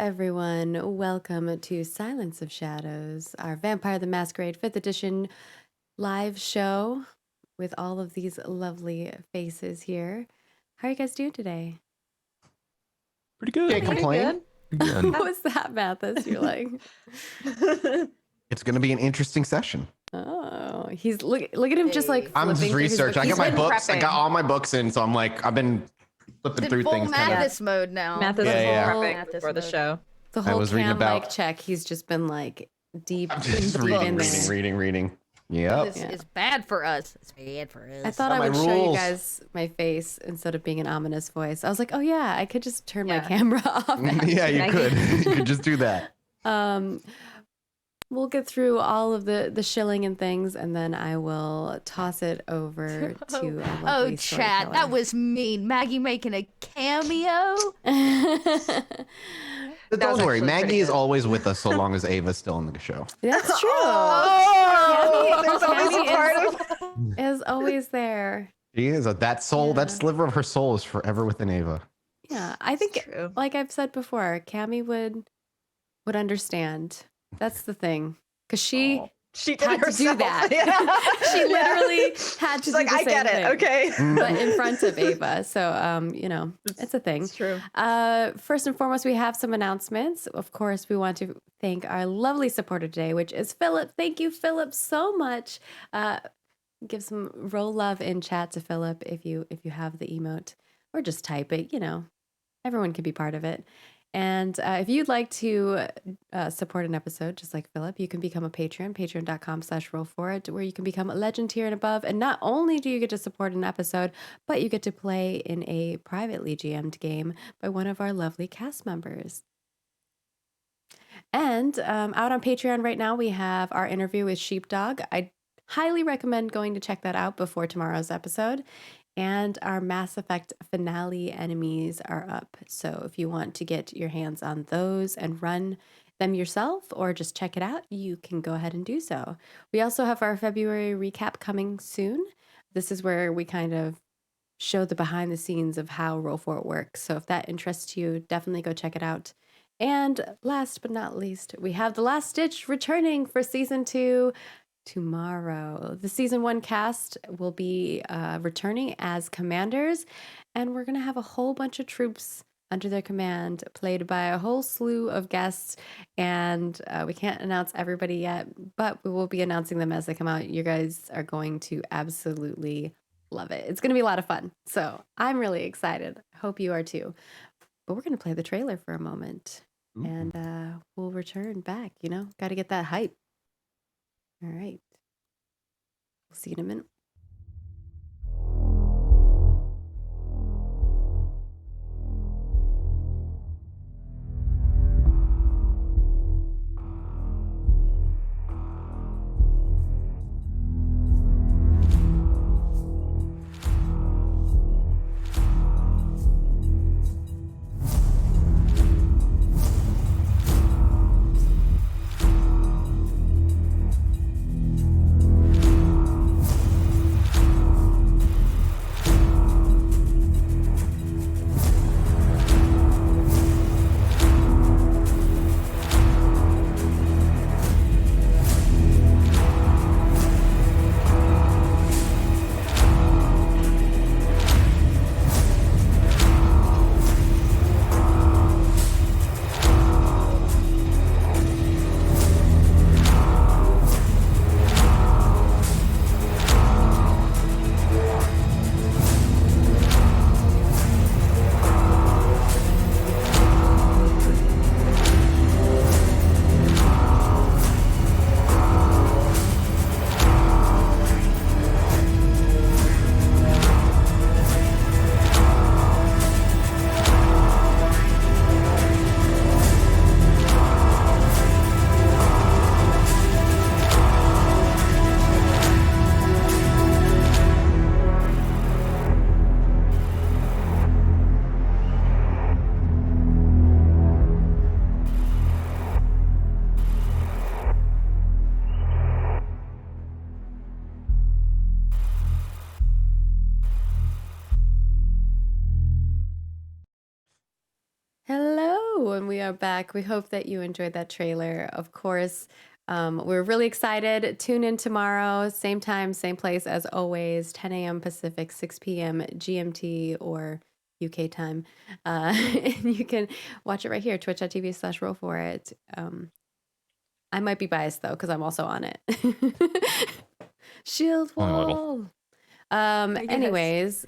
everyone. Welcome to Silence of Shadows, our Vampire the Masquerade 5th edition live show with all of these lovely faces here. How are you guys doing today? Pretty good. Can't complain. Pretty good. What was that, Mathis? You're like, It's going to be an interesting session. oh, he's look at him just like I'm just flipping through his researching. I books. got my been books. I prepping. got all my books in, so I'm like, I've been flipping through full things. Kind of. Mathis mode now. Math is Yeah, full yeah. prepping before the show. The I whole was reading cam about- mic check. He's just been like deep, I'm just deep in reading. there. Yep. This is bad for us. It's bad for us. I thought Got I my would show you rules. guys my face instead of being an ominous voice. I was like, oh yeah, I could just turn my Yeah. camera off. Yeah, you could. You could just do that. We'll get through all of the shilling and things, and then I will toss it over to a lovely Chad, that was mean. Maggie making a cameo. But That was don't worry, actually Maggie pretty is good. always with us so long as Ava's still in the show. That's true. Oh, There's always Cammy a part of is always there. She is that soul. Yeah. That sliver of her soul is forever within Ava. Yeah, I think, true. like I've said before, Cammy would understand. That's the thing, because she She had did to do herself. that. Yeah. She literally had to She's do like, the I same get it. thing. Okay. But in front of Ava. So, it's a thing. It's true. First and foremost, we have some announcements. Of course, we want to thank our lovely supporter today, which is Philip. Thank you, Philip, so much. Give some roll love in chat to Philip if you have the emote, or just type it. Everyone can be part of it. And if you'd like to support an episode just like Philip, you can become a patron, patreon.com/roll4it, where you can become a legend tier and above. And not only do you get to support an episode, but you get to play in a privately GM'd game by one of our lovely cast members. And out on Patreon right now, we have our interview with Sheepdog. I highly recommend going to check that out before tomorrow's episode. And our Mass Effect finale enemies are up. So if you want to get your hands on those and run them yourself or just check it out, you can go ahead and do so. We also have our February recap coming soon. This is where we kind of show the behind the scenes of how Roll4It works. So if that interests you, definitely go check it out. And last but not least, we have The Last Stitch returning for season 2 tomorrow. The season 1 cast will be returning as commanders, and we're going to have a whole bunch of troops under their command, played by a whole slew of guests. And we can't announce everybody yet, but we will be announcing them as they come out. You guys are going to absolutely love it. It's going to be a lot of fun. So I'm really excited. Hope you are too. But we're going to play the trailer for a moment. Ooh. And we'll return back, got to get that hype. All right. We'll see you in a minute. Hello, and we are back. We hope that you enjoyed that trailer. Of course, we're really excited. Tune in tomorrow, same time, same place as always, 10 a.m. Pacific, 6 p.m. GMT or UK time. And you can watch it right here, twitch.tv/roll for it. I might be biased though, because I'm also on it. Shield Only a little. wall. Yes. Anyways,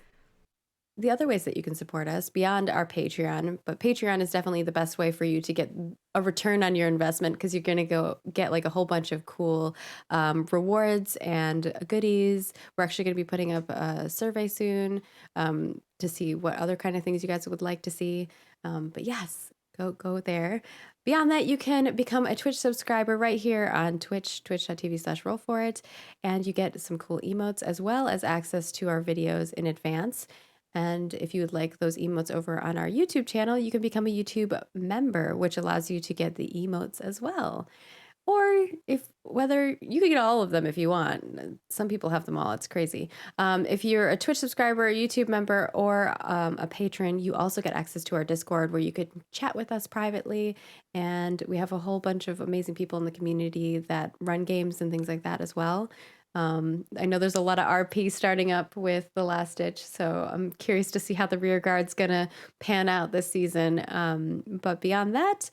the other ways that you can support us beyond our Patreon, but Patreon is definitely the best way for you to get a return on your investment because you're going to go get like a whole bunch of cool rewards and goodies. We're actually going to be putting up a survey soon to see what other kind of things you guys would like to see. But yes, go there. Beyond that, you can become a Twitch subscriber right here on Twitch, twitch.tv/roll for it. And you get some cool emotes as well as access to our videos in advance. And if you would like those emotes over on our YouTube channel, you can become a YouTube member, which allows you to get the emotes as well. Or whether you can get all of them if you want. Some people have them all. It's crazy. If you're a Twitch subscriber, a YouTube member, or a patron, you also get access to our Discord where you could chat with us privately. And we have a whole bunch of amazing people in the community that run games and things like that as well. I know there's a lot of RP starting up with The Last Ditch, so I'm curious to see how the rear guard's gonna pan out this season. But beyond that,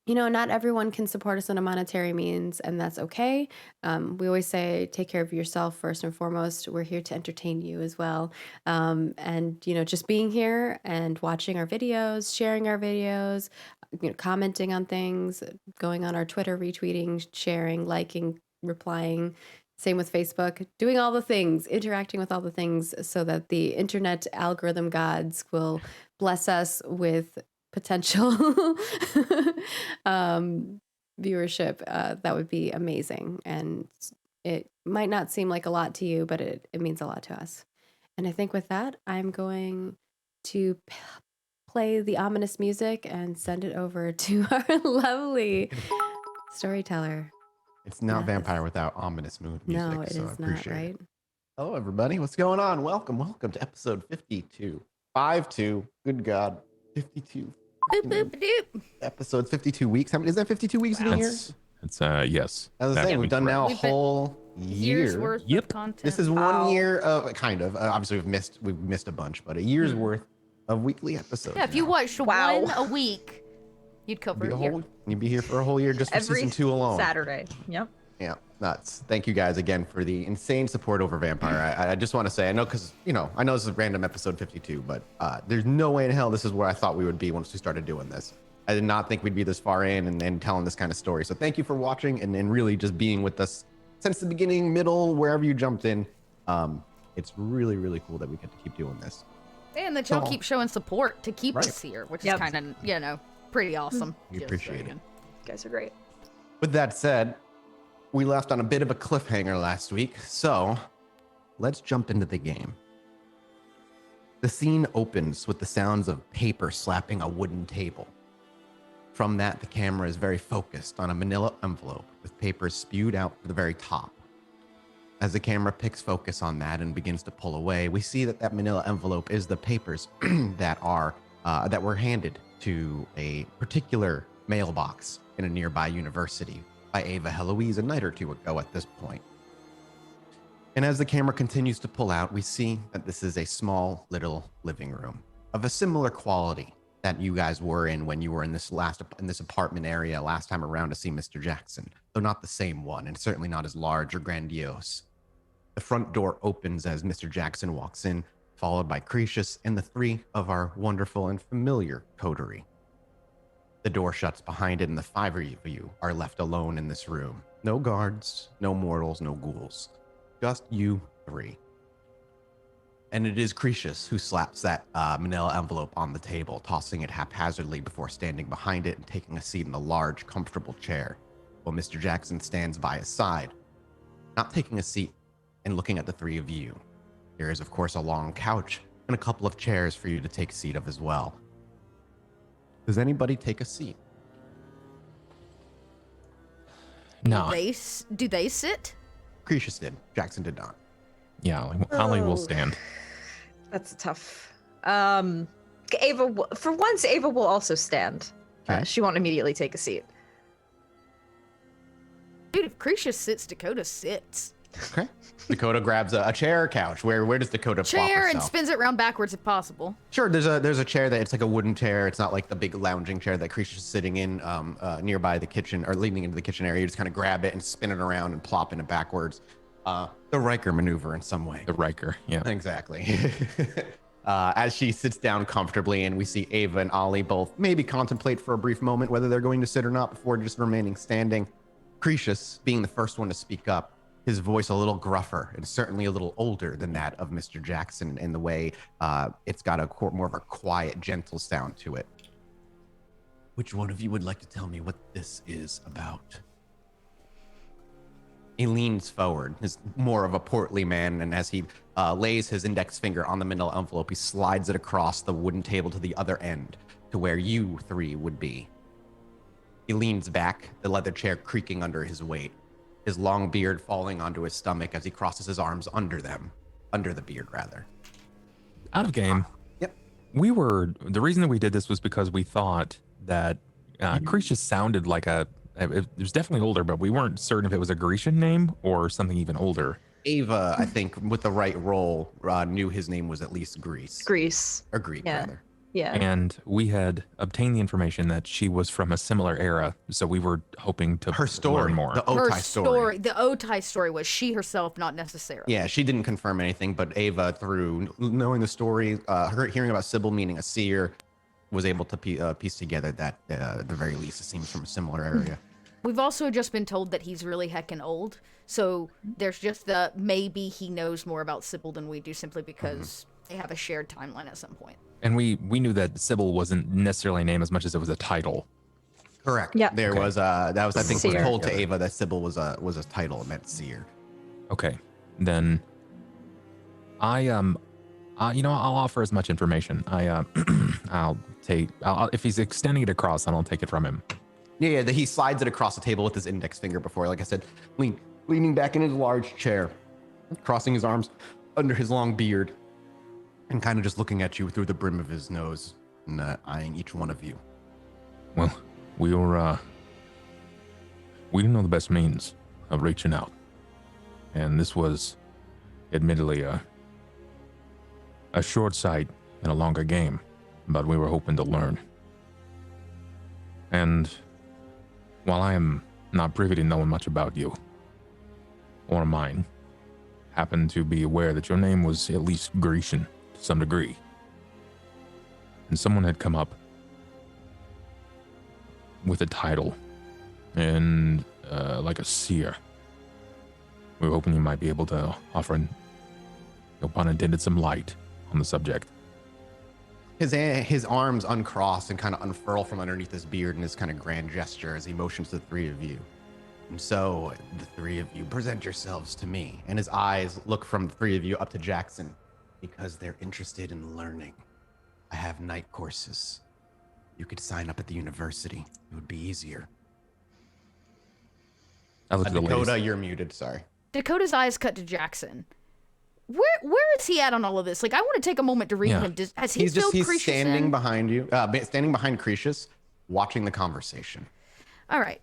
not everyone can support us in a monetary means, and that's okay. We always say take care of yourself first and foremost. We're here to entertain you as well. And just being here and watching our videos, sharing our videos, commenting on things, going on our Twitter, retweeting, sharing, liking, replying. Same with Facebook, doing all the things, interacting with all the things so that the internet algorithm gods will bless us with potential viewership. That would be amazing. And it might not seem like a lot to you, but it means a lot to us. And I think with that, I'm going to play the ominous music and send it over to our lovely storyteller. It's not Yes. vampire without ominous mood music. No, it so I is not, appreciate right? it. Hello, everybody. What's going on? Welcome to episode 52. 5-2. Good God. 52. Boop, boop, doop. Episodes, 52 weeks. How many is that? 52 weeks in a year? It's yes. I was That saying, would we've be done now a correct. whole Years year. worth Yep. of content. This is Wow. 1 year of kind of. Obviously, we've missed a bunch, but a year's worth of weekly episodes. Yeah, if you now. watched Wow. one a week, you'd cover Be a a year. whole, you'd be here for a whole year just for Every season 2 alone. Saturday. Yep. Yeah, nuts. Thank you guys again for the insane support over Vampire. I just want to say, I know because, I know this is a random episode 52, but there's no way in hell this is where I thought we would be once we started doing this. I did not think we'd be this far in and telling this kind of story. So thank you for watching and really just being with us since the beginning, middle, wherever you jumped in. It's really, really cool that we get to keep doing this. And that y'all So- keep showing support to keep Right. us here, which Yep. is kind of, pretty awesome. We Just appreciate it. saying. You guys are great. With that said, we left on a bit of a cliffhanger last week, so let's jump into the game. The scene opens with the sounds of paper slapping a wooden table. From that, the camera is very focused on a manila envelope with papers spewed out to the very top. As the camera picks focus on that and begins to pull away, we see that manila envelope is the papers that were handed to a particular mailbox in a nearby university by Ava Heloise a night or two ago at this point. And as the camera continues to pull out, we see that this is a small little living room of a similar quality that you guys were in when you were in this apartment area last time around to see Mr. Jackson, though not the same one, and certainly not as large or grandiose. The front door opens as Mr. Jackson walks in, followed by Cretius and the 3 of our wonderful and familiar coterie. The door shuts behind it, and the 5 of you are left alone in this room. No guards, no mortals, no ghouls. Just you 3. And it is Cretius who slaps that manila envelope on the table, tossing it haphazardly before standing behind it and taking a seat in a large, comfortable chair, while Mr. Jackson stands by his side, not taking a seat and looking at the 3 of you. There is, of course, a long couch and a couple of chairs for you to take a seat of as well. Does anybody take a seat? No. Do they sit? Cretius did. Jackson did not. Yeah, Ollie will Oh. stand. That's tough. For once, Ava will also stand. Okay. She won't immediately take a seat. Dude, if Krisha sits, Dakota sits. Okay. Dakota grabs a chair or couch. Where does Dakota plop Chair and herself? spins it round backwards if possible. Sure, there's a chair that it's like a wooden chair. It's not like the big lounging chair that Krisha's sitting in nearby the kitchen or leading into the kitchen area. You just kind of grab it and spin it around and plop in it backwards. The Riker maneuver in some way. The Riker, yeah. Exactly. As she sits down comfortably, and we see Ava and Ollie both maybe contemplate for a brief moment whether they're going to sit or not before just remaining standing. Cretius, being the first one to speak up, his voice a little gruffer and certainly a little older than that of Mr. Jackson in the way it's got a more of a quiet, gentle sound to it. Which one of you would like to tell me what this is about? He leans forward, is more of a portly man, and as he lays his index finger on the manila envelope, he slides it across the wooden table to the other end, to where you three would be. He leans back, the leather chair creaking under his weight, his long beard falling onto his stomach as he crosses his arms under the beard, rather. Out of game. Yep. The reason that we did this was because we thought that Cretius sounded like it was definitely older, but we weren't certain if it was a Grecian name or something even older. Ava, I think, with the right role, knew his name was at least Greece. Or Greek, Yeah. rather. Yeah. And we had obtained the information that she was from a similar era, so we were hoping to Her story, learn more. the Her Otai story. The Otai story was she herself, not necessarily. Yeah, she didn't confirm anything, but Ava, through knowing the story, hearing about Sybil meaning a seer, was able to piece together that, at the very least, it seems from a similar area. We've also just been told that he's really heckin' old, so there's just the maybe he knows more about Sybil than we do simply because they have a shared timeline at some point. And we knew that Sybil wasn't necessarily a name as much as it was a title. Correct. Yeah. There Okay. was that was I think was Seer. told to Ava that Sybil was a title, it meant seer. Okay, then I'll offer as much information. If he's extending it across, then I'll take it from him. Yeah, he slides it across the table with his index finger before, like I said, leaning back in his large chair, crossing his arms under his long beard, and kind of just looking at you through the brim of his nose and eyeing each one of you. Well, we didn't know the best means of reaching out. And this was admittedly a short sight and a longer game, but we were hoping to learn. And while I am not privy to knowing much about you or mine, happen to be aware that your name was at least Grecian to some degree. And someone had come up with a title and like a seer. We were hoping you might be able to offer, no pun intended, some light on the subject. His arms uncross and kind of unfurl from underneath his beard in his kind of grand gesture as he motions to the three of you. And so the three of you present yourselves to me. And his eyes look from the three of you up to Jackson because they're interested in learning. I have night courses. You could sign up at the university. It would be easier. I looked at the Dakota, ladies. you're muted. Sorry. Dakota's eyes cut to Jackson. Where is he at on all of this? Like, I want to take a moment to read Yeah. him. Has he He's filled he's Cretius standing in? behind you, standing behind Cretius, watching the conversation. All right.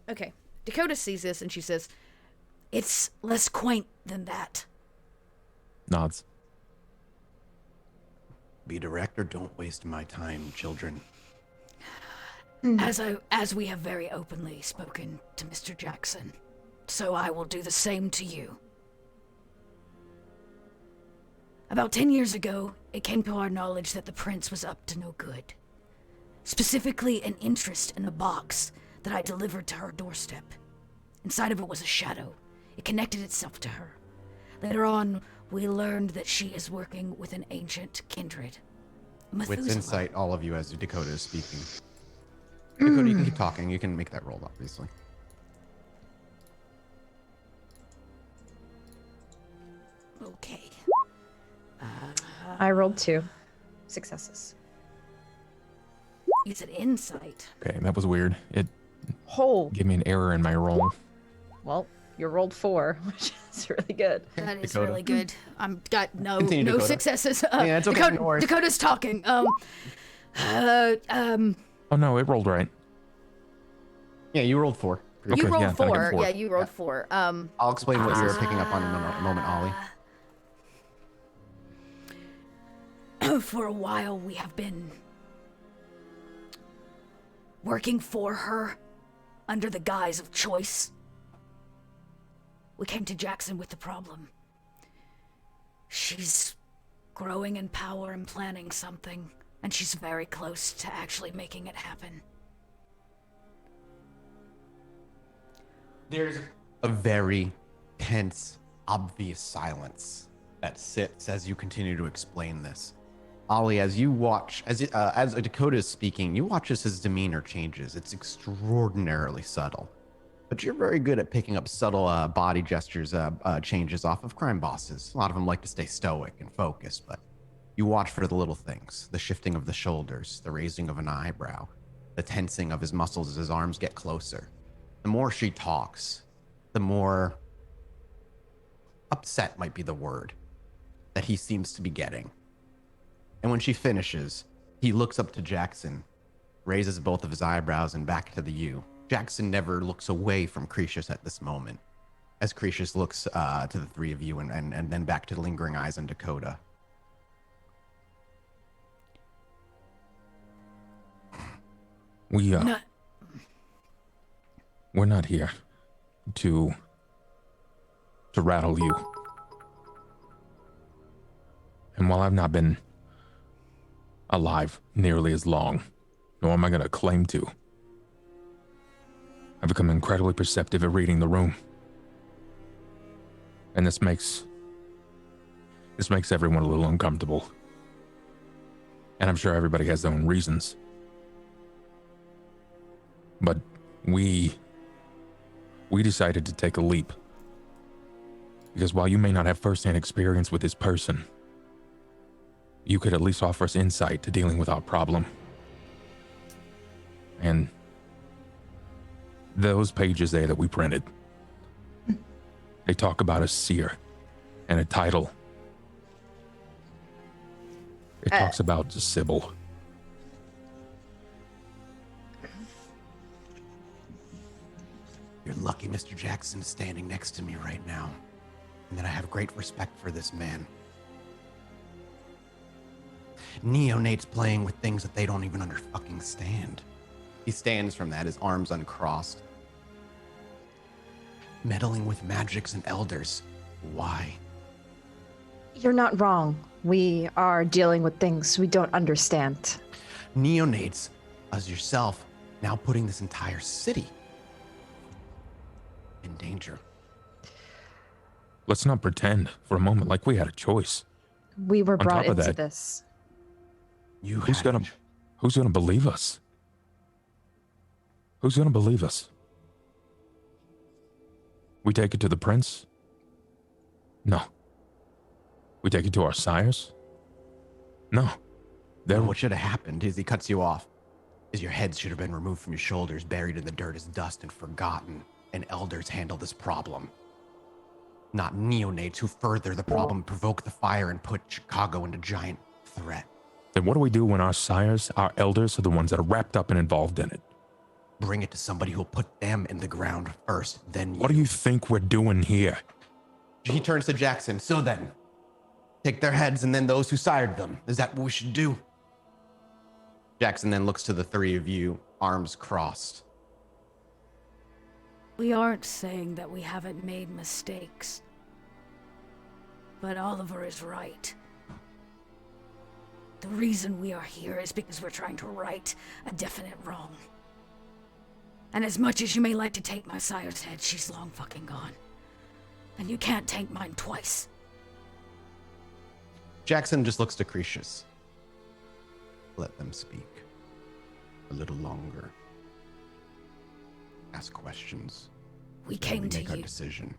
Okay. Dakota sees this and she says, "It's less quaint than that." Nods. Be direct or don't waste my time, children. As we have very openly spoken to Mr. Jackson, so I will do the same to you. About 10 years ago, it came to our knowledge that the prince was up to no good. Specifically, an interest in a box that I delivered to her doorstep. Inside of it was a shadow. It connected itself to her. Later on, we learned that she is working with an ancient kindred. With Methuselah. insight, all of you, as Dakota is speaking. Dakota, you can keep talking. You can make that roll, obviously. Okay. I rolled 2 successes. Is it insight? Okay, that was weird. It Oh, gave me an error in my roll. well, You rolled 4, which is really good. That is Dakota. really good. I'm got no Continue, no Dakota. successes. Yeah, it's okay, no worries. Dakota's talking. Oh no, it rolled right. Yeah, you rolled 4. Okay, You rolled yeah, then I got 4. 4. Yeah, you rolled 4. I'll explain what you were picking up on in a moment, Ollie. For a while, we have been working for her under the guise of choice. We came to Jackson with the problem. She's growing in power and planning something, and she's very close to actually making it happen. There's a very tense, obvious silence that sits as you continue to explain this. Ollie, as you watch, as Dakota is speaking, you watch as his demeanor changes. It's extraordinarily subtle. But you're very good at picking up subtle body gestures, changes off of crime bosses. A lot of them like to stay stoic and focused, but you watch for the little things, the shifting of the shoulders, the raising of an eyebrow, the tensing of his muscles as his arms get closer. The more she talks, the more upset might be the word that he seems to be getting. And when she finishes, he looks up to Jackson, raises both of his eyebrows and back to the U. Jackson never looks away from Cretius at this moment, as Cretius looks to the three of you and then back to the lingering eyes on Dakota. We're not here to rattle you. And while I've not been alive nearly as long, nor am I going to claim to, I've become incredibly perceptive at reading the room. And this makes everyone a little uncomfortable. And I'm sure everybody has their own reasons. But we decided to take a leap. Because while you may not have firsthand experience with this person, you could at least offer us insight to dealing with our problem. And those pages there that we printed, they talk about a seer and a title. It talks about Sybil. You're lucky Mr. Jackson is standing next to me right now, and that I have great respect for this man. Neonates playing with things that they don't even stand. He stands from that, his arms uncrossed. Meddling with magics and elders. Why? You're not wrong. We are dealing with things we don't understand. Neonates, as yourself, now putting this entire city in danger. Let's not pretend for a moment like we had a choice. We were On brought top of into that, this. Who's gonna believe us? Who's gonna believe us? We take it to the prince? No. We take it to our sires? No. Then what should have happened is he cuts you off. Is your head should have been removed from your shoulders, buried in the dirt as dust and forgotten, and elders handle this problem. Not neonates who further the problem, provoke the fire, and put Chicago into giant threat. Then what do we do when our sires, our elders, are the ones that are wrapped up and involved in it? Bring it to somebody who'll put them in the ground first, then you. What do you think we're doing here? He turns to Jackson. So then, take their heads and then those who sired them. Is that what we should do? Jackson then looks to the three of you, arms crossed. We aren't saying that we haven't made mistakes. But Oliver is right. The reason we are here is because we're trying to right a definite wrong. And as much as you may like to take my sire's head, she's long fucking gone. And you can't take mine twice. Jackson just looks to Cretius. Let them speak. A little longer. Ask questions. We came to make our you. decision.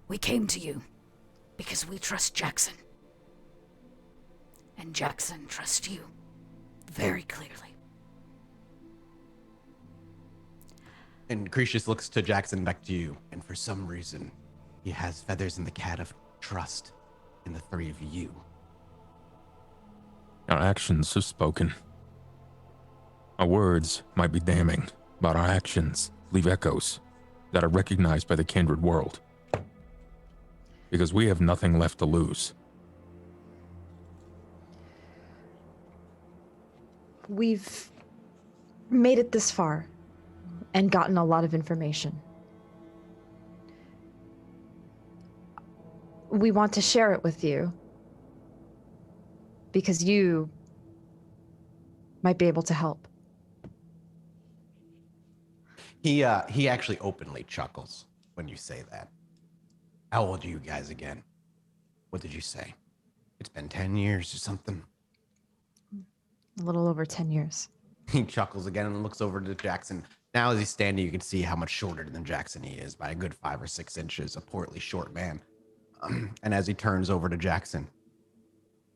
We came to you because we trust Jackson. And Jackson trusts you very clearly. And Cretius looks to Jackson, back to you. And for some reason, he has feathers in the cap of trust in the three of you. Our actions have spoken. Our words might be damning, but our actions leave echoes that are recognized by the kindred world. Because we have nothing left to lose. We've made it this far and gotten a lot of information. We want to share it with you because you might be able to help. He actually openly chuckles when you say that. How old are you guys again? What did you say? It's been 10 years or something. A little over 10 years. He chuckles again and looks over to Jackson. Now as he's standing, you can see how much shorter than Jackson he is by a good 5 or 6 inches, a portly short man. And as he turns over to Jackson,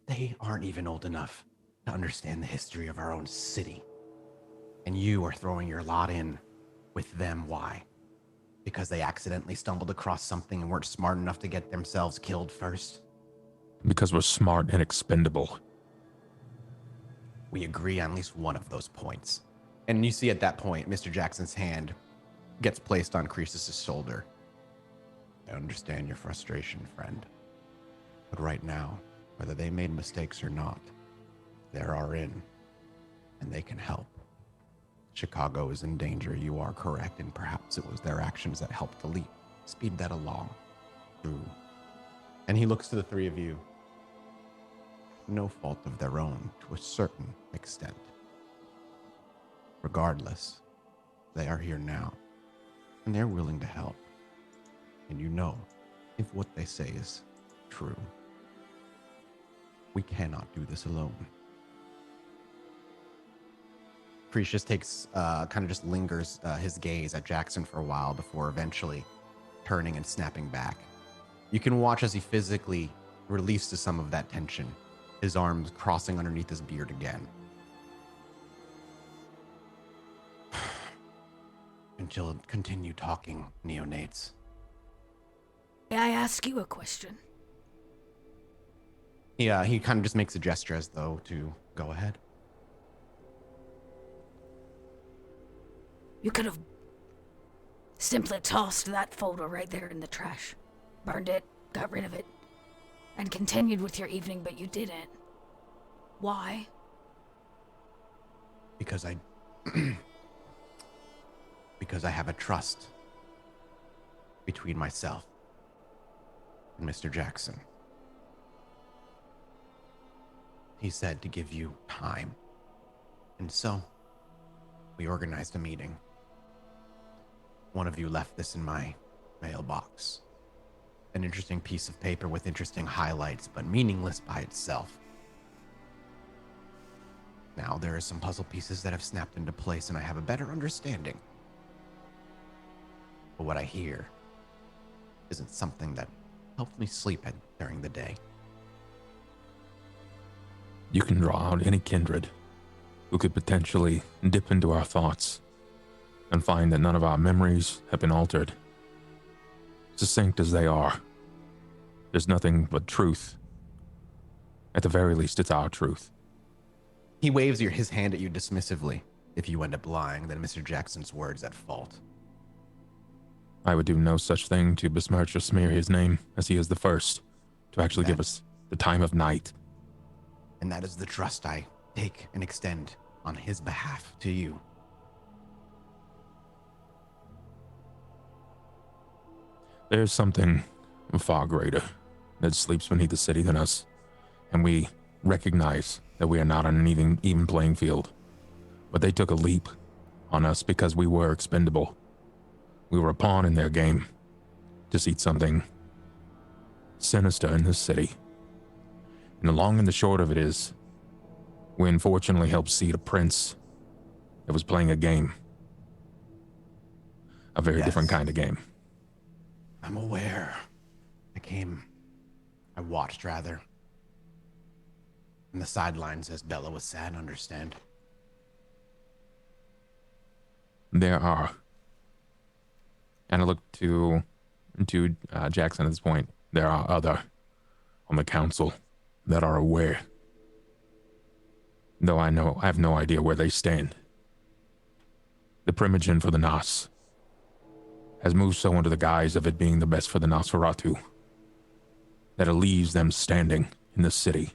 they aren't even old enough to understand the history of our own city. And you are throwing your lot in with them. Why? Because they accidentally stumbled across something and weren't smart enough to get themselves killed first? Because we're smart and expendable. We agree on at least one of those points. And you see at that point, Mr. Jackson's hand gets placed on Croesus' shoulder. I understand your frustration, friend. But right now, whether they made mistakes or not, they're our in, and they can help. Chicago is in danger, you are correct, and perhaps it was their actions that helped to speed that along. True. And he looks to the three of you. No fault of their own to a certain extent. Regardless, they are here now, and they're willing to help. And you know, if what they say is true, we cannot do this alone. Cretius takes, kind of just lingers his gaze at Jackson for a while before eventually turning and snapping back. You can watch as he physically releases some of that tension, his arms crossing underneath his beard again. Until continue talking, neonates. May I ask you a question? Yeah, he kind of just makes a gesture as though to go ahead. You could have simply tossed that folder right there in the trash, burned it, got rid of it, and continued with your evening, but you didn't. Why? Because I have a trust between myself and Mr. Jackson. He said to give you time. And so, we organized a meeting. One of you left this in my mailbox. An interesting piece of paper with interesting highlights, but meaningless by itself. Now there are some puzzle pieces that have snapped into place and I have a better understanding. But what I hear isn't something that helps me sleep during the day. You can draw out any kindred who could potentially dip into our thoughts and find that none of our memories have been altered. Succinct as they are, there's nothing but truth. At the very least, it's our truth. He waves his hand at you dismissively. If you end up lying, then Mr. Jackson's word's at fault. I would do no such thing to besmirch or smear his name, as he is the first to actually give us the time of night. And that is the trust I take and extend on his behalf to you. There's something far greater that sleeps beneath the city than us, and we recognize that we are not on an even playing field. But they took a leap on us because we were expendable. We were a pawn in their game to seek something sinister in this city. And the long and the short of it is, we unfortunately helped seed a prince that was playing a game. A very different kind of game. I'm aware. I watched rather. On the sidelines as Bella was sad, understand. There are And I look to Jackson at this point. There are other on the council that are aware. Though I have no idea where they stand. The Primogen for the Nas has moved so under the guise of it being the best for the Nosferatu that it leaves them standing in the city.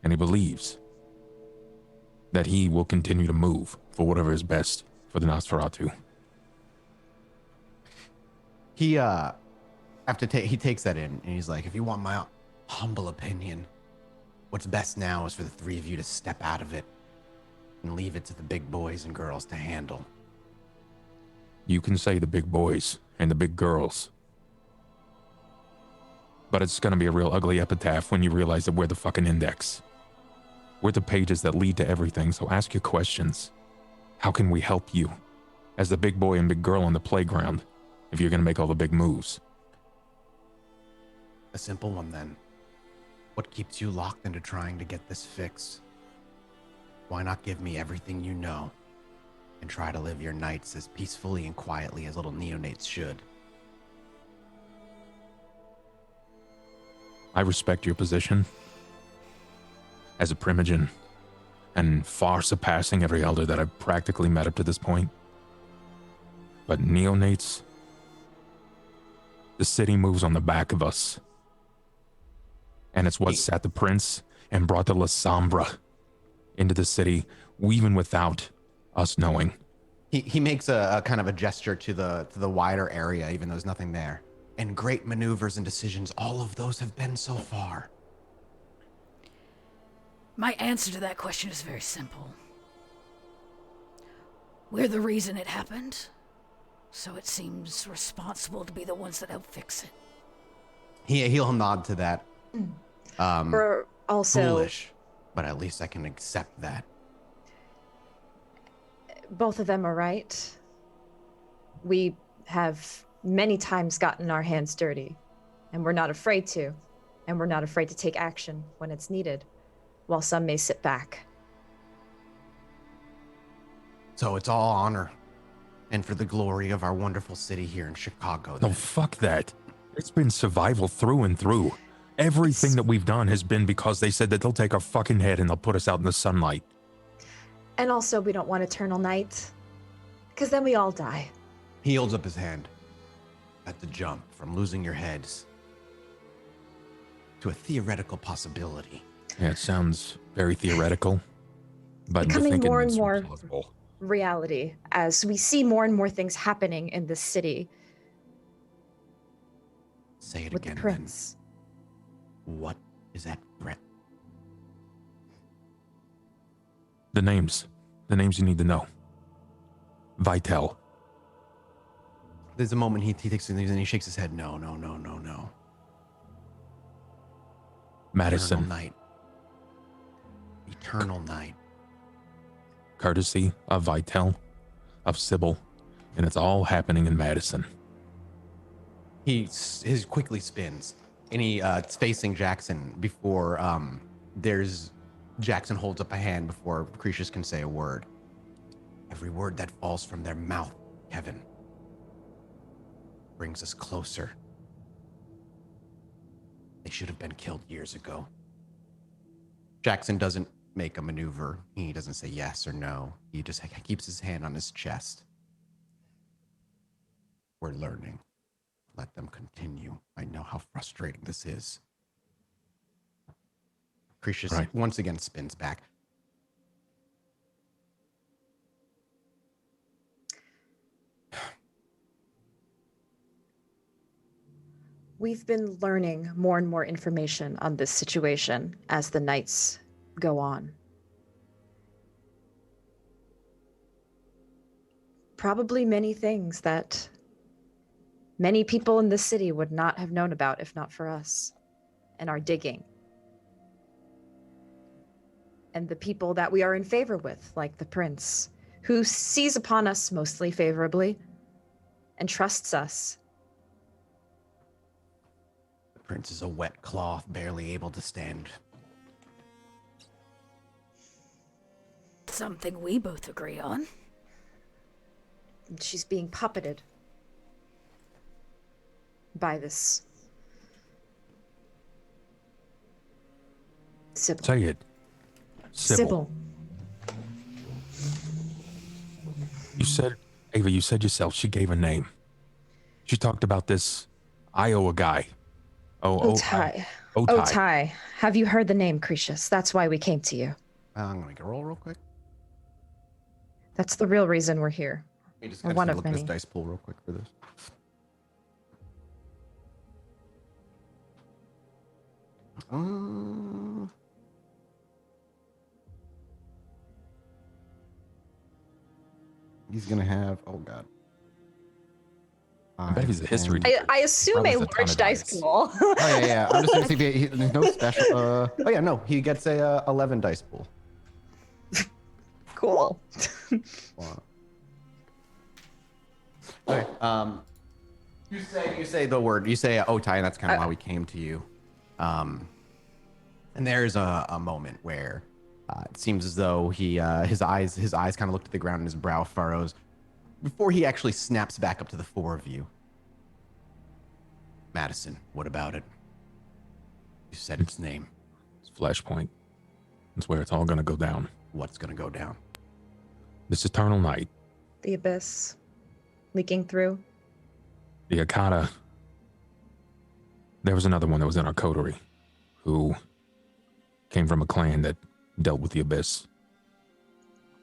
And he believes that he will continue to move for whatever is best for the Nosferatu. He he takes that in and he's like, if you want my humble opinion, what's best now is for the three of you to step out of it and leave it to the big boys and girls to handle. You can say the big boys and the big girls, but it's gonna be a real ugly epitaph when you realize that we're the fucking index. We're the pages that lead to everything, so ask your questions. How can we help you as the big boy and big girl on the playground if you're gonna make all the big moves? A simple one then. What keeps you locked into trying to get this fixed? Why not give me everything you know and try to live your nights as peacefully and quietly as little neonates should? I respect your position as a Primogen and far surpassing every elder that I've practically met up to this point. But neonates, the city moves on the back of us. And it's what sat the prince and brought the La Sombra into the city, even without us knowing. He makes a kind of a gesture to the wider area, even though there's nothing there. And great maneuvers and decisions, all of those have been so far. My answer to that question is very simple. We're the reason it happened, so it seems responsible to be the ones that help fix it. He'll nod to that. We're also Foolish, but at least I can accept that. both of them are right. We have many times gotten our hands dirty, and we're not afraid to, and we're not afraid to take action when it's needed, while some may sit back. So it's all honor, and for the glory of our wonderful city here in Chicago. No, then. fuck that. It's been survival through and through. Everything that we've done has been because they said that they'll take our fucking head and they'll put us out in the sunlight. And also, we don't want eternal night, because then we all die. He holds up his hand. At the jump from losing your heads to a theoretical possibility. Yeah, it sounds very theoretical, but Becoming we're thinking more and it's more plausible. reality as we see more and more things happening in this city Say it with again, the prince. then. What is that threat? The names you need to know. Vitel, There's a moment he takes these and he shakes his head. No. Madison, Eternal night. Eternal night. courtesy of Vitel, of Sybil, and it's all happening in Madison. His quickly spins, and it's facing Jackson before Jackson holds up a hand before Cretius can say a word. Every word that falls from their mouth, Kevin, brings us closer. They should have been killed years ago. Jackson doesn't make a maneuver. He doesn't say yes or no. He just keeps his hand on his chest. We're learning. Let them continue. I know how frustrating this is. Cretius Right. once again spins back. We've been learning more and more information on this situation as the nights go on. Probably many things that many people in this city would not have known about if not for us and our digging. And the people that we are in favor with, like the prince, who sees upon us mostly favorably and trusts us. The prince is a wet cloth, barely able to stand. Something we both agree on. She's being puppeted. by this Sybil. Say it. Sybil. You said, Ava, you said yourself she gave a name. She talked about this Iowa guy. Otai. Otai. Otai. Have you heard the name, Cretius? That's why we came to you. I'm gonna make a roll real quick. That's the real reason we're here. Let me just Or gotta one take a of look at this many. dice pool real quick for this. He's gonna have. Oh God. I bet he's a history 10. teacher. I assume Probably a has a ton large of dice dice. pool. Oh yeah. I'm just gonna see if there's no special. Oh yeah, no. He gets a 11 dice pool. Cool. Wow. Okay. You say the word. You say Otai, and that's kind of why we came to you. And there's a moment where it seems as though his eyes kind of look to the ground and his brow furrows before he actually snaps back up to the four of you. Madison, what about it? You said its name. It's Flashpoint. That's where it's all gonna go down. What's gonna go down? This eternal night. The abyss leaking through. The Akata. There was another one that was in our coterie who came from a clan that dealt with the abyss.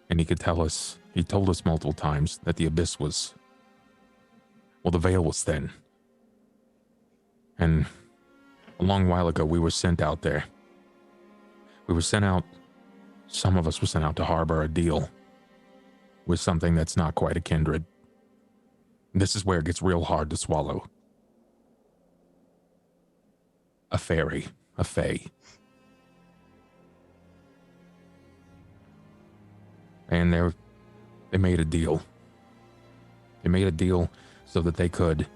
And he told us multiple times that the abyss was, well, the veil was thin. And a long while ago, we were sent out there. Some of us were sent out to harbor a deal with something that's not quite a kindred. This is where it gets real hard to swallow. A fairy, a fae. And they made a deal. They made a deal so that they could,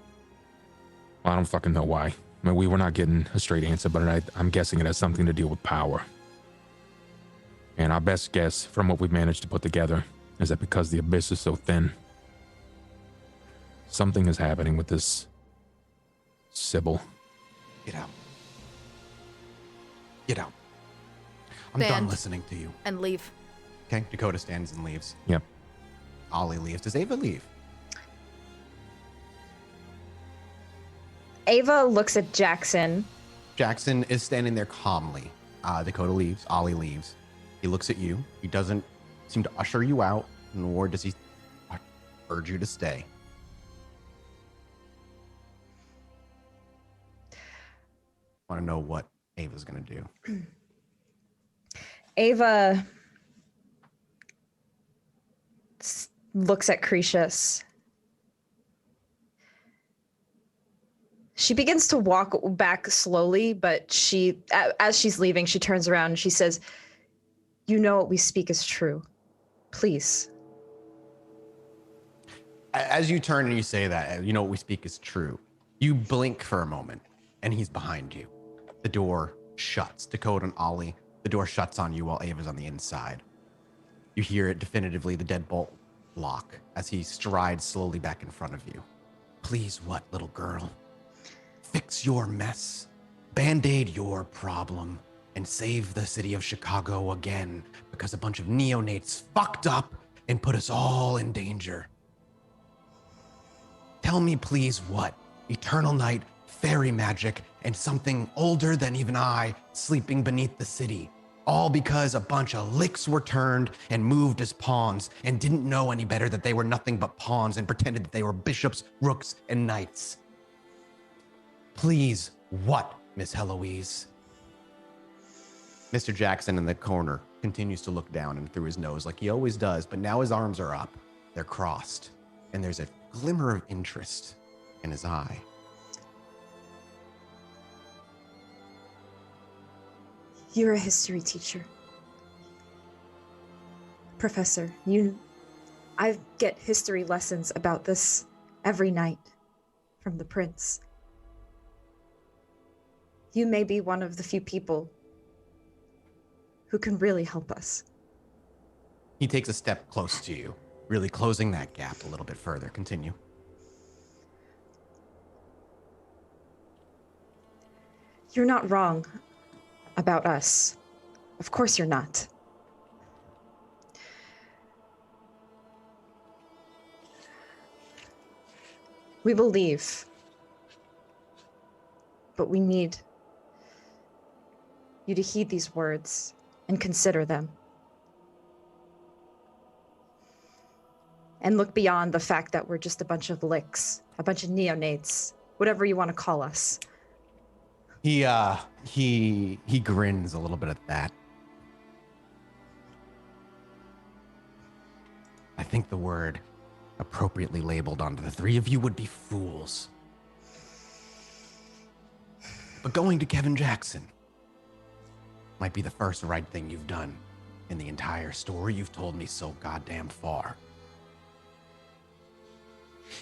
well, I don't fucking know why. I mean, we were not getting a straight answer, but I'm guessing it has something to do with power. And our best guess from what we've managed to put together is that because the abyss is so thin, something is happening with this Sybil. Get out. Get out. I'm done Banned. listening to you. And leave. Okay, Dakota stands and leaves. Yep. Ollie leaves. Does Ava leave? Ava looks at Jackson. Jackson is standing there calmly. Dakota leaves. Ollie leaves. He looks at you. He doesn't seem to usher you out, nor does he urge you to stay. Want to know what Ava's going to do. Ava looks at Cretius. She begins to walk back slowly, but as she's leaving, she turns around and she says, "You know what we speak is true. Please." As you turn and you say that, you know what we speak is true. You blink for a moment, and he's behind you. The door shuts. Dakota and Ollie, the door shuts on you while Ava's on the inside. You hear it definitively, the deadbolt lock, as he strides slowly back in front of you. Please, what, little girl? Fix your mess, band-aid your problem, and save the city of Chicago again, because a bunch of neonates fucked up and put us all in danger. Tell me, please, what? Eternal night, fairy magic, and something older than even I sleeping beneath the city. All because a bunch of licks were turned and moved as pawns and didn't know any better that they were nothing but pawns and pretended that they were bishops, rooks, and knights. Please, what, Miss Heloise? Mr. Jackson in the corner continues to look down and through his nose like he always does, but now his arms are up. They're crossed, and there's a glimmer of interest in his eye. You're a history teacher. Professor, I get history lessons about this every night from the prince. You may be one of the few people who can really help us. He takes a step close to you, really closing that gap a little bit further. Continue. You're not wrong about us. Of course you're not. We will leave. But we need you to heed these words and consider them. And look beyond the fact that we're just a bunch of licks, a bunch of neonates, whatever you want to call us. He grins a little bit at that. I think the word appropriately labeled onto the three of you would be fools. But going to Kevin Jackson might be the first right thing you've done in the entire story you've told me so goddamn far.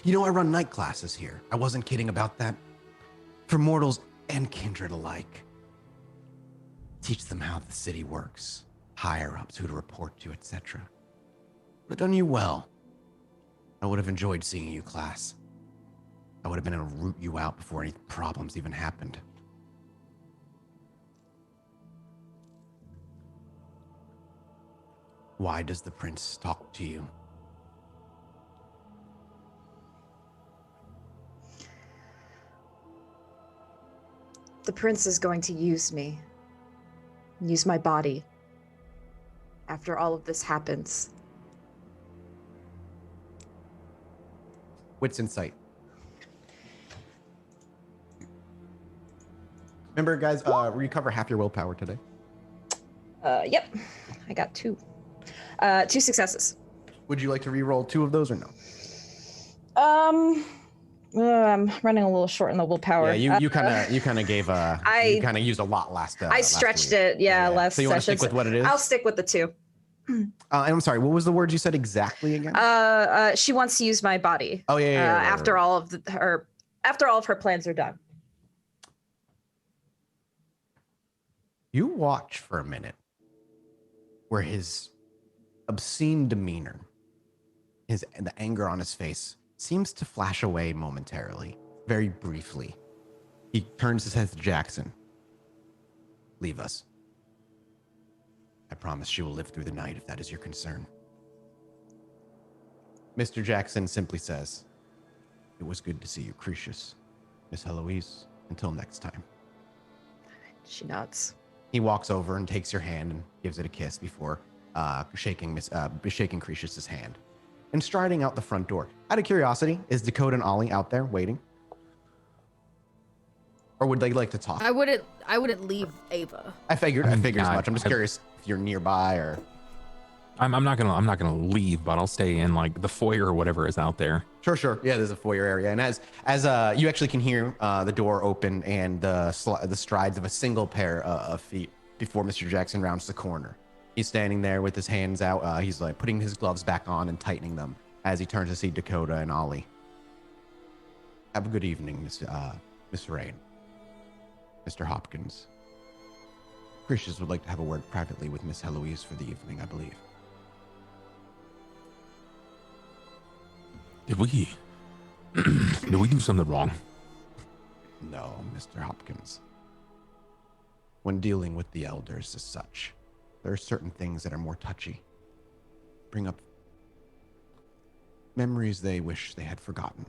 You know, I run night classes here. I wasn't kidding about that. For mortals and kindred alike. Teach them how the city works, higher-ups, who to report to, etc. But done you well. I would have enjoyed seeing you, class. I would have been able to root you out before any problems even happened. Why does the prince talk to you? The prince is going to use me. Use my body. After all of this happens. Wits Insight. Remember, guys, recover half your willpower today. Yep. I got 2. 2 successes. Would you like to re-roll 2 of those or no? I'm running a little short on the willpower. Yeah, you kind of gave you kind of used a lot last. I stretched week. it, last So you want to session. stick with what it is? I'll stick with the 2. And I'm sorry, what was the word you said exactly again? She wants to use my body. Oh yeah. After all of her plans are done. You watch for a minute, where his obscene demeanor, the anger on his face, seems to flash away momentarily, very briefly. He turns his head to Jackson. Leave us. I promise she will live through the night if that is your concern. Mr. Jackson simply says, "It was good to see you, Cretius. Miss Heloise, until next time." She nods. He walks over and takes your hand and gives it a kiss before shaking Cretius's hand and striding out the front door. Out of curiosity, is Dakota and Ollie out there waiting? Or would they like to talk? I wouldn't leave Ava. I figured as yeah, much. I'm just curious if you're nearby or... I'm not gonna leave, but I'll stay in like the foyer or whatever is out there. Sure. Yeah, there's a foyer area. And as you actually can hear the door open and the strides of a single pair of feet before Mr. Jackson rounds the corner. He's standing there with his hands out. He's like putting his gloves back on and tightening them as he turns to see Dakota and Ollie. Have a good evening, Miss Rain. Mr. Hopkins. Cretius would like to have a word privately with Miss Heloise for the evening, I believe. Did we do something wrong? No, Mr. Hopkins. When dealing with the elders as such, there are certain things that are more touchy. Bring up memories they wish they had forgotten.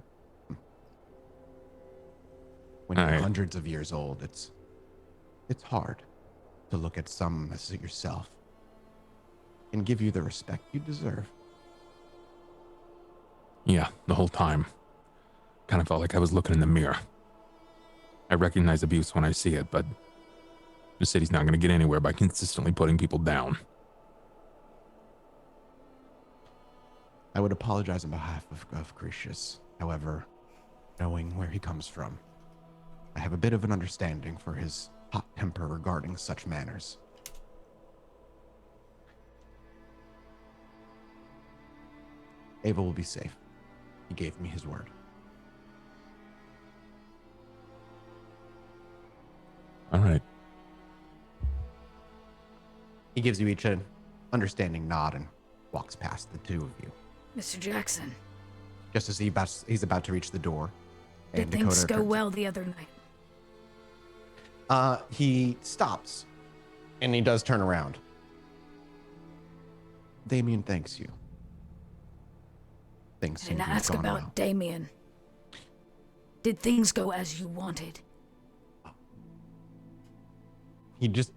When you're hundreds of years old, it's hard to look at some as yourself and give you the respect you deserve. Yeah, the whole time. Kind of felt like I was looking in the mirror. I recognize abuse when I see it, but the city's not going to get anywhere by consistently putting people down. I would apologize on behalf of Cretius. However, knowing where he comes from, I have a bit of an understanding for his hot temper regarding such matters. Ava will be safe. He gave me his word. All right. He gives you each an understanding nod and walks past the two of you. Mr. Jackson, Just as he's about to reach the door. did things go well the other night? He stops, and he does turn around. Damien thanks you. Things I seem didn't to have ask gone about well. Damien. Did things go as you wanted? He just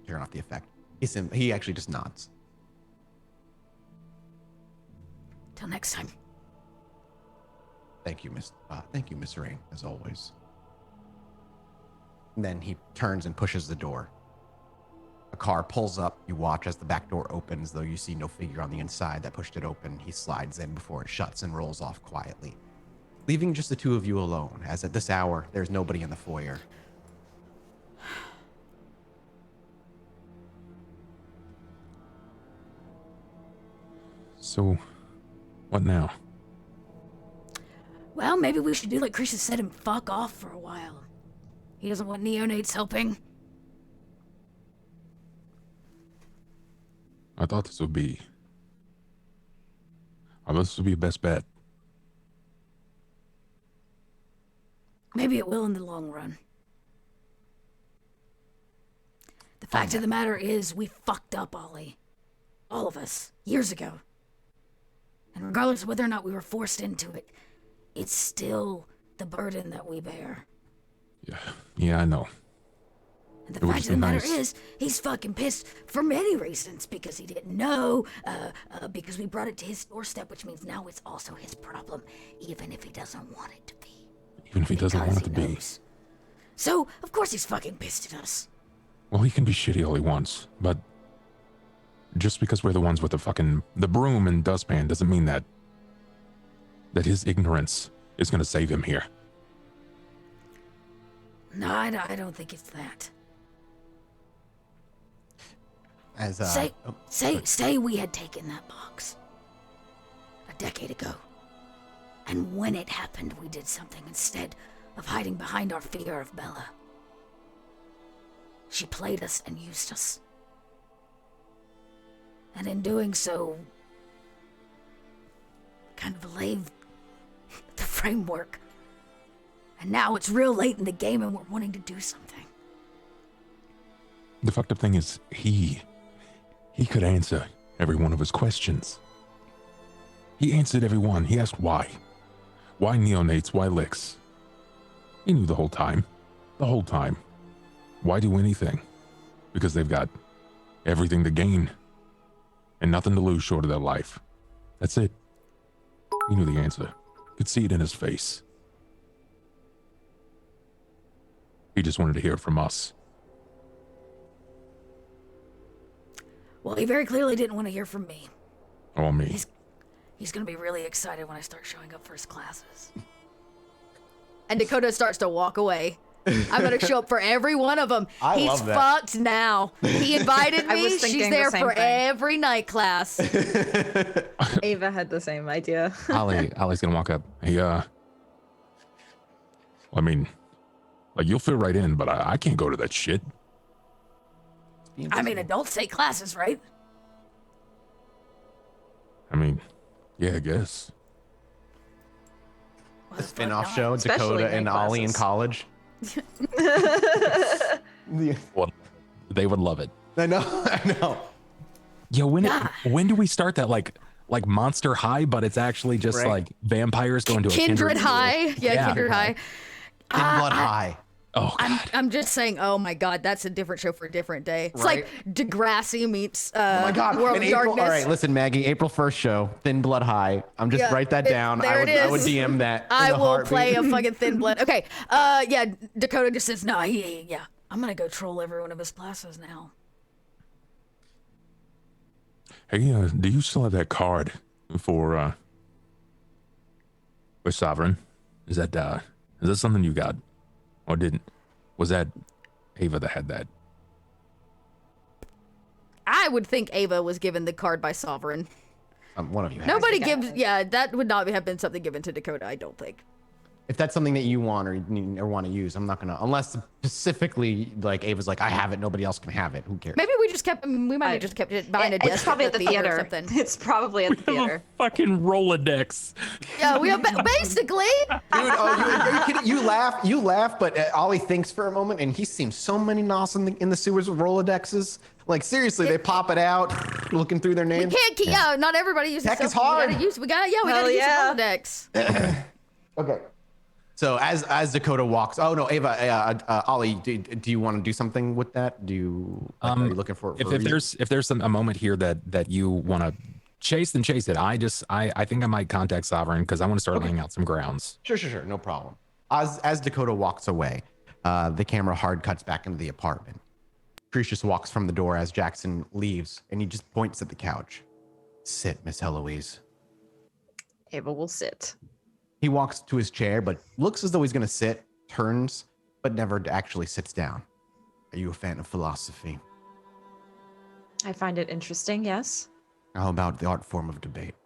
turn off the effect. He actually just nods. Till next time. Thank you, Miss Rain, as always. And then he turns and pushes the door. A car pulls up. You watch as the back door opens, though you see no figure on the inside that pushed it open. He slides in before it shuts and rolls off quietly, leaving just the two of you alone, as at this hour, there's nobody in the foyer. So, what now? Well, maybe we should do like Chris said and fuck off for a while. He doesn't want neonates helping. I thought this would be the best bet. Maybe it will in the long run. The fact of the matter is, we fucked up, Ollie. All of us, years ago. And regardless of whether or not we were forced into it, it's still the burden that we bear. Yeah, I know. And the It would fact just of the be matter nice. is, he's fucking pissed for many reasons. Because he didn't know, because we brought it to his doorstep, which means now it's also his problem, even if he doesn't want it to be. Even if he doesn't want it to be. Knows. So, of course he's fucking pissed at us. Well, he can be shitty all he wants, but just because we're the ones with the broom and dustpan doesn't mean that his ignorance is going to save him here. No, I don't think it's that. As Say we had taken that box a decade ago. And when it happened, we did something instead of hiding behind our fear of Bella. She played us and used us. And in doing so, kind of laid the framework. And now it's real late in the game and we're wanting to do something. The fucked up thing is he could answer every one of his questions. He answered every one. He asked why. Why neonates? Why licks? He knew the whole time. The whole time. Why do anything? Because they've got everything to gain and nothing to lose short of their life. That's it. He knew the answer. Could see it in his face. He just wanted to hear it from us. Well, he very clearly didn't want to hear from me. Or me. He's gonna be really excited when I start showing up for his classes. And Dakota starts to walk away. I'm gonna show up for every one of them. He's love that. fucked now. He invited I was me. thinking She's the there same for thing. every night class. Ava had the same idea. Ollie's gonna walk up. Hey, I mean, like, you'll fit right in, but I can't go to that shit. I mean, adults take classes, right? I mean, yeah, I guess. A spin-off show, Especially Dakota and night Ollie in classes. college. Well, they would love it. I know, I know. Yo, when do we start that? Like Monster High, but it's actually just Right. like vampires going to a Kindred High. Yeah, Yeah. Kindred High. In Blood High. Oh God. I'm just saying, oh my god, that's a different show for a different day. It's Right. like Degrassi meets Oh my God! World In of April, Darkness. all right, listen, Maggie. April 1st show, Thin Blood High. I'm just write that down. there I would is. DM that. I in a will heartbeat. play a fucking Thin Blood. Okay, yeah, Dakota just says, no, yeah, I'm gonna go troll every one of his classes now. Hey, do you still have that card for Sovereign? Is that something you got, or didn't? Was that Ava that had that? I would think Ava was given the card by Sovereign. One of you. Has Nobody it. gives, yeah, that would not have been something given to Dakota, I don't think. if that's something that you want or want to use, I'm not gonna, unless specifically like Ava's like, I have it, nobody else can have it. Who cares? Maybe we just kept. We might have just kept it behind a desk. It's probably at the theater or theater. something. It's probably at the theater. Fucking Rolodex. Yeah, we basically. Dude, are you kidding? You laugh, but Ollie thinks for a moment, and he's seen so many nos in the sewers with Rolodexes. Like seriously, they pop it out, looking through their We names. can't keep. Yeah, not everybody uses. Tech is stuff. hard. We gotta use Rolodex. Okay. So as Dakota walks, oh no, Ava, Ollie, do you want to do something with that? Are you looking for? If there's a moment here that you want to chase, then chase it. I think I might contact Sovereign because I want to start laying out some grounds. Sure, no problem. As Dakota walks away, the camera hard cuts back into the apartment. Precious walks from the door as Jackson leaves, and he just points at the couch. Sit, Miss Heloise. Ava will sit. He walks to his chair, but looks as though he's going to sit, turns, but never actually sits down. Are you a fan of philosophy? I find it interesting, yes. How about the art form of debate?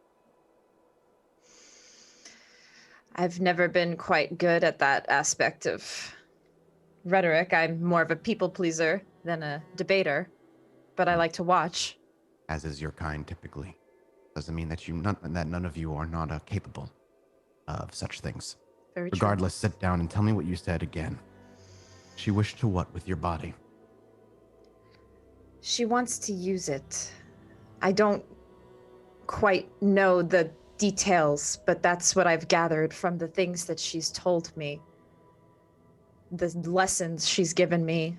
I've never been quite good at that aspect of rhetoric. I'm more of a people pleaser than a debater, but I like to watch. As is your kind, typically. Doesn't mean that none of you are not capable of such things. Very true. Regardless, sit down and tell me what you said again. She wished to what with your body? She wants to use it. I don't quite know the details, but that's what I've gathered from the things that she's told me. The lessons she's given me.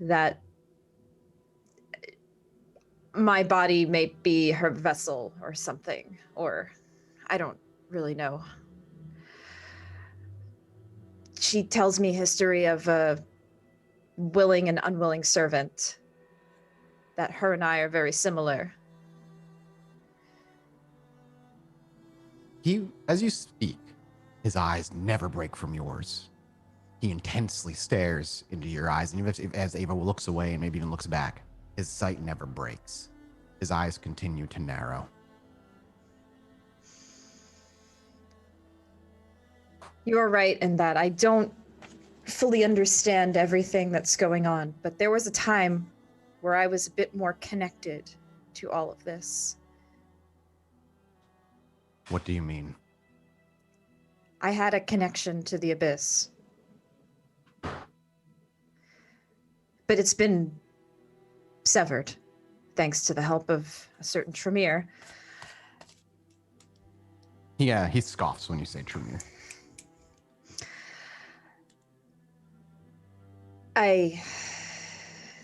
That my body may be her vessel or something, or I don't really know. She tells me history of a willing and unwilling servant, that her and I are very similar. As you speak, his eyes never break from yours. He intensely stares into your eyes, and even as Ava looks away and maybe even looks back, his sight never breaks. His eyes continue to narrow. You're right in that I don't fully understand everything that's going on, but there was a time where I was a bit more connected to all of this. What do you mean? I had a connection to the abyss. But it's been severed, thanks to the help of a certain Tremere. Yeah, he scoffs when you say Tremere. I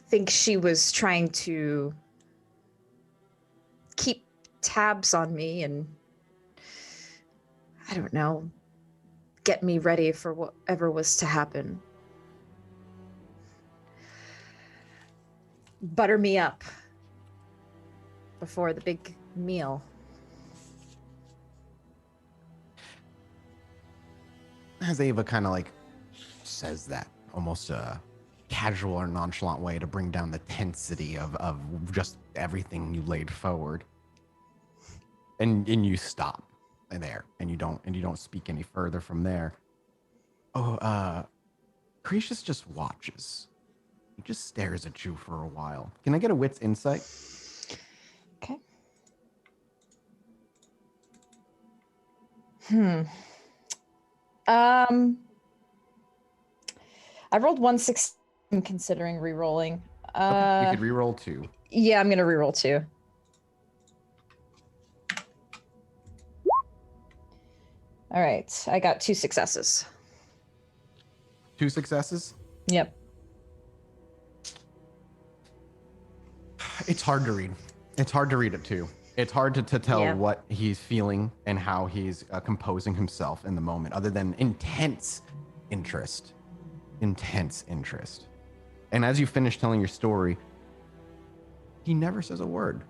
think she was trying to keep tabs on me and, I don't know, get me ready for whatever was to happen. Butter me up before the big meal. As Ava kind of like says that, almost a casual or nonchalant way to bring down the tensity of just everything you laid forward. And you stop there, and you don't speak any further from there. Cretius just watches. He just stares at you for a while. Can I get a wit's insight? Okay. I rolled 116 considering re-rolling. Okay, you could re-roll 2. Yeah, I'm gonna re-roll 2. All right, I got 2 successes. 2 successes? Yep. It's hard to read. It's hard to read it too. It's hard to tell what he's feeling and how he's composing himself in the moment, other than intense interest. Intense interest. And as you finish telling your story, he never says a word.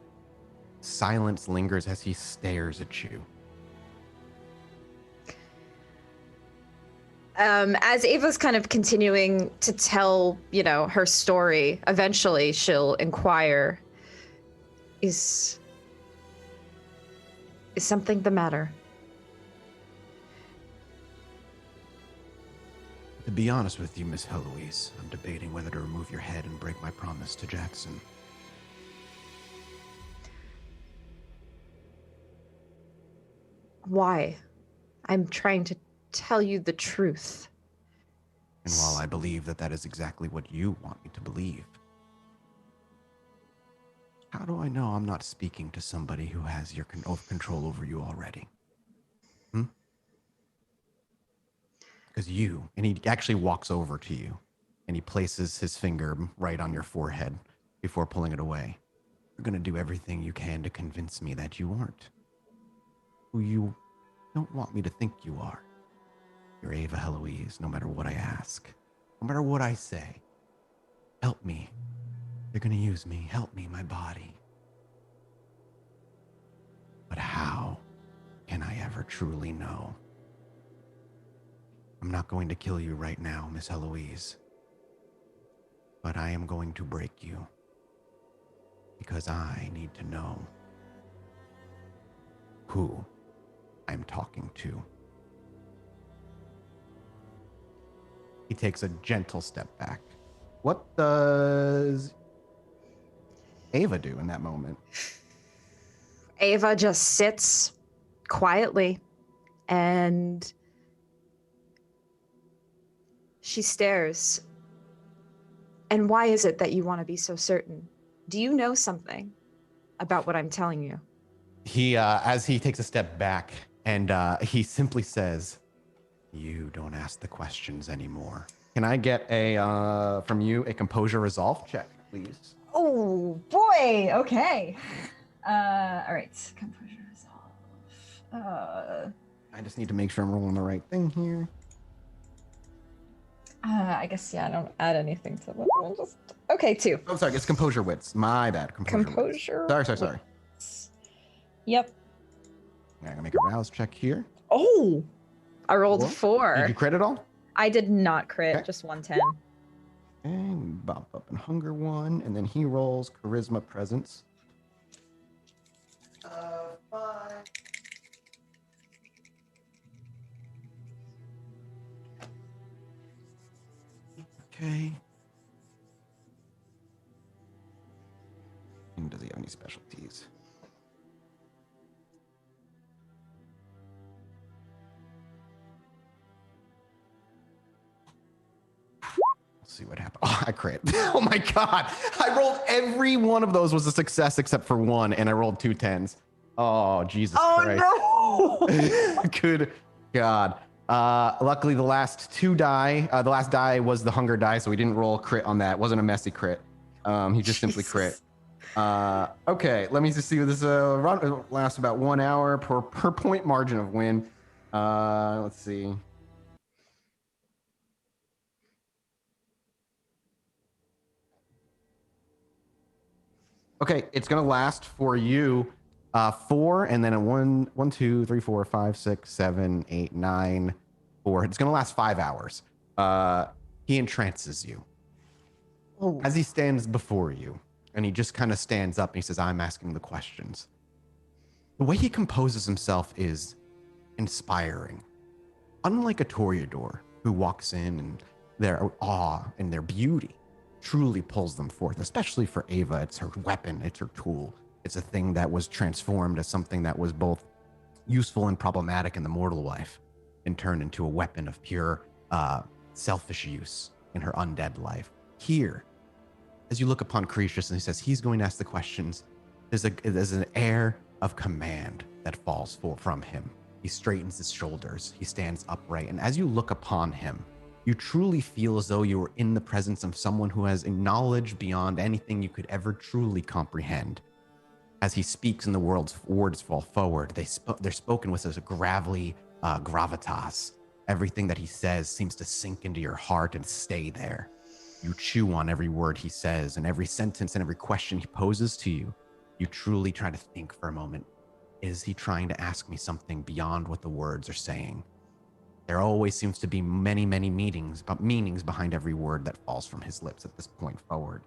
Silence lingers as he stares at you. As Ava's kind of continuing to tell, her story, eventually she'll inquire, is something the matter? To be honest with you, Miss Heloise, I'm debating whether to remove your head and break my promise to Jackson. Why? I'm trying to tell you the truth. And while I believe that that is exactly what you want me to believe, how do I know I'm not speaking to somebody who has your control over you already? Because and he actually walks over to you, and he places his finger right on your forehead before pulling it away. You're going to do everything you can to convince me that you aren't who you don't want me to think you are. You're Ava Heloise, no matter what I ask, no matter what I say. Help me. You're going to use me. Help me, my body. But how can I ever truly know? I'm not going to kill you right now, Miss Heloise. But I am going to break you. Because I need to know who I'm talking to. He takes a gentle step back. What does Ava do in that moment? Ava just sits quietly and she stares. And why is it that you want to be so certain? Do you know something about what I'm telling you? He, as he takes a step back, and he simply says, "You don't ask the questions anymore." Can I get from you a composure resolve check, please? Oh boy. Okay. All right. Composure resolve. I just need to make sure I'm rolling the right thing here. I guess I don't add anything to that. I'll just okay, 2. Oh, sorry, it's composure wits. My bad. Composure. Sorry. Yep. I'm gonna make a rouse check here. Oh, I rolled 4. Did you crit at all? I did not crit, Okay. just 110. And bump up in hunger 1, and then he rolls charisma presence. 5. Okay. And does he have any specialties? Let's see what happened. Oh, I crit. Oh my god. I rolled every one of those was a success except for 1, and I rolled 2 10s. Oh, Jesus Christ. Oh no! Good God. Luckily, the last 2 die, the last die was the hunger die, so we didn't roll a crit on that. It wasn't a messy crit. He just simply crit. Okay, let me just see. This run lasts about 1 hour per point margin of win. Let's see. Okay, it's gonna last for you 4, and then a 1, 2, 3, 4, 5, 6, 7, 8, 9, 4. It's gonna last 5 hours. He entrances you. Oh. As he stands before you, and he just kind of stands up and he says, "I'm asking the questions." The way he composes himself is inspiring. Unlike a toreador who walks in and their awe and their beauty truly pulls them forth, especially for Ava. It's her weapon, it's her tool. It's a thing that was transformed as something that was both useful and problematic in the mortal life and turned into a weapon of pure selfish use in her undead life. Here, as you look upon Cretius and he says he's going to ask the questions, there's an air of command that falls from him. He straightens his shoulders, he stands upright, and as you look upon him, you truly feel as though you are in the presence of someone who has a knowledge beyond anything you could ever truly comprehend. As he speaks and the words fall forward, they're spoken with a gravelly gravitas. Everything that he says seems to sink into your heart and stay there. You chew on every word he says, and every sentence and every question he poses to you. You truly try to think for a moment, is he trying to ask me something beyond what the words are saying? There always seems to be many, many meanings behind every word that falls from his lips at this point forward.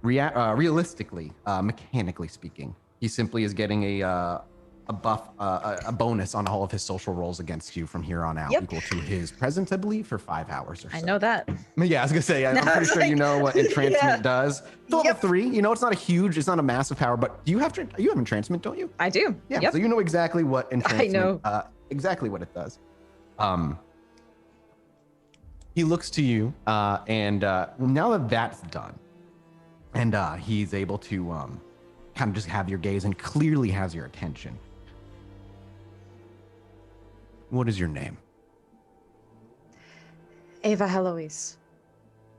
Realistically, mechanically speaking, he simply is getting a a buff, a bonus on all of his social rolls against you from here on out, Yep. equal to his presence, I believe, for 5 hours or so. I know that. Yeah, I was gonna say, I'm I pretty was sure you like, know what entrancement yeah. does. It's level Yep. 3. You know, it's not a massive power, but do you have you have entrancement, don't you? I do. Yeah. Yep. So you know exactly what entrancement. know. Exactly what it does. He looks to you, and now that that's done, and he's able to kind of just have your gaze and clearly has your attention. What is your name? Ava Heloise.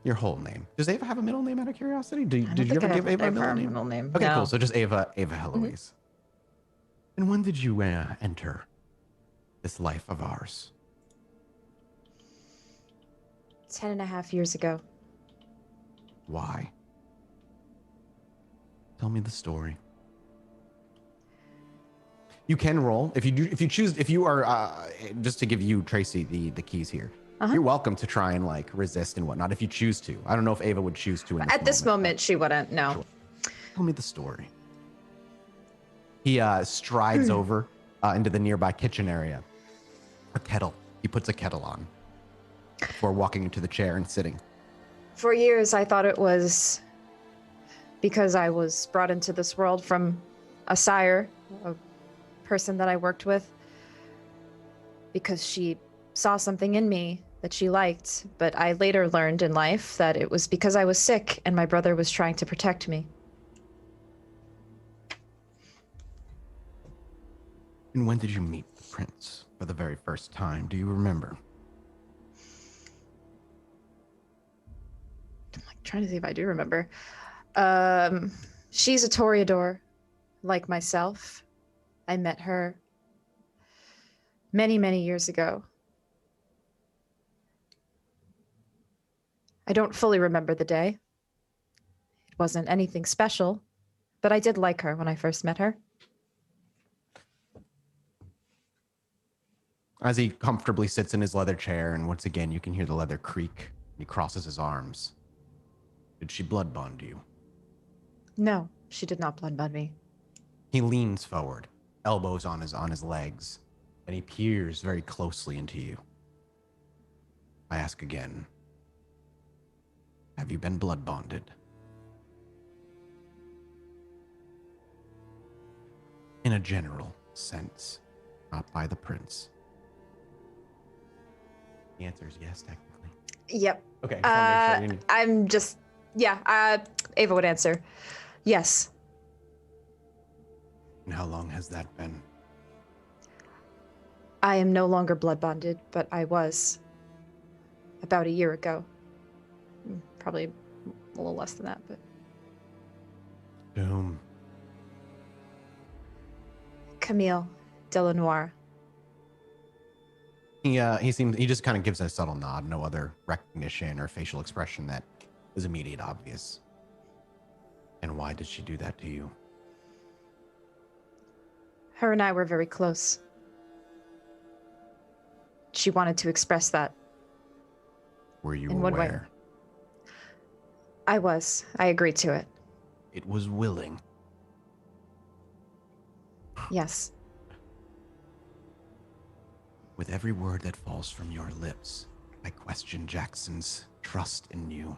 Your whole name. Does Ava have a middle name out of curiosity? I Did don't you think ever I give have Ava a her middle name? Okay, No. cool. So just Ava Heloise. And when did you enter this life of ours? 10.5 years ago. Why? Tell me the story. You can roll if you choose. If you are just to give you Tracy the keys here. You're welcome to try and like resist and whatnot if you choose to. I don't know if Ava would choose to. At this moment, she wouldn't. No. Sure. Tell me the story. He strides over into the nearby kitchen area. A kettle. He puts a kettle on before walking into the chair and sitting. For years, I thought it was because I was brought into this world from a sire, a person that I worked with, because she saw something in me that she liked. But I later learned in life that it was because I was sick and my brother was trying to protect me. And when did you meet the prince for the very first time? Do you remember? I'm like trying to see if I do remember. She's a Toreador, like myself. I met her many, many years ago. I don't fully remember the day. It wasn't anything special, but I did like her when I first met her. As he comfortably sits in his leather chair, and once again you can hear the leather creak, he crosses his arms. Did she blood bond you? No, she did not blood bond me. He leans forward, elbows on his legs, and he peers very closely into you. I ask again, have you been blood bonded? In a general sense, not by the prince. The answer is yes, technically. Yep. Okay, just wanna make sure you knew. I'm just, Ava would answer. Yes. And how long has that been? I am no longer blood bonded, but I was about a year ago. Probably a little less than that, but. To whom? Camille Delanoir. He just kind of gives a subtle nod, no other recognition or facial expression that is immediate obvious. And why did she do that to you? Her and I were very close. She wanted to express that. Were you In what way? aware? I was. I agreed to it. It was willing. Yes. With every word that falls from your lips, I question Jackson's trust in you.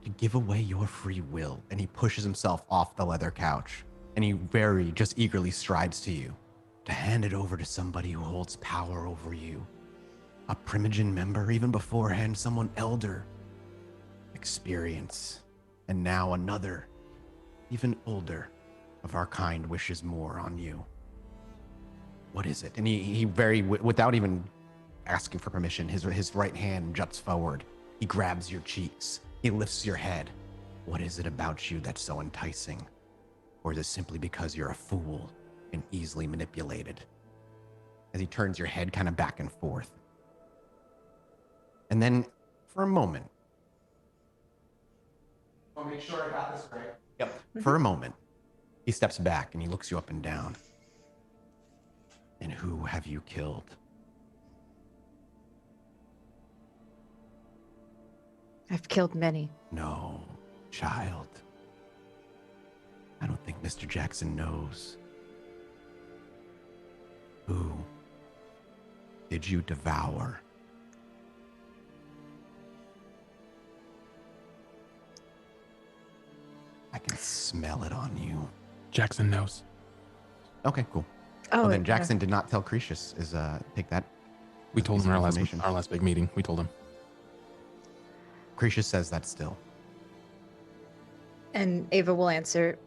To give away your free will, and he pushes himself off the leather couch, and he very just eagerly strides to you, to hand it over to somebody who holds power over you. A Primogen member, even beforehand, someone elder. Experience. And now another, even older, of our kind wishes more on you. What is it? And he very, without even asking for permission, his right hand juts forward. He grabs your cheeks. He lifts your head. What is it about you that's so enticing? Or is it simply because you're a fool and easily manipulated? As he turns your head kind of back and forth. And then, for a moment, I'll make sure I got this right. Yep. For a moment, he steps back and he looks you up and down. And who have you killed? I've killed many. No, child. I don't think Mr. Jackson knows. Who did you devour? I can smell it on you. Jackson knows. Okay, cool. Oh, Well, then wait, Jackson did not tell Cretius. Take that. We as a told piece him of in information. our last big meeting. We told him. Cretius says that still. And Ava will answer,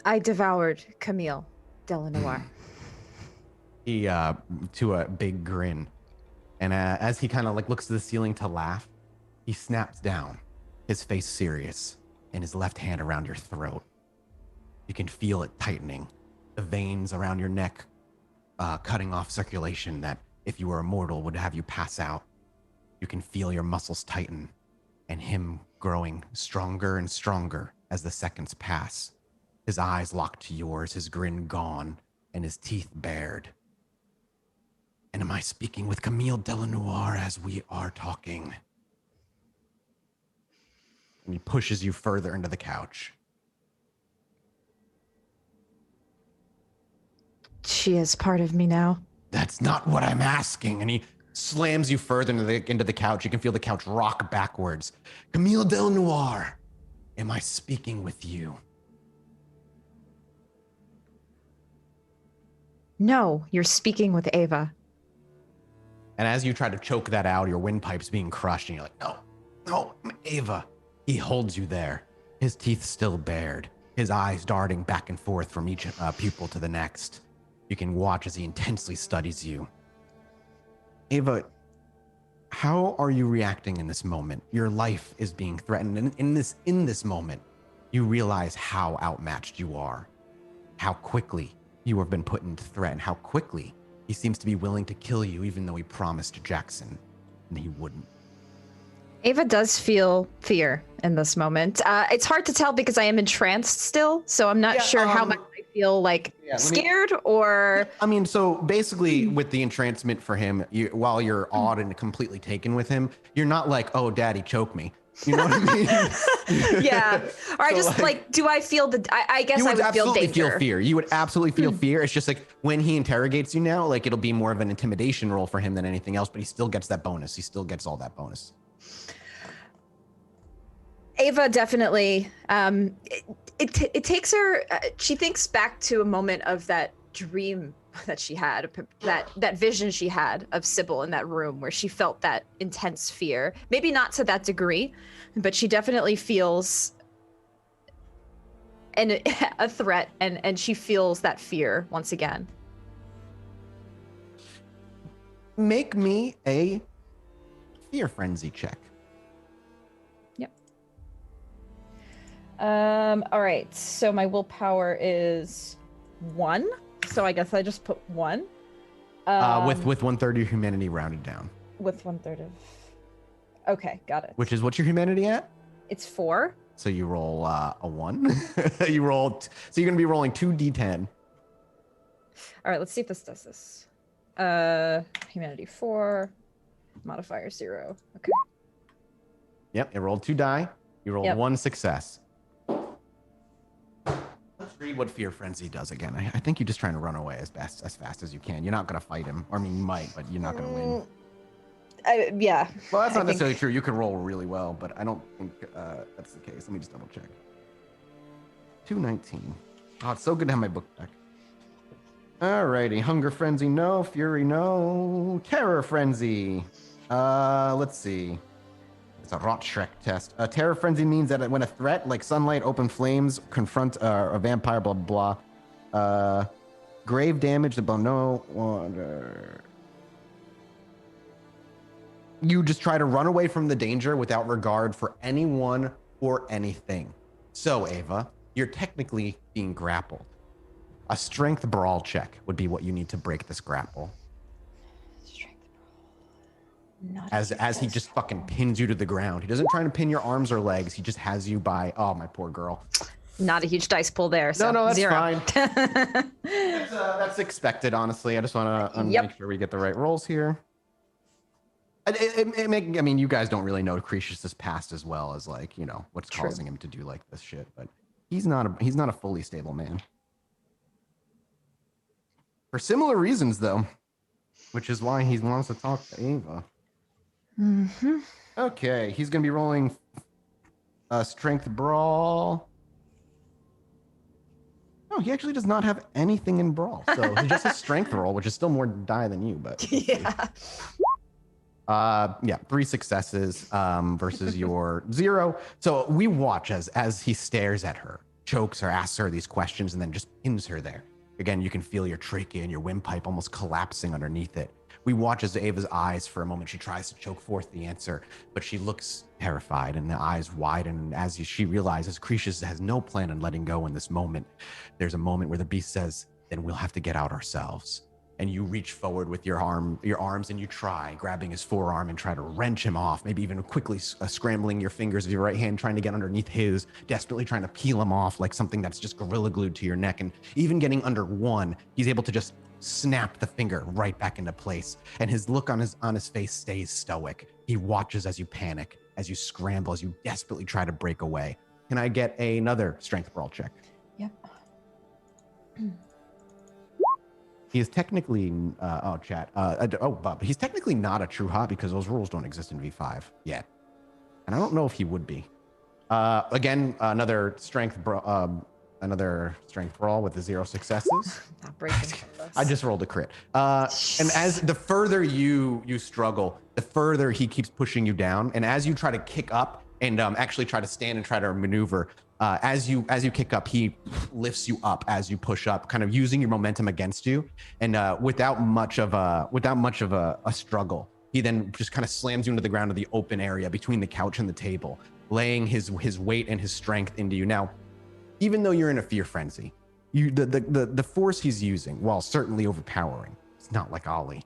I devoured Camille Delanoir. He to a big grin, and as he kind of like looks to the ceiling to laugh, he snaps down, his face serious, and his left hand around your throat. You can feel it tightening, the veins around your neck cutting off circulation that, if you were immortal, would have you pass out. You can feel your muscles tighten, and him growing stronger and stronger as the seconds pass. His eyes locked to yours, his grin gone, and his teeth bared. And am I speaking with Camille Delanoir as we are talking? And he pushes you further into the couch. She is part of me now. That's not what I'm asking. And he slams you further into the couch. You can feel the couch rock backwards. Camille Delanoir, am I speaking with you? No, you're speaking with Ava. And as you try to choke that out, your windpipe's being crushed, and you're like, no, Ava. He holds you there, his teeth still bared, his eyes darting back and forth from each pupil to the next. You can watch as he intensely studies you. Ava, how are you reacting in this moment? Your life is being threatened, and in this moment, you realize how outmatched you are, how quickly you have been put into threat, and how quickly he seems to be willing to kill you, even though he promised Jackson and he wouldn't. Ava does feel fear in this moment. It's hard to tell because I am entranced still, so I'm not sure how much I feel like scared or... I mean, so basically with the entrancement for him, while you're awed and completely taken with him, you're not like, oh, daddy, choke me. You know what I mean? Yeah. Or I So, just like, do I feel the... I guess You I would would feel absolutely danger. feel fear. You would absolutely feel fear. It's just like when he interrogates you now, like it'll be more of an intimidation role for him than anything else, but he still gets that bonus. He still gets all that bonus. Ava definitely, it takes her, she thinks back to a moment of that dream that she had, that vision she had of Sybil in that room where she felt that intense fear. Maybe not to that degree, but she definitely feels a threat, and she feels that fear once again. Make me a fear frenzy check. All right, so my willpower is 1, so I guess I just put 1. With 1/3 of your humanity rounded down. With 1/3 of... Okay, got it. Which is what's your humanity at? It's 4. So you roll a 1. So you're going to be rolling 2d10. All right, let's see if this does this. Humanity 4, modifier 0. Okay. Yep, it rolled 2 die. You rolled 1 success. Let's read what Fear Frenzy does again. I think you're just trying to run away as fast as you can. You're not going to fight him. Or, I mean, you might, but you're not going to win. Yeah. Well, that's not necessarily true. You could roll really well, but I don't think that's the case. Let me just double check. 219. Oh, it's so good to have my book back. Alrighty. Hunger Frenzy, no. Fury, no. Terror Frenzy. Let's see. It's a Rot Shrek test. Terror Frenzy means that when a threat like sunlight, open flames, confront a vampire, blah, blah, blah. Grave damage, you just try to run away from the danger without regard for anyone or anything. So, Ava, you're technically being grappled. A strength brawl check would be what you need to break this grapple. As he just fucking pins you to the ground. He doesn't try to pin your arms or legs. He just has you by, oh, my poor girl. Not a huge dice pull there. So No, that's 0. fine. That's expected, honestly. I just want to make sure we get the right rolls here. I mean, you guys don't really know Cretius's past as well as like, you know, what's causing him to do like this shit, but he's not a fully stable man. for similar reasons, though, which is why he wants to talk to Ava. Mm-hmm. Okay, he's going to be rolling strength brawl. No, he actually does not have anything in brawl. So he just has strength roll, which is still more die than you, but Yeah. yeah, 3 successes versus your 0. So we watch as he stares at her, chokes her, asks her these questions, and then just pins her there. Again, you can feel your trachea and your windpipe almost collapsing underneath it. We watch as Ava's eyes for a moment. She tries to choke forth the answer, but she looks terrified and the eyes widen as she realizes Cretius has no plan on letting go in this moment. There's a moment where the beast says, then we'll have to get out ourselves. And you reach forward with your arms, and you try grabbing his forearm and try to wrench him off, maybe even quickly scrambling your fingers of your right hand, trying to get underneath his, desperately trying to peel him off like something that's just gorilla glued to your neck. And even getting under one, he's able to just snap the finger right back into place. And his look on his face stays stoic. He watches as you panic, as you scramble, as you desperately try to break away. Can I get another strength brawl check? Yep. He is technically, Bob, he's technically not a true hot because those rules don't exist in V5 yet. And I don't know if he would be. Again, another strength brawl with the 0 successes. Not breaking from this. I just rolled a crit. And as the further you struggle, the further he keeps pushing you down. And as you try to kick up and actually try to stand and try to maneuver, as you kick up, he lifts you up as you push up, kind of using your momentum against you. And without much of a struggle, he then just kind of slams you into the ground of the open area between the couch and the table, laying his weight and his strength into you. Now, even though you're in a fear frenzy, the force he's using, while certainly overpowering, it's not like Ollie.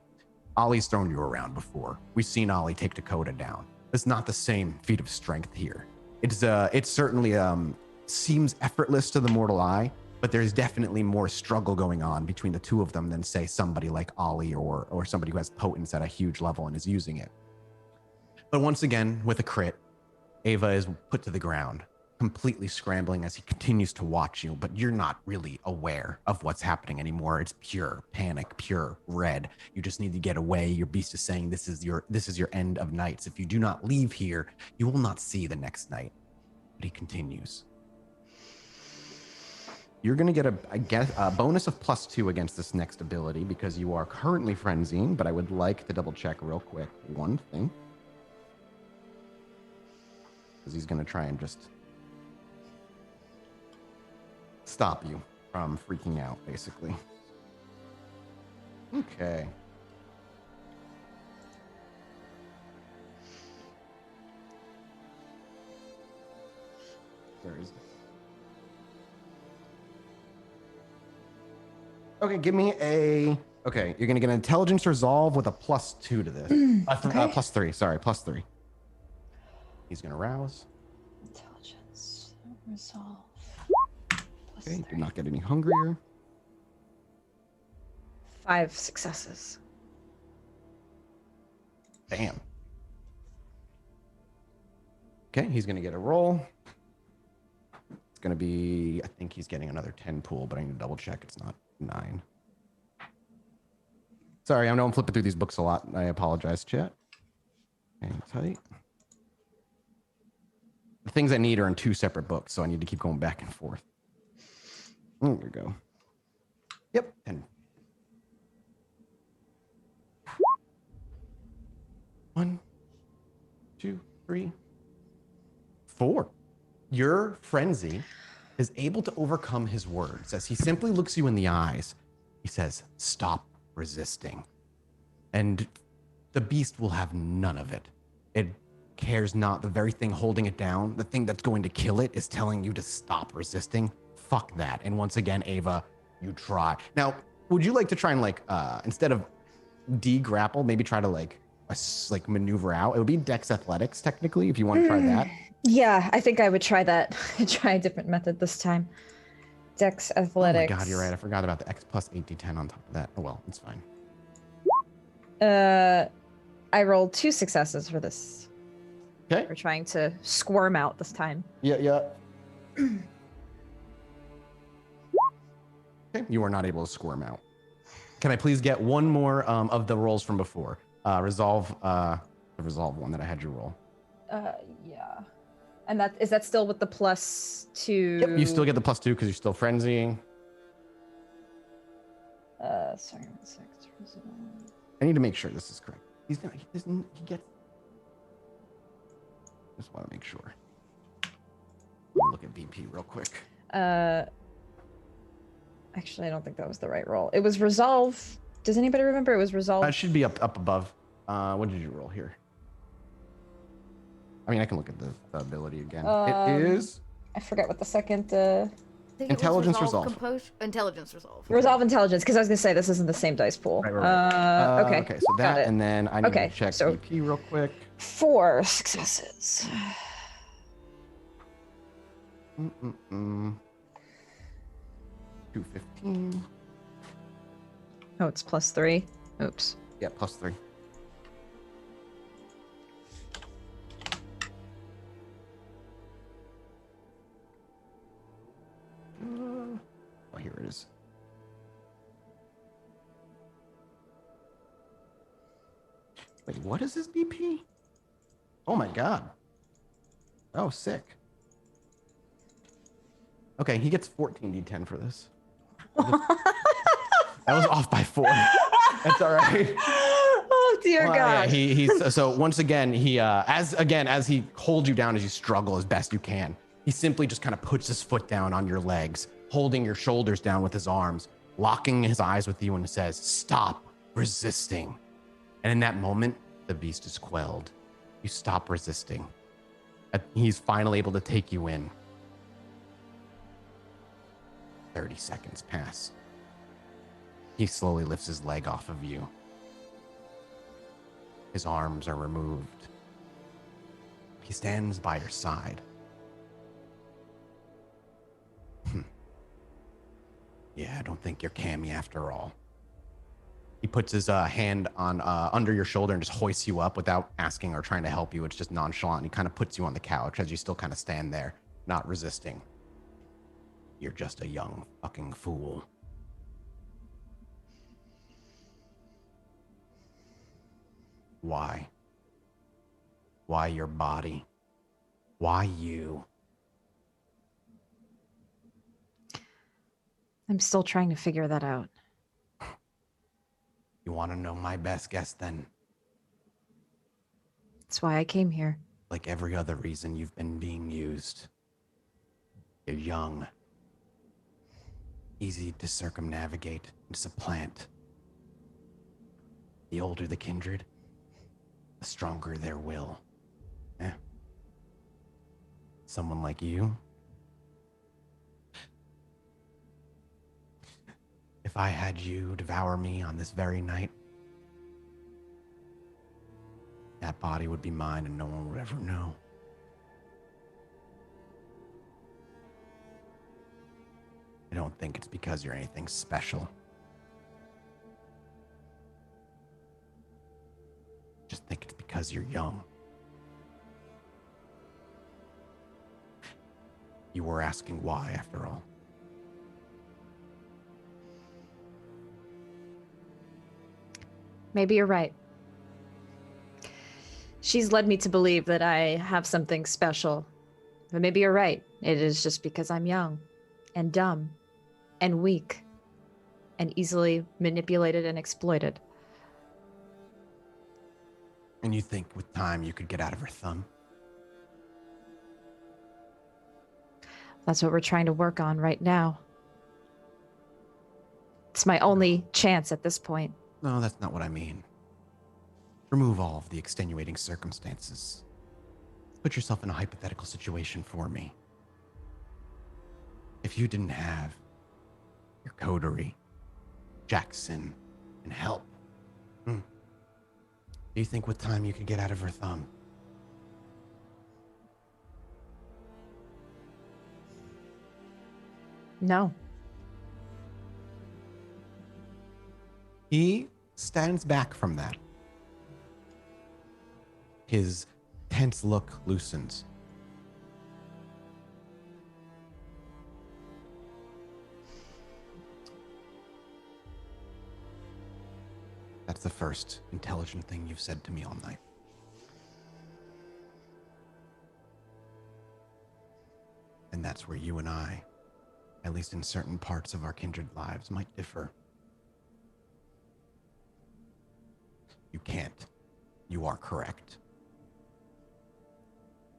Ollie's thrown you around before. We've seen Ollie take Dakota down. It's not the same feat of strength here. It certainly seems effortless to the mortal eye, but there's definitely more struggle going on between the two of them than, say, somebody like Ollie or somebody who has potence at a huge level and is using it. But once again, with a crit, Ava is put to the ground, completely scrambling as he continues to watch you, but you're not really aware of what's happening anymore. It's pure panic, pure red. You just need to get away. Your beast is saying this is your end of nights. If you do not leave here, you will not see the next night. But he continues. You're going to get a bonus of +2 against this next ability because you are currently frenzying, but I would like to double check real quick one thing. Because he's going to try and just stop you from freaking out, basically. Okay. Where is it? Okay, give me a... Okay, you're going to get an intelligence resolve with a +2 to this. Okay. +3, sorry, +3. He's going to rouse. Intelligence resolve. Okay, do not get any hungrier. 5 successes. Bam. Okay, he's going to get a roll. It's going to be, I think he's getting another 10 pool, but I need to double check. It's not 9. Sorry, I know I'm flipping through these books a lot. I apologize, chat. Hang tight. The things I need are in 2 separate books, so I need to keep going back and forth. There we go. Yep, 10. 1, 2, 3, 4. Your frenzy is able to overcome his words as he simply looks you in the eyes. He says, "Stop resisting." And the beast will have none of it. It cares not. The very thing holding it down, the thing that's going to kill it, is telling you to stop resisting. Fuck that. And once again, Ava, you try. Now, would you like to try and instead of de-grapple, maybe try to maneuver out? It would be Dex Athletics technically, if you want to try that. Yeah, I think I would try that. Try a different method this time. Dex Athletics. Oh my god, you're right. I forgot about the X plus 8d10 on top of that. Oh well, it's fine. I rolled 2 successes for this. Okay. We're trying to squirm out this time. Yeah. Okay, you are not able to squirm out. Can I please get one more of the rolls from before? Resolve, the resolve one that I had you roll. Yeah. And is that still with the +2? Yep, you still get the +2 because you're still frenzying. Sorry, 1 sec. I need to make sure this is correct. He gets. Just want to make sure. Let me look at VP real quick. Actually, I don't think that was the right roll. It was resolve. Does anybody remember? It was resolve. It should be up above. What did you roll here? I mean, I can look at the ability again. It is. I forget what the second. I think Intelligence it was resolve. Intelligence resolve. Resolve intelligence, because I was gonna say this isn't the same dice pool. Right. Okay. Okay, so that, and then I need to check so VP real quick. 4 successes. 215. Oh, it's +3. Oops. Yeah, +3. Oh, here it is. Wait, what is this BP? Oh my god. Oh, sick. Okay, he gets 14d10 for this. That was off by 4. That's all right. Oh dear God. Yeah, he's so once again as he holds you down as you struggle as best you can. He simply just kind of puts his foot down on your legs, holding your shoulders down with his arms, locking his eyes with you, and says, "Stop resisting." And in that moment, the beast is quelled. You stop resisting. He's finally able to take you in. 30 seconds pass. He slowly lifts his leg off of you. His arms are removed. He stands by your side. Yeah, I don't think you're Cammy after all. He puts his hand on under your shoulder and just hoists you up without asking or trying to help you. It's just nonchalant. He kind of puts you on the couch as you still kind of stand there, not resisting. You're just a young fucking fool. Why? Why your body? Why you? I'm still trying to figure that out. You want to know my best guess then? That's why I came here. Like every other reason you've been being used. You're young. Easy to circumnavigate and supplant. The older the kindred, the stronger their will. Eh? Someone like you? If I had you devour me on this very night, that body would be mine and no one would ever know. I don't think it's because you're anything special. Just think it's because you're young. You were asking why, after all. Maybe you're right. She's led me to believe that I have something special. But maybe you're right. It is just because I'm young and dumb and weak and easily manipulated and exploited. And you think with time you could get out of her thumb? That's what we're trying to work on right now. It's my only chance at this point. No, that's not what I mean. Remove all of the extenuating circumstances. Put yourself in a hypothetical situation for me. If you didn't have your coterie, Jackson, and help, do you think with time you could get out of her thumb? No. He stands back from that. His tense look loosens. That's the first intelligent thing you've said to me all night. And that's where you and I, at least in certain parts of our kindred lives, might differ. You can't. You are correct.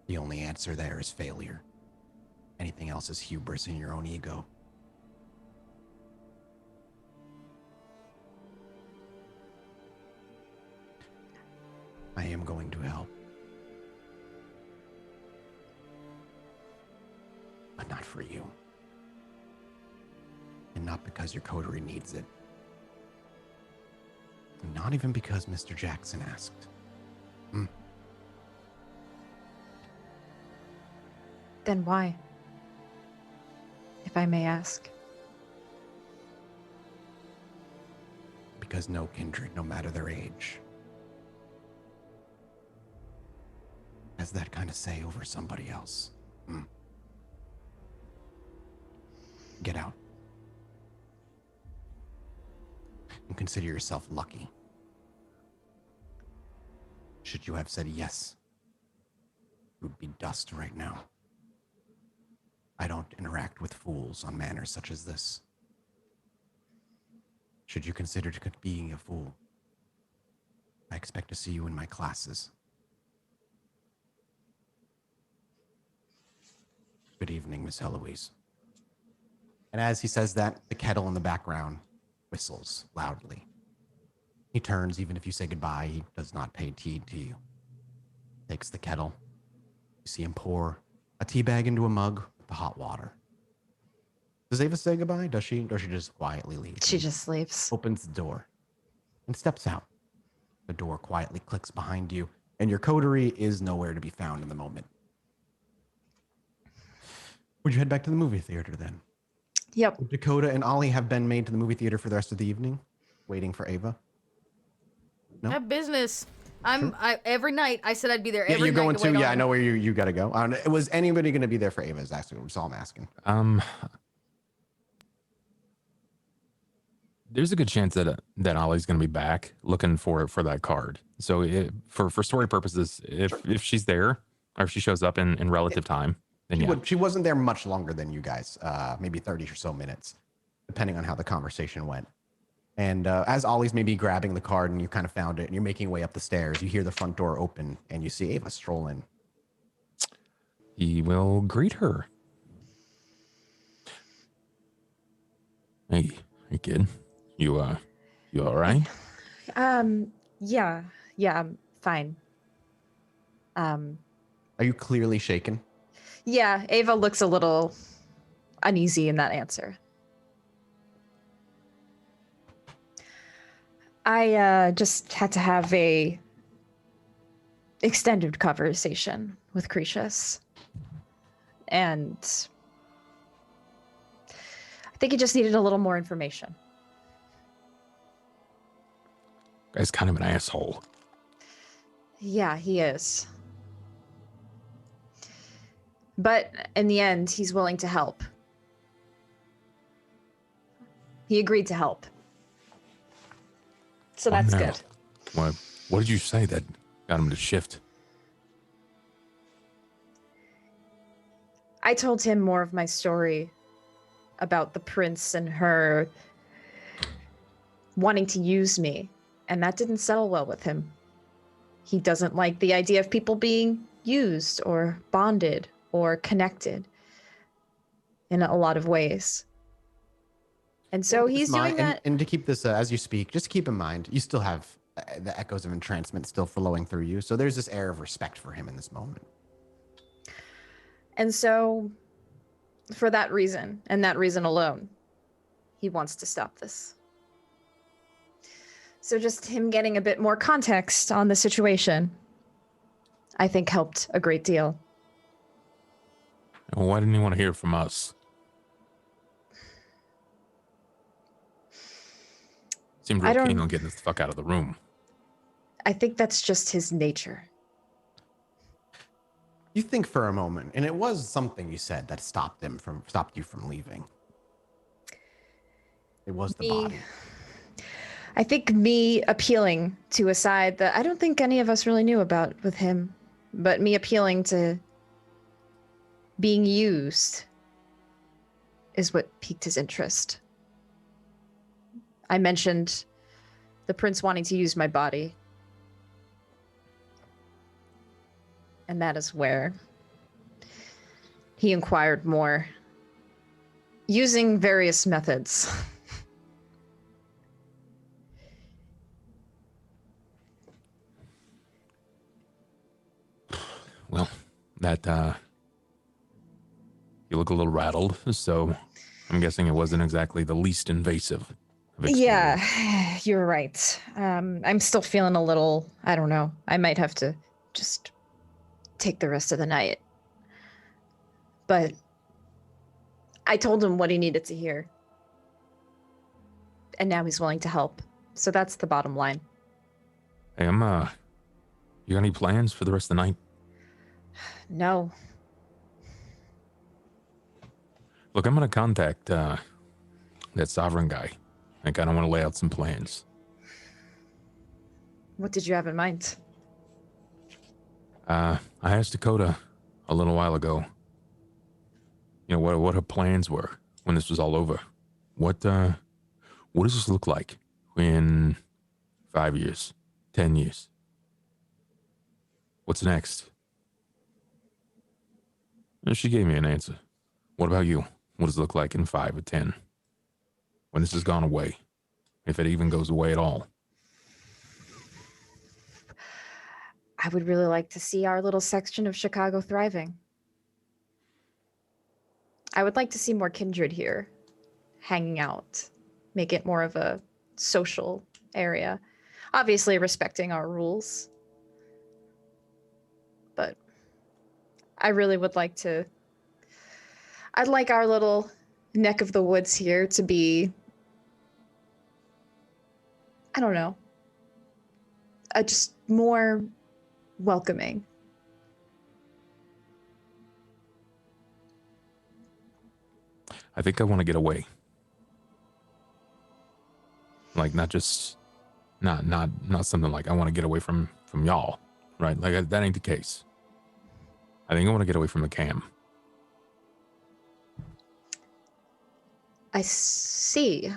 The only answer there is failure. Anything else is hubris in your own ego. I am going to help. But not for you. And not because your coterie needs it. And not even because Mr. Jackson asked. Then why? If I may ask. Because no kindred, no matter their age, has that kind of say over somebody else. Get out. And consider yourself lucky. Should you have said yes, you would be dust right now. I don't interact with fools on manners such as this. Should you consider being a fool, I expect to see you in my classes. Good evening, Miss Heloise. And as he says that, the kettle in the background whistles loudly. He turns, even if you say goodbye, he does not pay heed to you. Takes the kettle. You see him pour a tea bag into a mug with the hot water. Does Ava say goodbye? Does she? Or she just quietly leaves? She just leaves. Opens the door and steps out. The door quietly clicks behind you, and your coterie is nowhere to be found in the moment. Would you head back to the movie theater then? Yep. Dakota and Ollie have been made to the movie theater for the rest of the evening, waiting for Ava. No? I have business. Sure. Every night. I said I'd be there Yeah, every you're night. going to wait to. Yeah, on I know where you got to go. Was anybody going to be there for Ava? Is actually all I'm asking. There's a good chance that Ollie's going to be back looking for that card. So for story purposes, if she's there or if she shows up in relative time, then She wasn't there much longer than you guys, maybe 30 or so minutes, depending on how the conversation went. And as Ollie's maybe grabbing the card and you kind of found it and you're making your way up the stairs, you hear the front door open and you see Ava stroll in. He will greet her. Hey kid. You all right? Yeah, I'm fine. Are you clearly shaken? Yeah, Ava looks a little uneasy in that answer. I just had to have a extended conversation with Cretius. And I think he just needed a little more information. Guy's kind of an asshole. Yeah, he is. But in the end, he's willing to help. He agreed to help. So that's good. What did you say that got him to shift? I told him more of my story about the prince and her wanting to use me, and that didn't settle well with him. He doesn't like the idea of people being used or bonded or connected in a lot of ways. And so he's doing that. And to keep this, as you speak, just keep in mind, you still have the echoes of entrancement still flowing through you. So there's this air of respect for him in this moment. And so for that reason, and that reason alone, he wants to stop this. So just him getting a bit more context on the situation, I think helped a great deal. Well, why didn't he want to hear from us? Seemed real keen on getting us the fuck out of the room. I think that's just his nature. You think for a moment, and it was something you said that stopped you from leaving. It was the body. I think me appealing to a side that I don't think any of us really knew about with him, but me appealing to being used is what piqued his interest. I mentioned the prince wanting to use my body. And that is where he inquired more, using various methods. Well, that, you look a little rattled, so I'm guessing it wasn't exactly the least invasive of exterior. Yeah, you're right. I'm still feeling a little, I don't know. I might have to just take the rest of the night. But I told him what he needed to hear. And now he's willing to help. So that's the bottom line. Hey, you got any plans for the rest of the night? No. Look, I'm gonna contact, that sovereign guy. I kinda wanna lay out some plans. What did you have in mind? I asked Dakota a little while ago, you know, what her plans were when this was all over. What does this look like in 5 years, 10 years? What's next? And she gave me an answer. What about you? What does it look like in 5 or 10? When this has gone away? If it even goes away at all? I would really like to see our little section of Chicago thriving. I would like to see more kindred here, hanging out, make it more of a social area. Obviously respecting our rules. But I really would like to... I'd like our little neck of the woods here to be... I don't know. Just more welcoming. I think I want to get away. Like, not something like I want to get away from y'all, right? Like, that ain't the case. I think I want to get away from the cam. I see.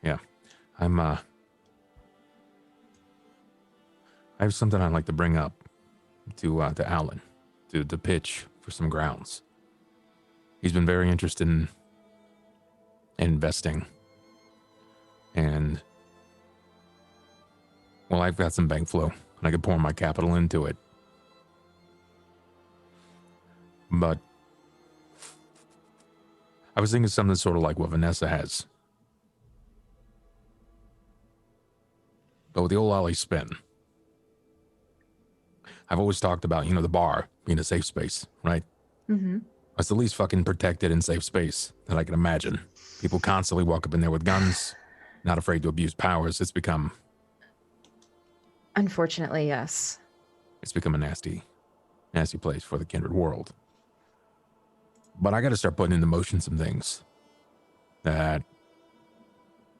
Yeah. I have something I'd like to bring up to Alan, to pitch for some grounds. He's been very interested in investing. And, well, I've got some bank flow, and I could pour my capital into it. But I was thinking something sort of like what Vanessa has. But with the old Ollie spin. I've always talked about, you know, the bar being a safe space, right? Mm-hmm. It's the least fucking protected and safe space that I can imagine. People constantly walk up in there with guns, not afraid to abuse powers. It's become Unfortunately, yes. a nasty place for the kindred world. But I got to start putting into motion some things and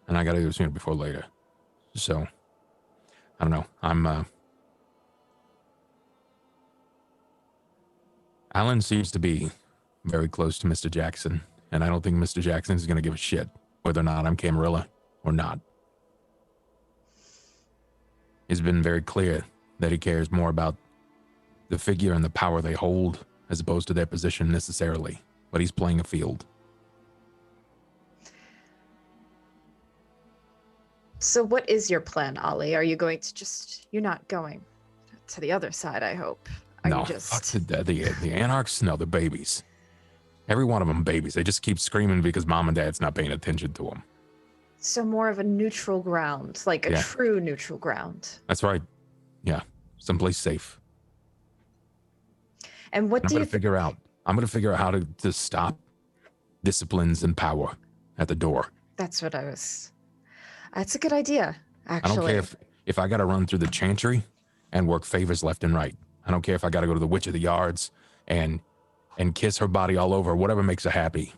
I got to do it sooner before later. So, I don't know. Alan seems to be very close to Mr. Jackson, and I don't think Mr. Jackson is going to give a shit whether or not I'm Camarilla or not. He's been very clear that he cares more about the figure and the power they hold as opposed to their position necessarily, but he's playing a field. So what is your plan, Ollie? Are you going to just... You're not going to the other side, I hope. Are No, you just... fuck the anarchs. No, they're babies. Every one of them babies. They just keep screaming because mom and dad's not paying attention to them. So more of a neutral ground, like a true neutral ground. That's right. Yeah, someplace safe. And what do you figure out? I'm going to figure out how to stop disciplines and power at the door. That's what I was... That's a good idea, actually. I don't care if I got to run through the chantry and work favors left and right. I don't care if I got to go to the Witch of the Yards and kiss her body all over, whatever makes her happy.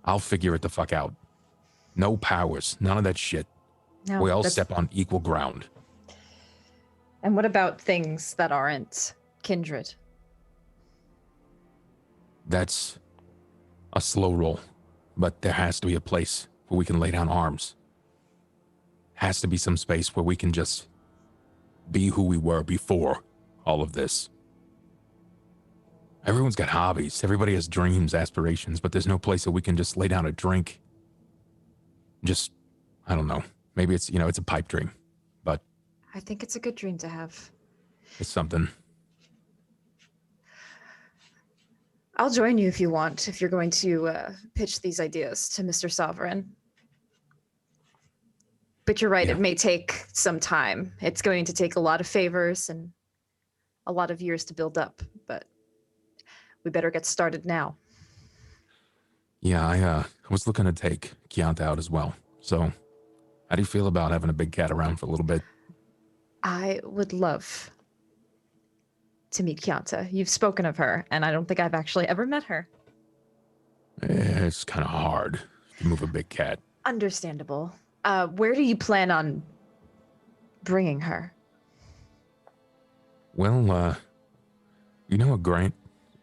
I'll figure it the fuck out. No powers. None of that shit. No, We all that's- step on equal ground. And what about things that aren't kindred? That's a slow roll. But there has to be a place where we can lay down arms. Has to be some space where we can just be who we were before all of this. Everyone's got hobbies. Everybody has dreams, aspirations, but there's no place that we can just lay down a drink. Just, I don't know. Maybe it's, it's a pipe dream, but I think it's a good dream to have. it's something. I'll join you if you want, if you're going to pitch these ideas to Mr. Sovereign. But you're right, Yeah. it may take some time. It's going to take a lot of favors and a lot of years to build up, but we better get started now. Yeah, I was looking to take Keonta out as well. So, how do you feel about having a big cat around for a little bit? I would love to meet Keonta. You've spoken of her, and I don't think I've actually ever met her. It's kind of hard to move a big cat. Understandable. Where do you plan on bringing her? Well, a Grant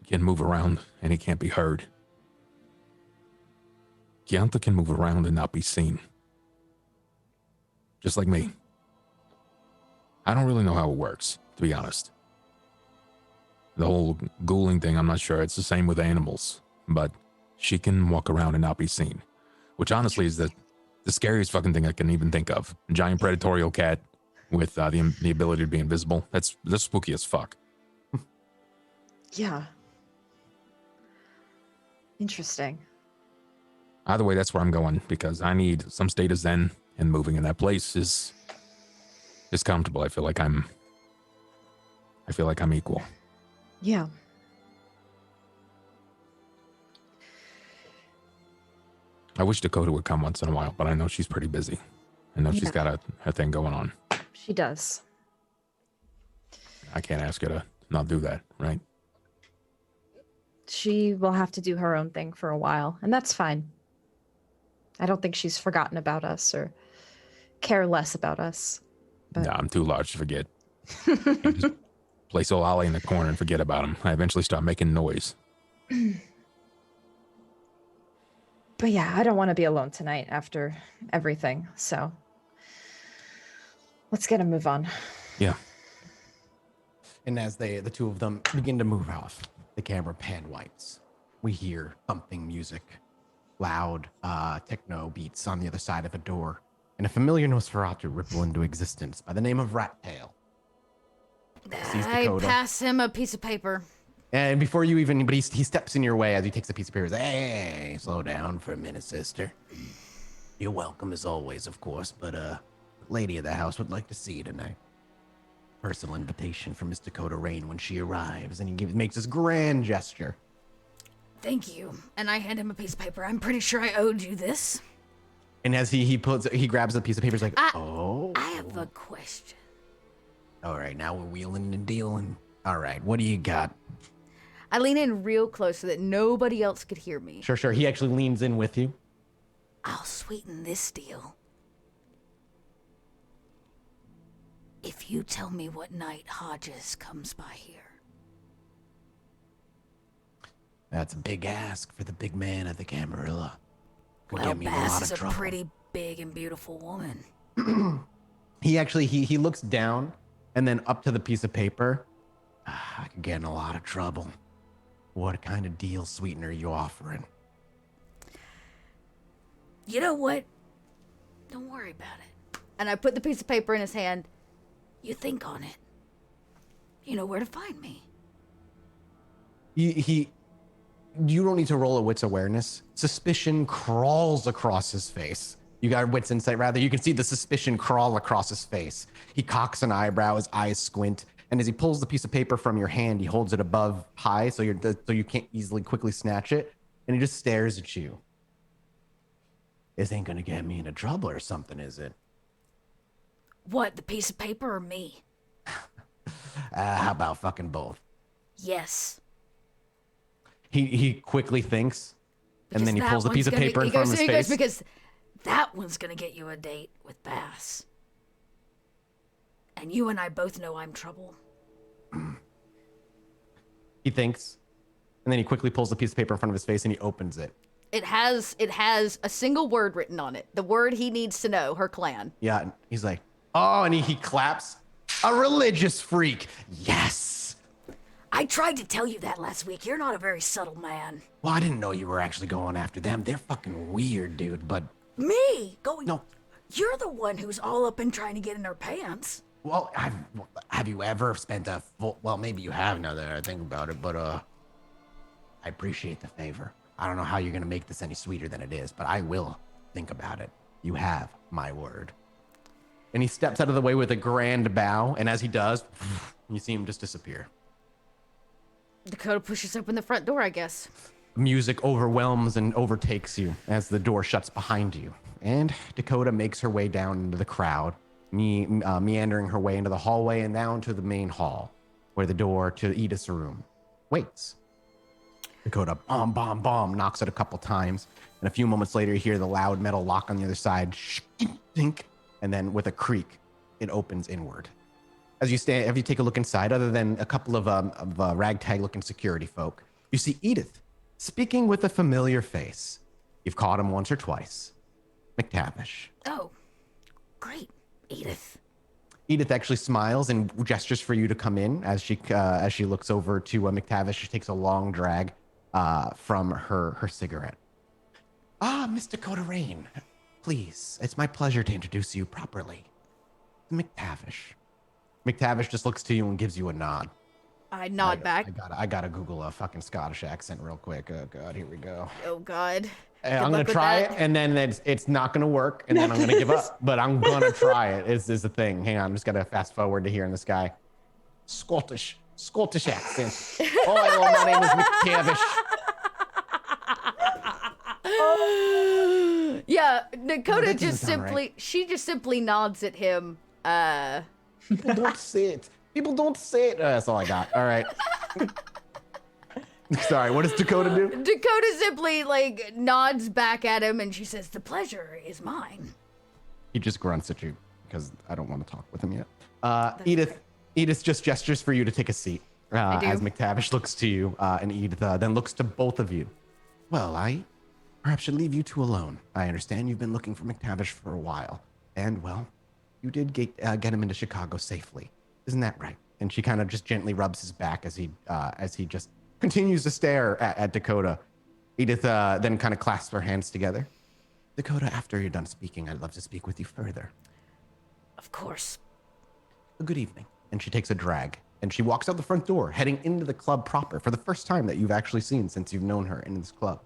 can move around and he can't be heard. Keonta can move around and not be seen. Just like me. I don't really know how it works, to be honest. The whole ghouling thing, I'm not sure. It's the same with animals. But she can walk around and not be seen. Which honestly is the scariest fucking thing I can even think of. A giant predatorial cat with the ability to be invisible. That's spooky as fuck. Yeah. Interesting. Either way, that's where I'm going because I need some state of zen, and moving in that place is comfortable. I feel like I'm equal. Yeah. I wish Dakota would come once in a while, but I know she's pretty busy. I know she's Yeah. got her thing going on. She does. I can't ask her to not do that, right? She will have to do her own thing for a while, and that's fine. I don't think she's forgotten about us or care less about us. But Nah, I'm too large to forget. Can't just place old Ollie in the corner and forget about him. I eventually start making noise. But yeah, I don't want to be alone tonight after everything. So let's get a move on. Yeah. And as the two of them begin to move off, the camera pan wipes. We hear thumping music, loud techno beats on the other side of a door, and a familiar Nosferatu ripple into existence by the name of Rat Tail. Sees I Dakota. pass him a piece of paper. And before you even, but he steps in your way as he takes a piece of paper. He's like, hey, slow down for a minute, sister. You're welcome as always, of course, but lady of the house would like to see you tonight. Personal invitation from Miss Dakota Rain when she arrives, and he makes this grand gesture. Thank you. And I hand him a piece of paper. I'm pretty sure I owed you this. And as he grabs a piece of paper, he's like, oh. I have a question. All right, now we're wheeling and dealing. All right, what do you got? I lean in real close so that nobody else could hear me. Sure. He actually leans in with you. I'll sweeten this deal. If you tell me what night Hodges comes by here. That's a big ask for the big man at the Camarilla. Could Well, get me in a Bass lot is of a trouble. pretty big and beautiful woman. He actually he looks down and then up to the piece of paper. I could get in a lot of trouble. What kind of deal sweetener are you offering? You know what? Don't worry about it. And I put the piece of paper in his hand. You think on it. You know where to find me. You don't need to roll a wits awareness. Suspicion crawls across his face. You got wits insight rather. You can see the suspicion crawl across his face. He cocks an eyebrow, his eyes squint, and as he pulls the piece of paper from your hand, he holds it above high so you can't easily quickly snatch it, and he just stares at you. This ain't gonna get me into trouble or something, is it? What, the piece of paper or me? How about fucking both? Yes. He quickly thinks, and then he Because pulls the that piece of one's gonna paper be- in front of his he goes, face. because That one's gonna get you a date with Bass. And you and I both know I'm trouble. He thinks, and then he quickly pulls the piece of paper in front of his face and he opens it. It has a single word written on it. The word he needs to know, her clan. Yeah, and he's like, oh, and he claps. A religious freak. Yes. I tried to tell you that last week. You're not a very subtle man. Well, I didn't know you were actually going after them. They're fucking weird, dude, but... Me? Going... No. You're the one who's all up in trying to get in her pants. Well, have you ever spent a full... Well, maybe you have now that I think about it, but, I appreciate the favor. I don't know how you're gonna make this any sweeter than it is, but I will think about it. You have my word. And he steps out of the way with a grand bow, and as he does, you see him just disappear. Dakota pushes open the front door, I guess. Music overwhelms and overtakes you as the door shuts behind you. And Dakota makes her way down into the crowd, meandering her way into the hallway and down to the main hall, where the door to Edith's room waits. Dakota, bomb, bomb, bomb, knocks it a couple times. And a few moments later, you hear the loud metal lock on the other side, dink, and then with a creak, it opens inward. As you take a look inside, other than a couple of ragtag-looking security folk, you see Edith speaking with a familiar face. You've caught him once or twice. McTavish. Oh, great, Edith. Edith actually smiles and gestures for you to come in as she looks over to McTavish. She takes a long drag from her cigarette. Ah, Miss Dakota Rain. Please, it's my pleasure to introduce you properly. McTavish. McTavish just looks to you and gives you a nod. I nod back. I gotta Google a fucking Scottish accent real quick. Oh god, here we go. Oh God. I'm gonna try it, and then it's not gonna work, and then I'm gonna give up. But I'm gonna try it. Is the thing? Hang on, I'm just gonna fast forward to hearing this guy. Scottish accent. Oh, hello, my name is McTavish. Yeah, Dakota that just doesn't sound right. she just simply nods at him. People don't say it. People don't say it. That's all I got. All right. Sorry, what does Dakota do? Dakota simply like nods back at him and she says, "The pleasure is mine." He just grunts at you because I don't want to talk with him yet. Edith just gestures for you to take a seat as McTavish looks to you, and Edith then looks to both of you. Well, I perhaps should leave you two alone. I understand you've been looking for McTavish for a while, and well, you did get him into Chicago safely. Isn't that right? And she kind of just gently rubs his back as he just continues to stare at Dakota. Edith then kind of clasps her hands together. Dakota, after you're done speaking, I'd love to speak with you further. Of course. Good evening. And she takes a drag, and she walks out the front door, heading into the club proper for the first time that you've actually seen since you've known her in this club.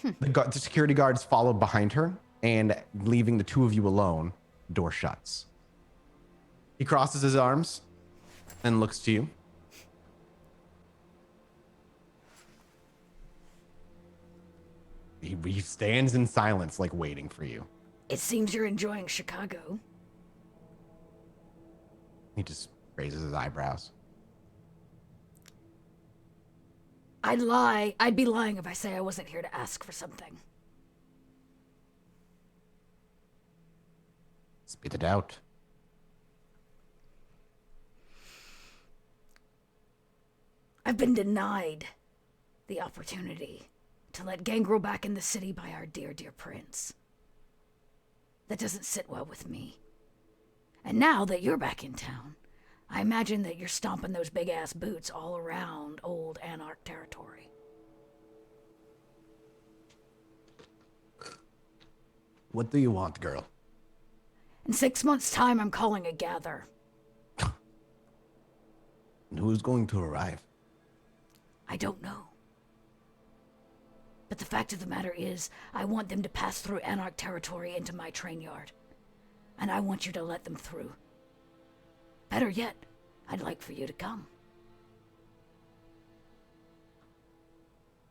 The security guards followed behind her, and leaving the two of you alone, the door shuts. He crosses his arms and looks to you. He stands in silence, like waiting for you. It seems you're enjoying Chicago. He just raises his eyebrows. I'd be lying if I say I wasn't here to ask for something. Spit it out. I've been denied the opportunity to let Gangrel back in the city by our dear, dear prince. That doesn't sit well with me. And now that you're back in town, I imagine that you're stomping those big-ass boots all around old Anarch territory. What do you want, girl? In 6 months' time, I'm calling a gather. And who's going to arrive? I don't know. But the fact of the matter is, I want them to pass through Anarch territory into my train yard. And I want you to let them through. Better yet, I'd like for you to come.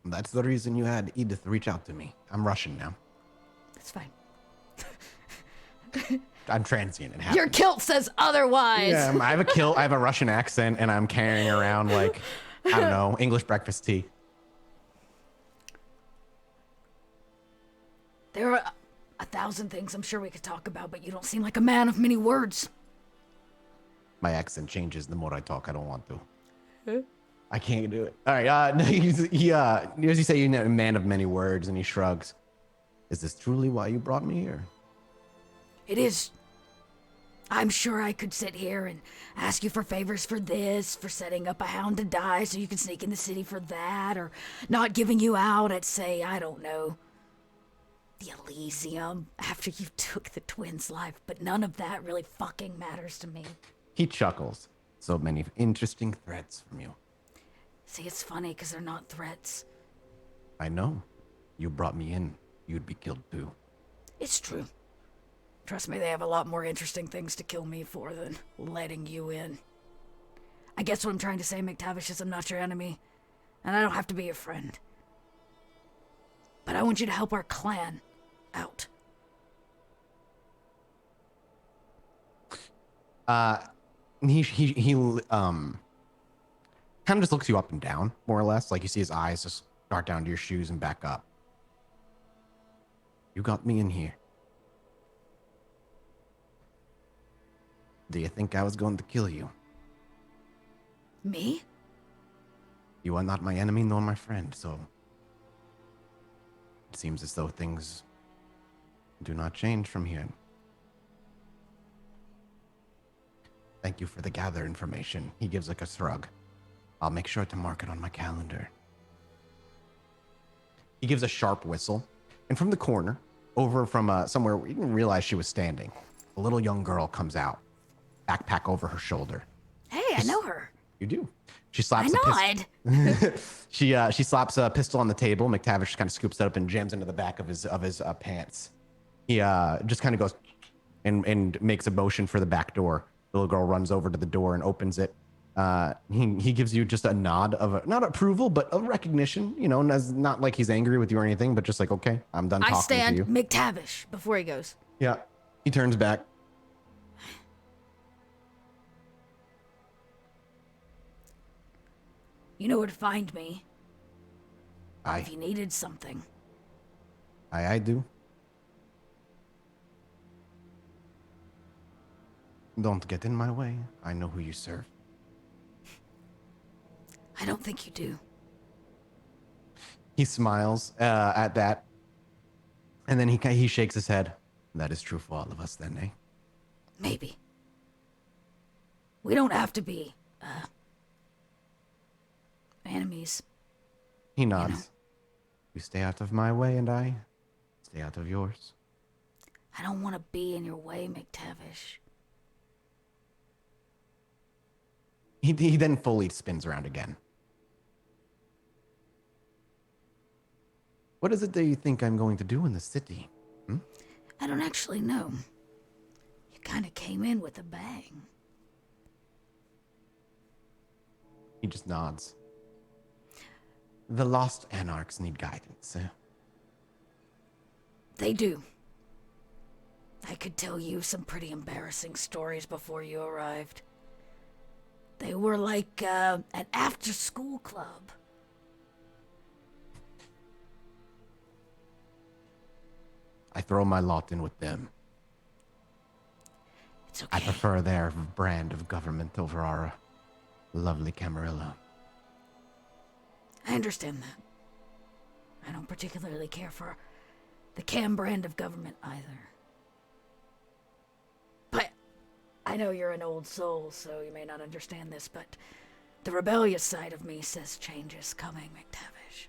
That's the reason you had Edith reach out to me. I'm Russian now. That's fine. I'm transient. It happens. Your kilt says otherwise. Yeah, I have a kilt. I have a Russian accent, and I'm carrying around like, I don't know, English breakfast tea. 1,000 things I'm sure we could talk about, but you don't seem like a man of many words. My accent changes the more I talk. I don't want to. I can't do it. All right. He as you say, you're a man of many words, and he shrugs. Is this truly why you brought me here? It is. I'm sure I could sit here and ask you for favors for this, for setting up a hound to die so you can sneak in the city for that, or not giving you out at, say, I don't know, the Elysium after you took the twins' life, but none of that really fucking matters to me. He chuckles. So many interesting threats from you. See, it's funny because they're not threats. I know. You brought me in. You'd be killed too. It's true. Trust me, they have a lot more interesting things to kill me for than letting you in. I guess what I'm trying to say, McTavish, is I'm not your enemy, and I don't have to be your friend. But I want you to help our clan out. He kind of just looks you up and down, more or less. Like you see his eyes just dart down to your shoes and back up. You got me in here. Do you think I was going to kill you? Me? You are not my enemy nor my friend, so it seems as though things do not change from here. Thank you for the gather information. He gives like a shrug. I'll make sure to mark it on my calendar. He gives a sharp whistle, and from the corner, over from somewhere where you didn't realize she was standing, a little young girl comes out, backpack over her shoulder. Hey, I know her. You do. She slaps I nod. she slaps a pistol on the table. McTavish kind of scoops it up and jams into the back of his pants. He just kind of goes and makes a motion for the back door. The little girl runs over to the door and opens it. He gives you just a nod of not approval, but of recognition. You know, not like he's angry with you or anything, but just like, okay, I'm done talking I stand to you. McTavish before he goes. Yeah. He turns back. You know where to find me Aye. if you needed something. I do. Don't get in my way. I know who you serve. I don't think you do. He smiles at that, and then he shakes his head. That is true for all of us, then, eh? Maybe. We don't have to be, enemies. He nods. know. You stay out of my way, and I stay out of yours. I don't want to be in your way, McTavish. He then fully spins around again. What is it that you think I'm going to do in the city? I don't actually know. You kind of came in with a bang. He just nods. The lost anarchs need guidance. They do. I could tell you some pretty embarrassing stories before you arrived. They were like an after-school club. I throw my lot in with them. It's I okay. prefer their brand of government over our lovely Camarilla. I understand that. I don't particularly care for the Cam brand of government either. But I know you're an old soul, so you may not understand this, but the rebellious side of me says change is coming, McTavish.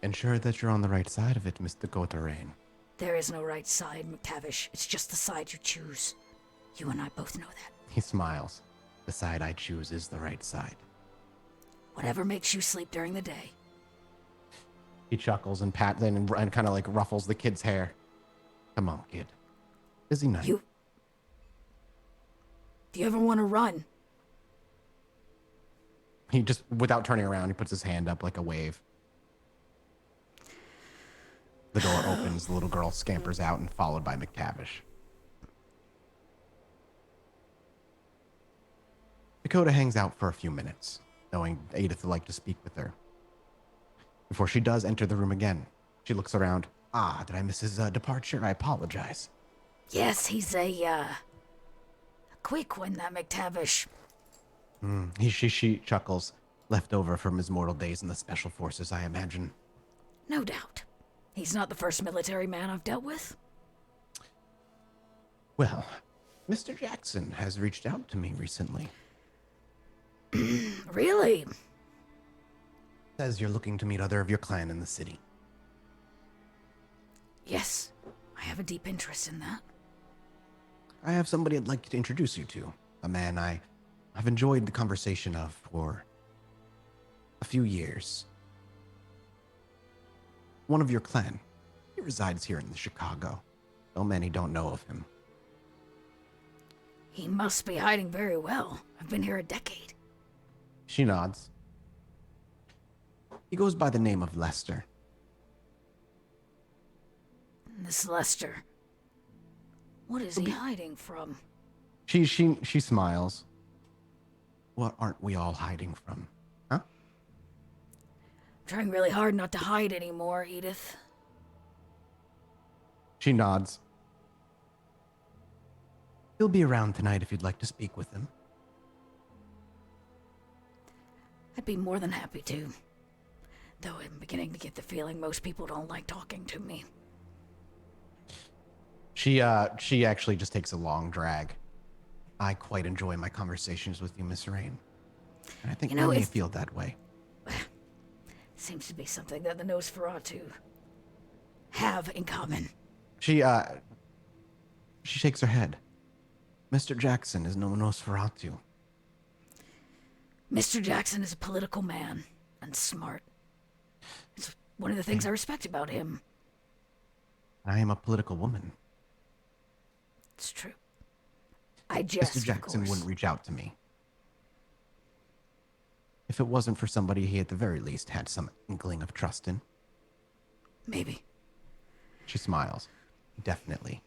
Ensure that you're on the right side of it, Mr. Gotarain. There is no right side, McTavish. It's just the side you choose. You and I both know that. He smiles. The side I choose is the right side. Whatever makes you sleep during the day. He chuckles and pats and kind of like ruffles the kid's hair. Come on, kid. Busy night. Do you ever want to run? He just, without turning around, he puts his hand up like a wave. The door opens, the little girl scampers out and followed by McTavish. Dakota hangs out for a few minutes, knowing Edith would like to speak with her. Before she does enter the room again, she looks around. Ah, did I miss his departure? I apologize. Yes, he's a quick one, that McTavish. She chuckles. Left over from his mortal days in the special forces, I imagine. No doubt. He's not the first military man I've dealt with. Well, Mr. Jackson has reached out to me recently. Really? Says you're looking to meet other of your clan in the city. Yes, I have a deep interest in that. I have somebody I'd like to introduce you to. A man I've enjoyed the conversation of for a few years. One of your clan. He resides here in Chicago. So many don't know of him. He must be hiding very well. I've been here a decade. She nods. He goes by the name of Lester. This Lester. What is he hiding from? She smiles. What aren't we all hiding from? Huh? Trying really hard not to hide anymore, Edith. She nods. He'll be around tonight if you'd like to speak with him. I'd be more than happy to. Though I'm beginning to get the feeling most people don't like talking to me. She actually just takes a long drag. I quite enjoy my conversations with you, Miss Rain. And I think You know, many it's- feel that way. Seems to be something that the Nosferatu have in common. She shakes her head. Mr. Jackson is no Nosferatu. Mr. Jackson is a political man and smart. It's one of the things I respect about him. I am a political woman. It's true. I jest, Mr. Jackson of course. wouldn't reach out to me. If it wasn't for somebody he at the very least had some inkling of trust in. Maybe. She smiles. Definitely.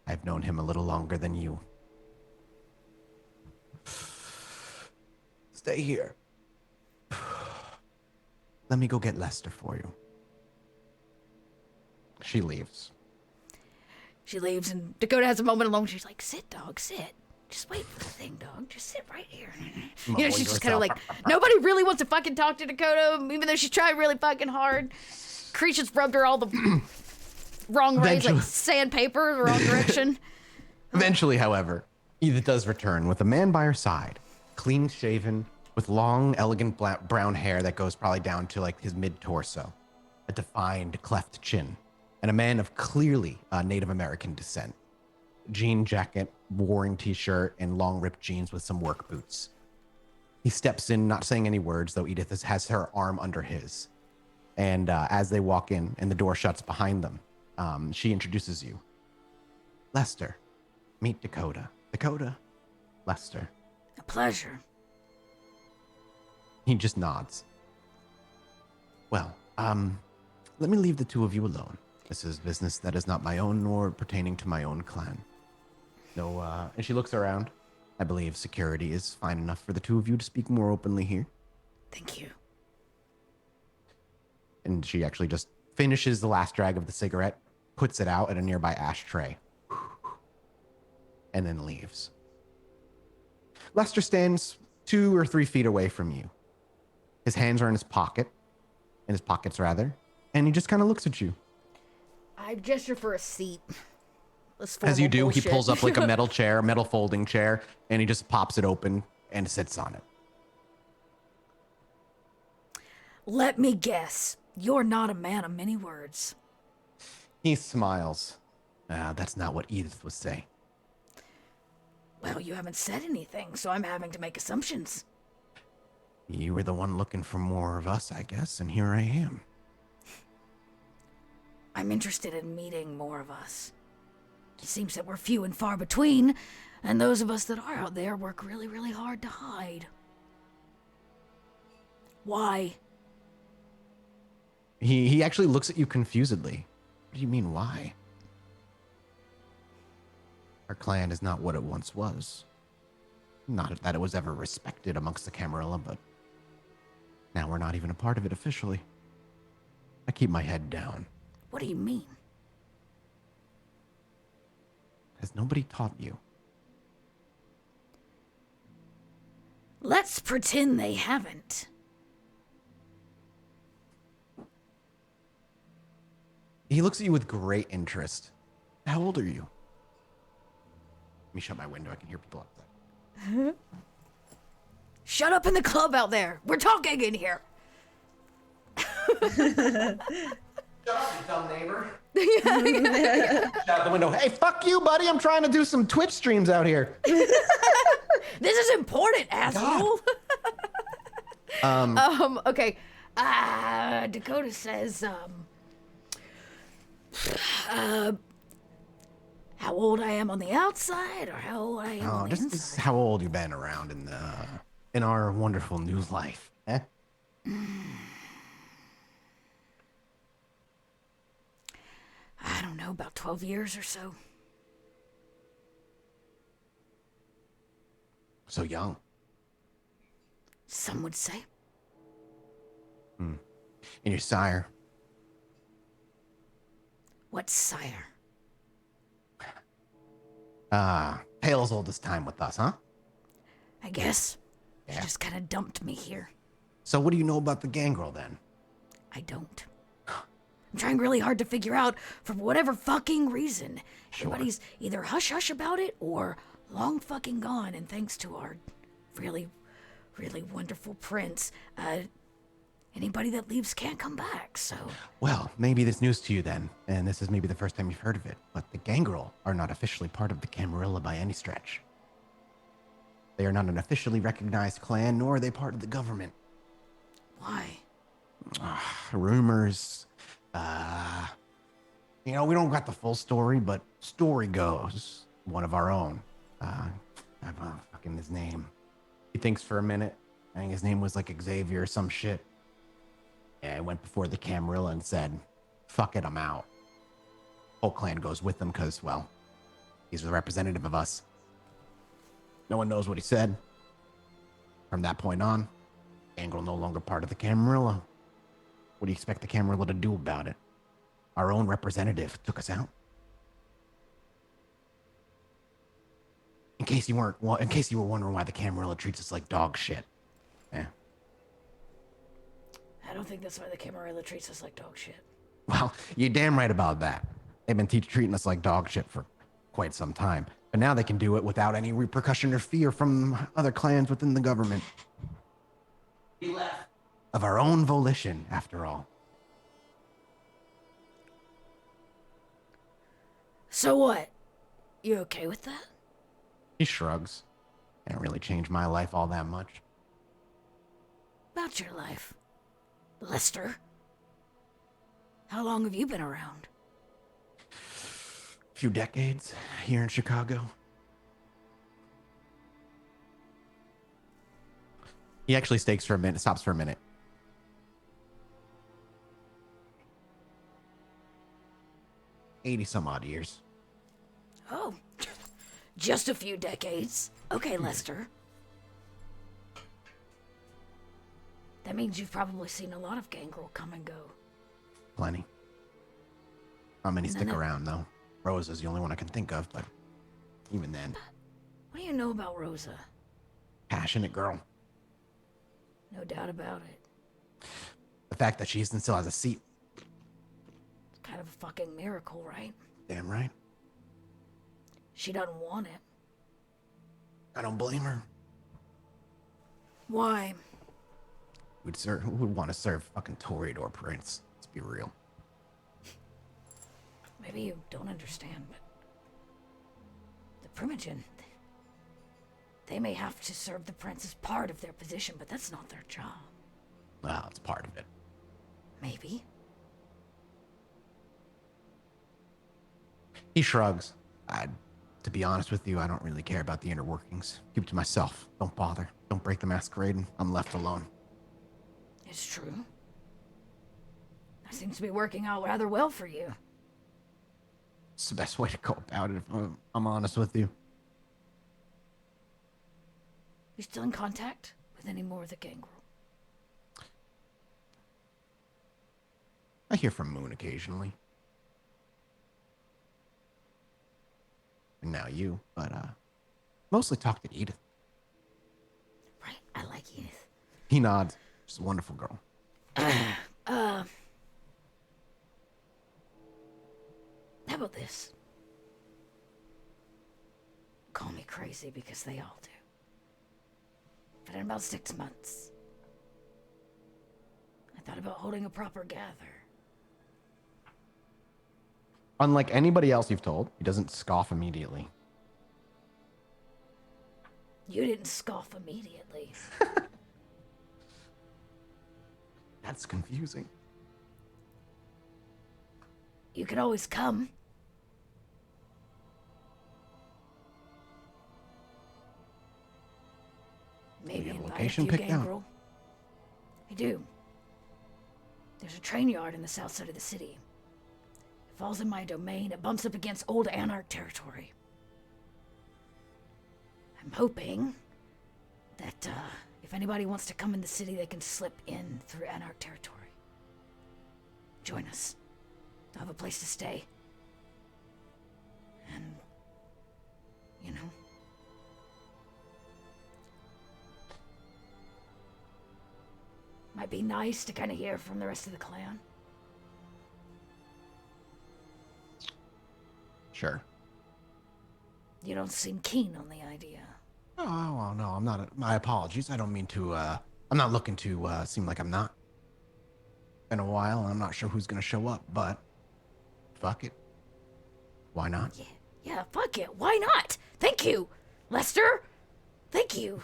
I've known him a little longer than you. Stay here. Let me go get Lester for you. She leaves. She leaves and Dakota has a moment alone. She's like, sit, dog, sit. Just wait for the thing, dog. Just sit right here. You know, she's just kind of like, nobody really wants to fucking talk to Dakota, even though she's trying really fucking hard. Creature's rubbed her all the wrong ways, like sandpaper, the wrong direction. Eventually, however, Edith does return with a man by her side, clean shaven, with long, elegant brown hair that goes probably down to like his mid-torso, a defined cleft chin, and a man of clearly Native American descent. Jean jacket, boring t-shirt, and long ripped jeans with some work boots. He steps in, not saying any words, though Edith has her arm under his. And as they walk in and the door shuts behind them, she introduces you. Lester, meet Dakota. Dakota, Lester. A pleasure. He just nods. Well, let me leave the two of you alone. This is business that is not my own nor pertaining to my own clan. No, and she looks around. I believe security is fine enough for the two of you to speak more openly here. Thank you. And she actually just finishes the last drag of the cigarette, puts it out at a nearby ashtray, and then leaves. Lester stands 2 or 3 feet away from you. His hands are in his pockets rather, and he just kind of looks at you. I gesture for a seat. As you do, he pulls up like a metal chair, a metal folding chair, and he just pops it open and sits on it. Let me guess. You're not a man of many words. He smiles. That's not what Edith would say. Well, you haven't said anything, so I'm having to make assumptions. You were the one looking for more of us, I guess, and here I am. I'm interested in meeting more of us. It seems that we're few and far between, and those of us that are out there work really, really hard to hide. Why? He actually looks at you confusedly. What do you mean, why? Our clan is not what it once was. Not that it was ever respected amongst the Camarilla, but now we're not even a part of it officially. I keep my head down. What do you mean? Has nobody taught you? Let's pretend they haven't. He looks at you with great interest. How old are you? Let me shut my window. I can hear people outside. Shut up in the club out there. We're talking in here. Shut up, you dumb neighbor. Shout out the window. Hey, fuck you, buddy. I'm trying to do some Twitch streams out here. This is important, asshole. Okay. Dakota says, how old I am on the outside, or how old I am on the Just inside. how old you've been around in our wonderful new life. Eh? I don't know, about 12 years or so. So young. Some would say. And your sire. What's sire? Pale's oldest time with us, huh? I guess. Yeah. She just kind of dumped me here. So what do you know about the gangrel then? I don't. I'm trying really hard to figure out, for whatever fucking reason, everybody's either hush-hush about it or long fucking gone, and thanks to our really, really wonderful prince, anybody that leaves can't come back, so... Well, maybe this news to you then, and this is maybe the first time you've heard of it, but the gangrel are not officially part of the Camarilla by any stretch. They are not an officially recognized clan, nor are they part of the government. Why? Rumors, we don't got the full story, but story goes, one of our own, fucking his name. He thinks for a minute. I think his name was like Xavier or some shit. Yeah, he went before the Camarilla and said, fuck it, I'm out. Whole clan goes with him because, well, he's the representative of us. No one knows what he said. From that point on, Gangrel no longer part of the Camarilla. What do you expect the Camarilla to do about it? Our own representative took us out. In case you were wondering why the Camarilla treats us like dog shit. Yeah. I don't think that's why the Camarilla treats us like dog shit. Well, you're damn right about that. They've been treating us like dog shit for quite some time. But now they can do it without any repercussion or fear from other clans within the government. We left. Of our own volition, after all. So what? You okay with that? He shrugs. Can't really change my life all that much. About your life. Lester. How long have you been around? Few decades here in Chicago. He actually stops for a minute. $80 some odd years. Oh, just a few decades. Okay, Lester. That means you've probably seen a lot of Gangrel come and go. Plenty. Not many stick No. around, though. Rosa's the only one I can think of, but even then. What do you know about Rosa? Passionate girl. No doubt about it. The fact that she still has a seat. It's kind of a fucking miracle, right? Damn right. She doesn't want it. I don't blame her. Why? Who would want to serve fucking Toreador Prince? Let's be real. Maybe you don't understand, but the Primogen, they may have to serve the prince as part of their position, but that's not their job. Well, it's part of it. Maybe. He shrugs. To be honest with you, I don't really care about the inner workings. Keep it to myself. Don't bother. Don't break the masquerade, and I'm left alone. It's true. That seems to be working out rather well for you. It's the best way to go about it, if I'm honest with you. You still in contact with any more of the Gangrel? I hear from Moon occasionally. now you, but mostly talk to Edith. Right, I like Edith. He nods. She's a wonderful girl. How about this? Call me crazy because they all do. But in about 6 months, I thought about holding a proper gather. Unlike anybody else you've told, he doesn't scoff immediately. You didn't scoff immediately. That's confusing. You could always come. Maybe have a invite location a few picked out? gangrel. I do. There's a train yard in the south side of the city. It falls in my domain. It bumps up against old Anarch territory. I'm hoping that if anybody wants to come in the city, they can slip in through Anarch territory. Join us. They'll have a place to stay. And, you know, might be nice to kind of hear from the rest of the clan. Sure. You don't seem keen on the idea. Oh, well, no, I'm not. My apologies. I don't mean to, I'm not looking to seem like I'm not. Been a while, and I'm not sure who's going to show up, but fuck it. Why not? Yeah, fuck it. Why not? Thank you, Lester. Thank you.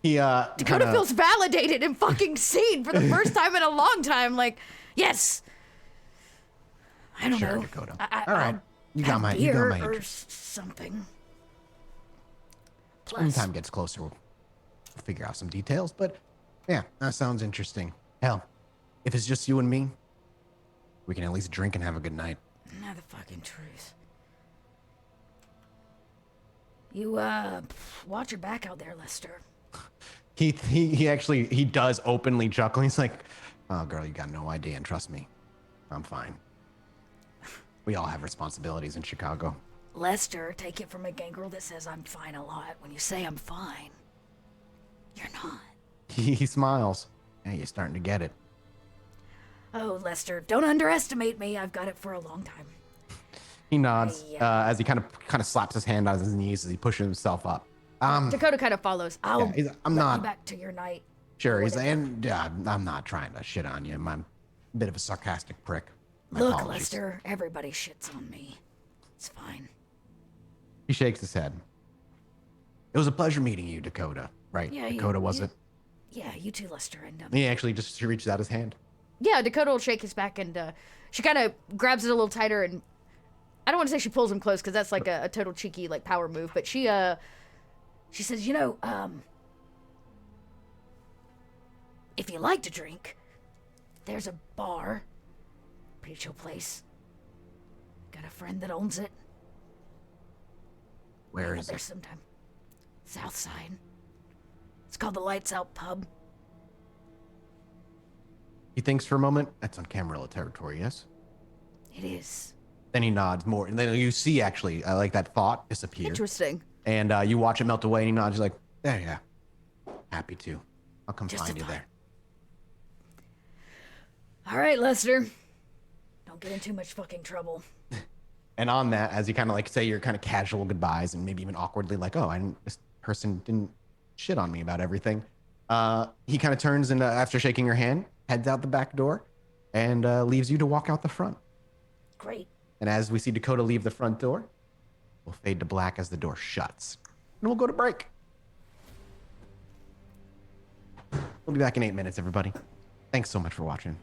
He, Dakota feels validated and fucking seen for the first time in a long time. Like, yes. I don't Sure, know. Dakota. All right. You got my or interest. something. When Plus, time gets closer, we'll figure out some details, but yeah, that sounds interesting. Hell, if it's just you and me, we can at least drink and have a good night. not the fucking truth. You watch your back out there, Lester. He actually, he does openly chuckle. He's like, oh, girl, you got no idea, and trust me, I'm fine. We all have responsibilities in Chicago. Lester, take it from a gangrel that says I'm fine a lot. When you say I'm fine, you're not. He smiles. Hey, you're starting to get it. Oh, Lester, don't underestimate me. I've got it for a long time. He nods as he kind of slaps his hand on his knees as he pushes himself up. Dakota kind of follows. I'll I'm let not you back to your night. sure. He's whatever. and I'm not trying to shit on you. I'm a bit of a sarcastic prick. My Look, apologies. Lester, everybody shits on me. It's fine. He shakes his head. It was a pleasure meeting you, Dakota. Right? Yeah, Dakota, was it? Yeah, you too, Lester. And He actually just reaches out his hand. yeah, Dakota will shake his back, and she kind of grabs it a little tighter, and I don't want to say she pulls him close because that's like a total cheeky like power move, but she says, you know, if you like to drink, there's a bar, pretty chill place. Got a friend that owns it. Where Go is there it? sometime. South Side. It's called the Lights Out Pub. He thinks for a moment. That's on Camarilla territory, yes? It is. Then he nods more. And then you see, actually, like that thought disappear. Interesting. And you watch it melt away, and he nods. He's like, yeah. Happy to. I'll come Just a find you thought. there. All right, Lester. Don't get in too much fucking trouble. And on that, as you kind of like say your kind of casual goodbyes and maybe even awkwardly like, oh, this person didn't shit on me about everything. He kind of turns and after shaking your hand, heads out the back door and leaves you to walk out the front. Great. And as we see Dakota leave the front door, we'll fade to black as the door shuts. And we'll go to break. We'll be back in 8 minutes, everybody. Thanks so much for watching.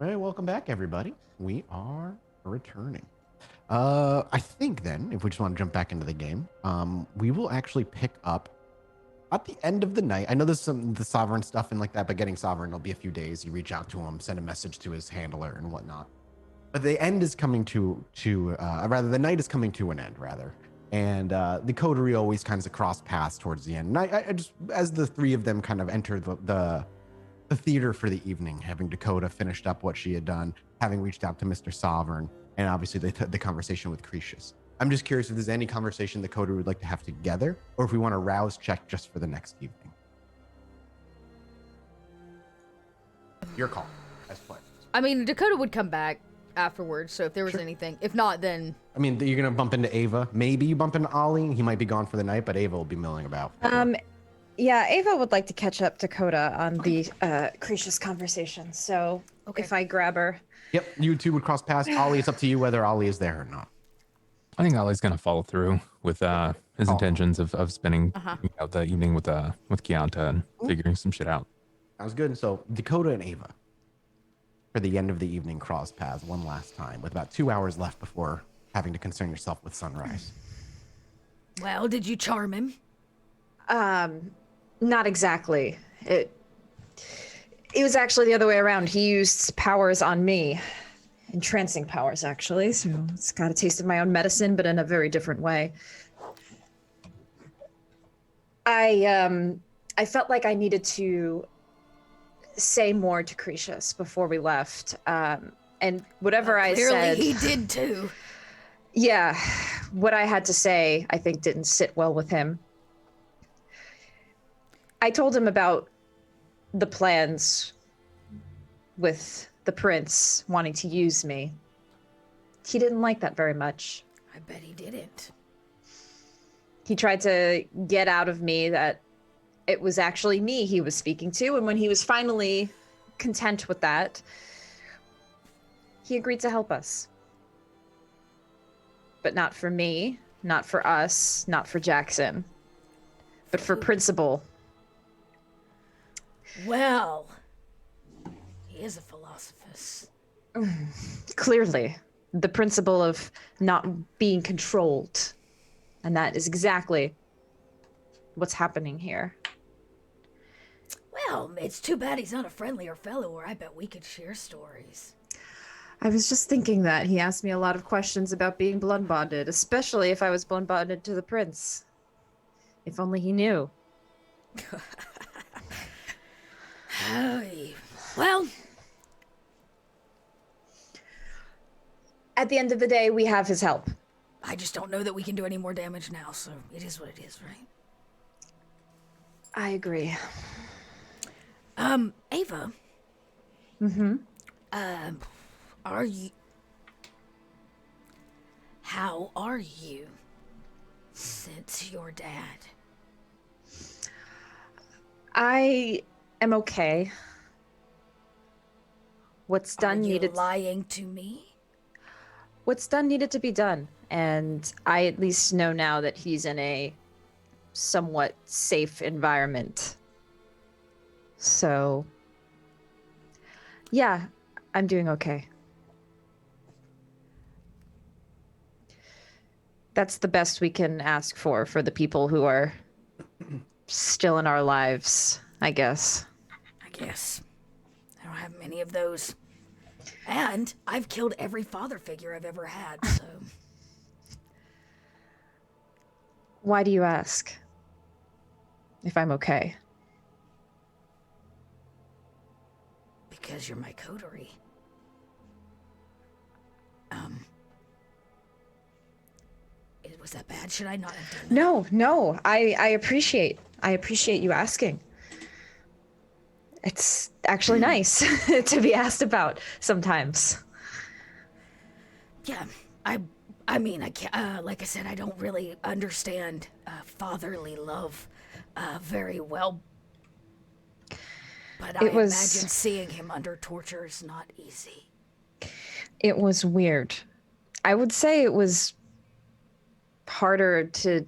Hey, welcome back, everybody. We are returning. I think then, if we just want to jump back into the game, we will actually pick up at the end of the night. I know there's some the sovereign stuff and like that, but getting sovereign will be a few days. You reach out to him, send a message to his handler and whatnot. But the end is coming rather the night is coming to an end rather. And the coterie always kind of cross paths towards the end. And I just, as the three of them kind of enter the theater for the evening, having Dakota finished up what she had done, having reached out to Mr. Sovereign, and obviously the conversation with Cretius. I'm just curious if there's any conversation the coterie would like to have together, or if we want to rouse check just for the next evening. Your call, as players. I mean, Dakota would come back afterwards, so if there was anything. If not, then... I mean, you're going to bump into Ava. Maybe you bump into Ollie. He might be gone for the night, but Ava will be milling about. Yeah, Ava would like to catch up Dakota on the Cretius conversation. So if I grab her. Yep, you two would cross paths. Ollie, it's up to you whether Ollie is there or not. I think Ollie's gonna follow through with his intentions of spending out the evening with Kianta and figuring some shit out. Sounds good. So Dakota and Ava, for the end of the evening, cross paths one last time with about 2 hours left before having to concern yourself with sunrise. Well, did you charm him? Not exactly. It was actually the other way around. He used powers on me. Entrancing powers, actually. So it's got a taste of my own medicine, but in a very different way. I felt like I needed to say more to Cretius before we left. And whatever I said... Clearly he did too. Yeah. What I had to say, I think, didn't sit well with him. I told him about the plans with the prince wanting to use me. He didn't like that very much. I bet he didn't. He tried to get out of me that it was actually me he was speaking to, and when he was finally content with that, he agreed to help us. But not for me, not for us, not for Jackson, but for principle. Well, he is a philosophist. Clearly, the principle of not being controlled. And that is exactly what's happening here. Well, it's too bad he's not a friendlier fellow, or I bet we could share stories. I was just thinking that. He asked me a lot of questions about being blood bonded, especially if I was blood bonded to the prince. If only he knew. Well, at the end of the day, we have his help. I just don't know that we can do any more damage now, so it is what it is, right? I agree. Ava. Mm-hmm. How are you since your dad? I am okay. What's done Are you needed. lying to me? What's done needed to be done, and I at least know now that he's in a somewhat safe environment. So, yeah, I'm doing okay. That's the best we can ask for the people who are still in our lives, I guess. I guess. I don't have many of those. And I've killed every father figure I've ever had, so... Why do you ask? If I'm okay. Because you're my coterie. Was that bad? Should I not have done that? No. I appreciate you asking. It's actually nice to be asked about sometimes. Yeah, I mean, I can't, like I said, I don't really understand fatherly love very well. But I imagine seeing him under torture is not easy. It was weird. I would say it was harder to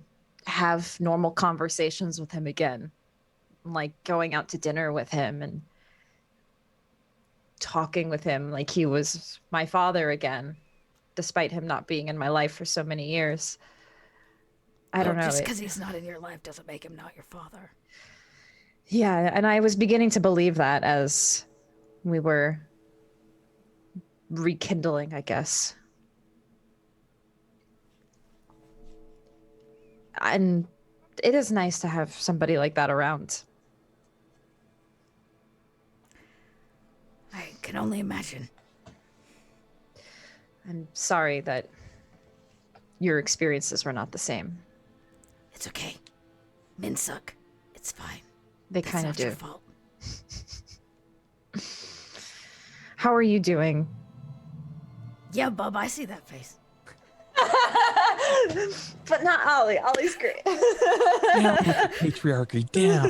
have normal conversations with him again. Like going out to dinner with him and talking with him like he was my father again, despite him not being in my life for so many years. I don't know. Just because he's not in your life doesn't make him not your father. Yeah, and I was beginning to believe that as we were rekindling, I guess. And it is nice to have somebody like that around. I can only imagine. I'm sorry that your experiences were not the same. It's okay. Men suck. It's fine. They That's kind of not do. your fault. How are you doing? Yeah, bub, I see that face. But not Ollie. Ollie's great. Down with the patriarchy, down.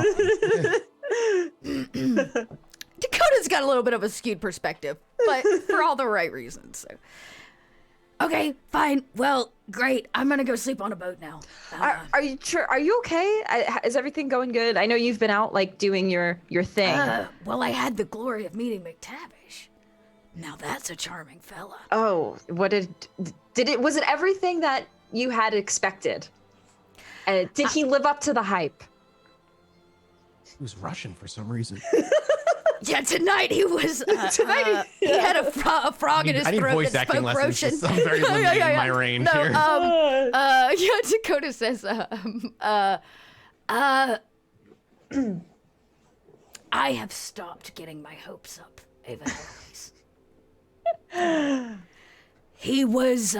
Dakota's got a little bit of a skewed perspective, but for all the right reasons. So. Okay, fine. Well, great. I'm gonna go sleep on a boat now. Are you sure? Are you okay? Is everything going good? I know you've been out like doing your thing. Well, I had the glory of meeting McTavish. Now that's a charming fella. Oh, what did it? Was it everything that you had expected? Did he live up to the hype? He was Russian for some reason. Yeah, tonight he was. He had a frog in his I need throat voice that acting spoke lessons. Russian. So I'm very limited in my range here. Yeah, Dakota says, I have stopped getting my hopes up, Ava Harris. He was,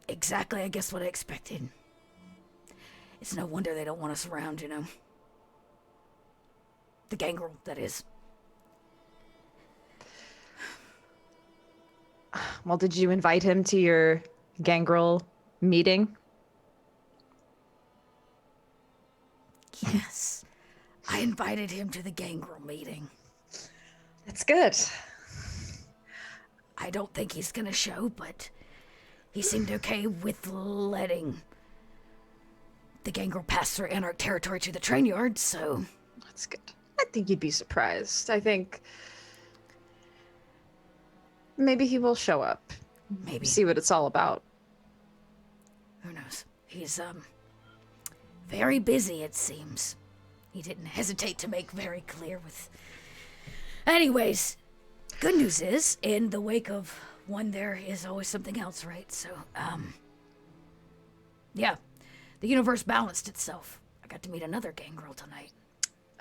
exactly, I guess, what I expected. It's no wonder they don't want us around, you know. The gangrel, that is. Well, did you invite him to your gangrel meeting? Yes. I invited him to the gangrel meeting. That's good. I don't think he's gonna show, but he seemed okay with letting the gangrel pass through Anarch territory to the train yard, so... That's good. I think you'd be surprised. I think maybe he will show up. Maybe. See what it's all about. Who knows? He's, very busy, it seems. He didn't hesitate to make very clear with... Anyways, good news is, in the wake of one, there is always something else, right? So, yeah. The universe balanced itself. I got to meet another gangrel tonight.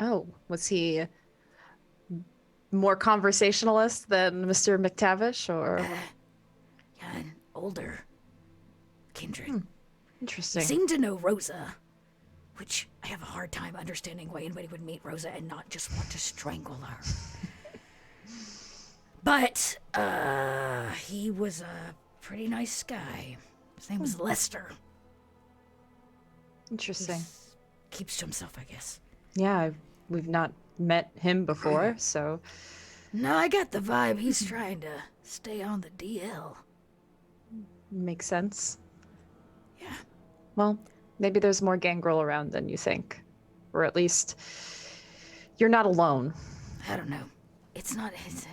Oh, was he more conversationalist than Mr. McTavish, or? Yeah, an older kindred. Interesting. Seemed to know Rosa, which I have a hard time understanding why anybody would meet Rosa and not just want to strangle her. But, he was a pretty nice guy. His name was Lester. Interesting. Keeps to himself, I guess. Yeah, we've not met him before, so. No, I got the vibe he's trying to stay on the DL. Makes sense. Yeah. Well, maybe there's more gangrel around than you think. Or at least you're not alone. I don't know. It's not his...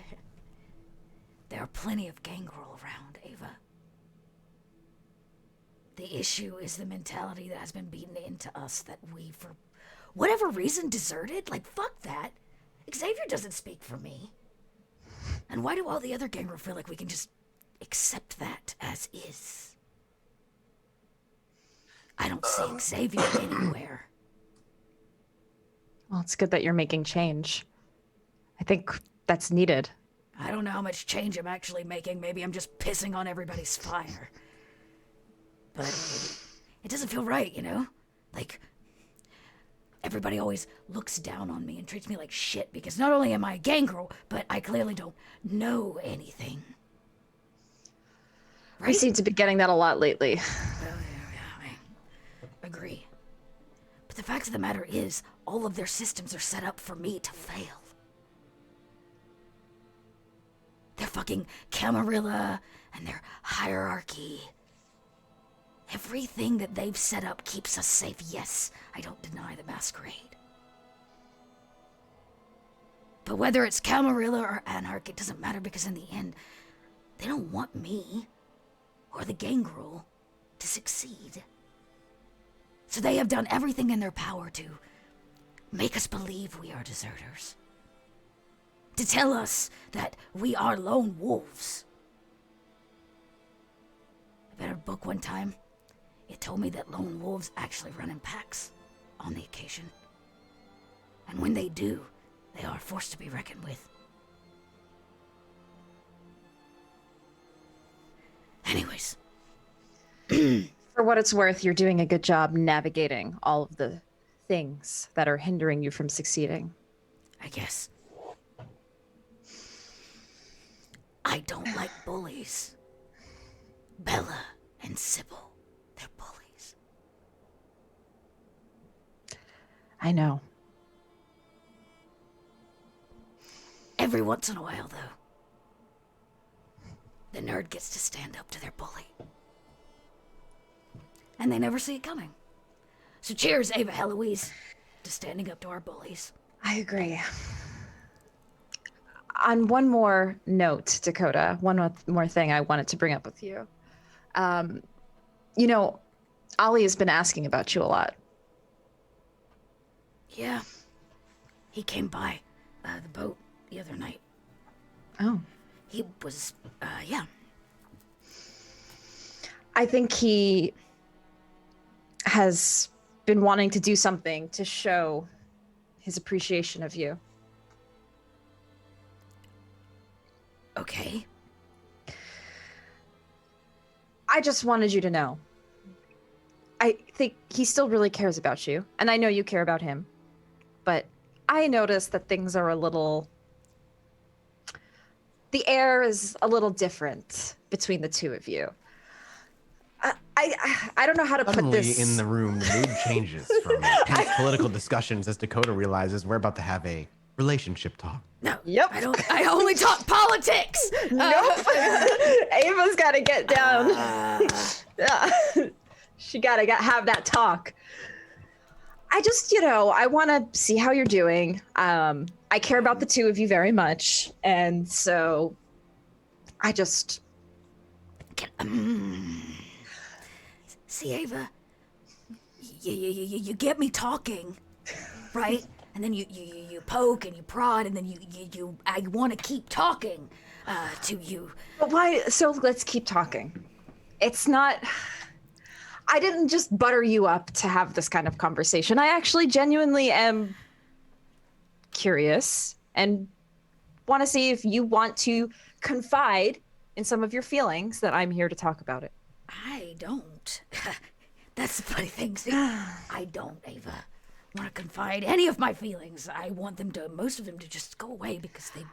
There are plenty of gangrel around, Ava. The issue is the mentality that has been beaten into us that we, for whatever reason, deserted. Like, fuck that. Xavier doesn't speak for me. And why do all the other gangrel feel like we can just accept that as is? I don't see Xavier anywhere. Well, it's good that you're making change. I think that's needed. I don't know how much change I'm actually making. Maybe I'm just pissing on everybody's fire. But it doesn't feel right, you know? Like, everybody always looks down on me and treats me like shit because not only am I a gangrel, but I clearly don't know anything. We seem to be getting that a lot lately. Well, yeah, I agree. But the fact of the matter is, all of their systems are set up for me to fail. Their fucking Camarilla and their hierarchy. Everything that they've set up keeps us safe. Yes, I don't deny the Masquerade. But whether it's Camarilla or Anarch, it doesn't matter because in the end, they don't want me or the gangrel to succeed. So they have done everything in their power to make us believe we are deserters. To tell us that we are lone wolves. I read a book one time. It told me that lone wolves actually run in packs on the occasion. And when they do, they are forced to be reckoned with. Anyways. For what it's worth, you're doing a good job navigating all of the things that are hindering you from succeeding. I guess. I don't like bullies. Bella and Sybil, they're bullies. I know. Every once in a while, though, the nerd gets to stand up to their bully. And they never see it coming. So cheers, Ava Heloise, to standing up to our bullies. I agree. On one more note, Dakota, more thing I wanted to bring up with you. You know, Ollie has been asking about you a lot. Yeah. He came by the boat the other night. Oh. He was, yeah. I think he has been wanting to do something to show his appreciation of you. Okay. I just wanted you to know. I think he still really cares about you, and I know you care about him. But I noticed that things are a little... The air is a little different between the two of you. I don't know how to put Suddenly this... in the room, the mood changes from intense political discussions as Dakota realizes we're about to have a relationship talk. No. Yep. I only talk politics. Nope. Ava's got to get down. Yeah. She got to have that talk. I just, I want to see how you're doing. I care about the two of you very much. And so I just... See, Ava, you get me talking, right? And then you poke and you prod, and then I want to keep talking to you. But why? So let's keep talking. It's not... I didn't just butter you up to have this kind of conversation. I actually genuinely am curious and want to see if you want to confide in some of your feelings, that I'm here to talk about it. I don't. That's the funny thing. See, I don't, Ava, want to confide any of my feelings. I want most of them to just go away because they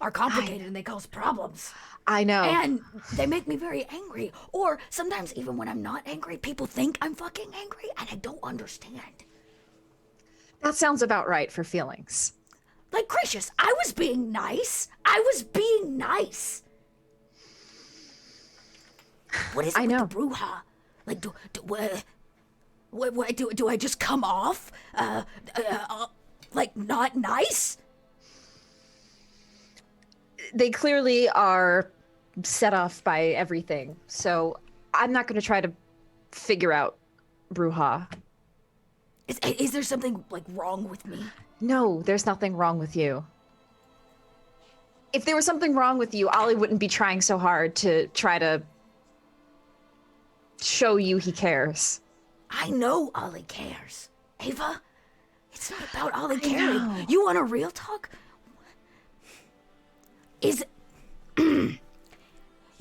are complicated and they cause problems. I know. And they make me very angry. Or sometimes even when I'm not angry, people think I'm fucking angry and I don't understand. That sounds about right for feelings. Like, gracious, I was being nice. What is it with the brouhaha? Like, do I just come off, like, not nice? They clearly are set off by everything, so I'm not going to try to figure out brouhaha. Is there something, like, wrong with me? No, there's nothing wrong with you. If there was something wrong with you, Ollie wouldn't be trying so hard to try to show you he cares. I know Ollie cares. Ava, it's not about Ollie caring. You want a real talk? You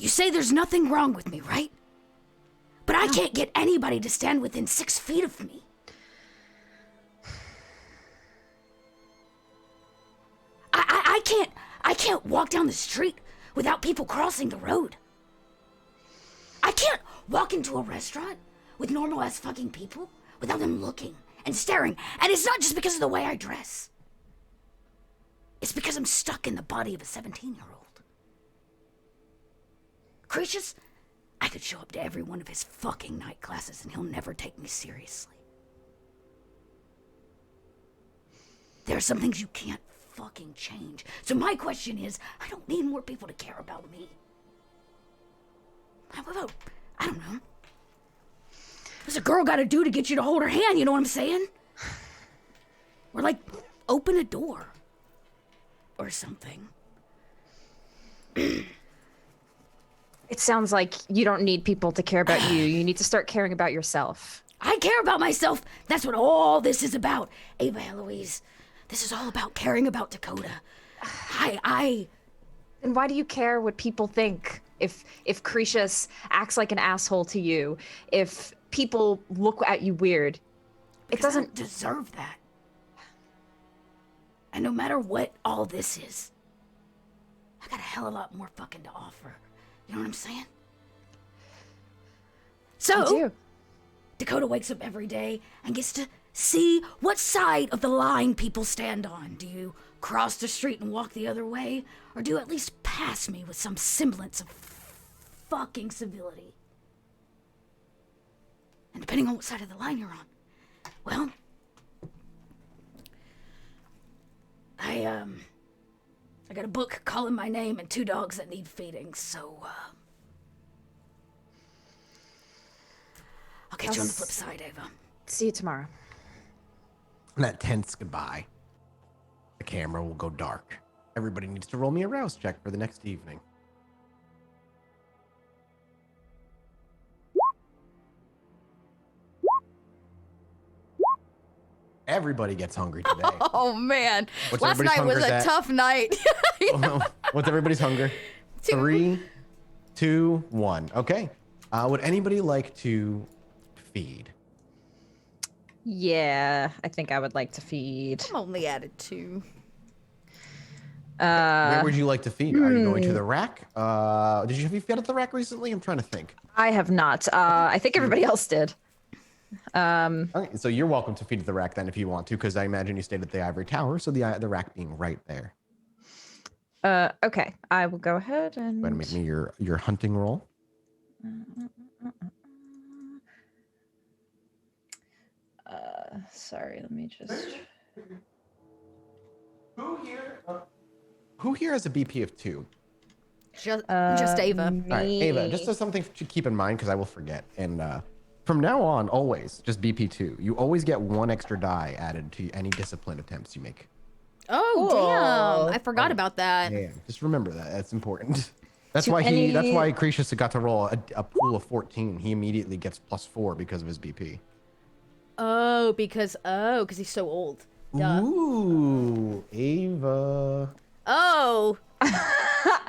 say there's nothing wrong with me, right? But I can't get anybody to stand within 6 feet of me. I can't walk down the street without people crossing the road. I can't walk into a restaurant with normal ass fucking people without them looking and staring. And it's not just because of the way I dress. It's because I'm stuck in the body of a 17-year-old. Gracious, I could show up to every one of his fucking night classes and he'll never take me seriously. There are some things you can't fucking change. So my question is, I don't need more people to care about me. How about, I don't know. What's a girl gotta do to get you to hold her hand, you know what I'm saying? Or like, open a door. Or something. It sounds like you don't need people to care about you. You need to start caring about yourself. I care about myself. That's what all this is about. Ava Eloise, this is all about caring about Dakota. And why do you care what people think? If Cretius acts like an asshole to you, if people look at you weird, it doesn't I don't deserve that. And no matter what all this is, I got a hell of a lot more fucking to offer. You know what I'm saying? I So, do. Dakota wakes up every day and gets to see what side of the line people stand on. Do you cross the street and walk the other way? Or do you at least pass me with some semblance of fucking civility? And depending on what side of the line you're on, well, I got a book calling my name and 2 dogs that need feeding, so, I'll catch you on the flip side, Ava. See you tomorrow. And that tense goodbye. The camera will go dark. Everybody needs to roll me a rouse check for the next evening. Everybody gets hungry today. Oh man, What's last everybody's night was hunger a at? tough night. What's everybody's hunger? 2. 3, 2, 1. Okay. Would anybody like to feed? Yeah, I think I would like to feed. I'm only added 2. Where would you like to feed? Are you going to the rack? Have you fed at the rack recently? I'm trying to think. I have not. I think everybody else did. Okay, so you're welcome to feed at the rack then if you want to, because I imagine you stayed at the Ivory Tower, so the rack being right there. Okay, I will go ahead and. Go ahead and make me your hunting roll. Sorry, let me just. Who here has a BP of 2? Just Ava. Me. All right, Ava, just as something to keep in mind because I will forget. And from now on, always just BP 2. You always get 1 extra die added to any discipline attempts you make. Oh Cool. damn! I forgot about that. Yeah, just remember that. That's important. That's To why any- That's why Cretius got to roll a pool of 14. He immediately gets +4 because of his BP. Oh, because he's so old. Duh. Ooh, Ava. Oh.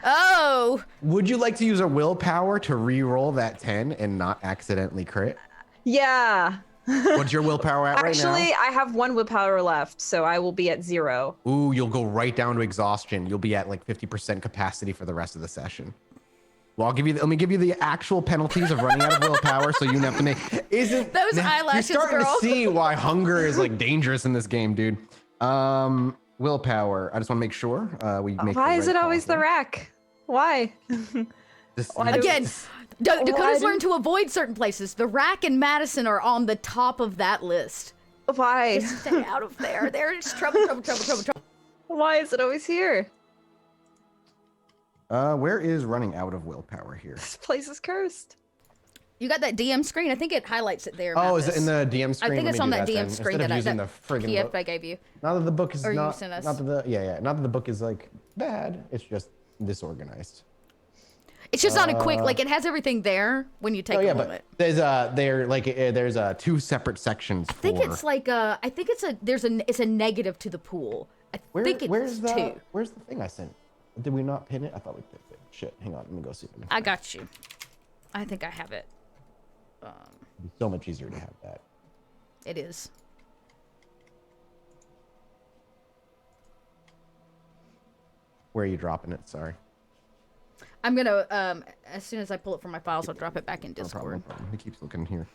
Oh. Would you like to use a willpower to re-roll that 10 and not accidentally crit? Yeah. What's your willpower at right now? Actually, I have 1 willpower left, so I will be at 0. Ooh, you'll go right down to exhaustion. You'll be at like 50% capacity for the rest of the session. Well, let me give you the actual penalties of running out of willpower, so you don't have to make. Those eyelashes, You're starting girl. to see why hunger is like dangerous in this game, dude. Willpower. I just want to make sure we make. Why is it always the rack? Why? Again, Dakota's learned to avoid certain places. The rack and Madison are on the top of that list. Why? Just stay out of there. There's trouble. Why is it always here? Where is running out of willpower here? This place is cursed. You got that DM screen? I think it highlights it there. Oh, is it Mathis. in the DM screen? I think Let it's me on do that DM then. screen Instead that of using that the friggin' gift book. I gave you. Not that the book is Or you not. sent us. Not that the Not that the book is like bad. It's just disorganized. It's just not a quick, like it has everything there when you take Oh yeah, a moment. but there's 2 separate sections. I think it's like it's a negative to the pool. I think it's where's 2. Where's the thing I sent? Did we not pin it? I thought we pinned it. Shit, hang on, let me go see. I got you. I think I have it. It'd be so much easier to have that. It is. Where are you dropping it? Sorry. I'm gonna as soon as I pull it from my files, I'll drop it back in No Discord. problem, no problem. He keeps looking here.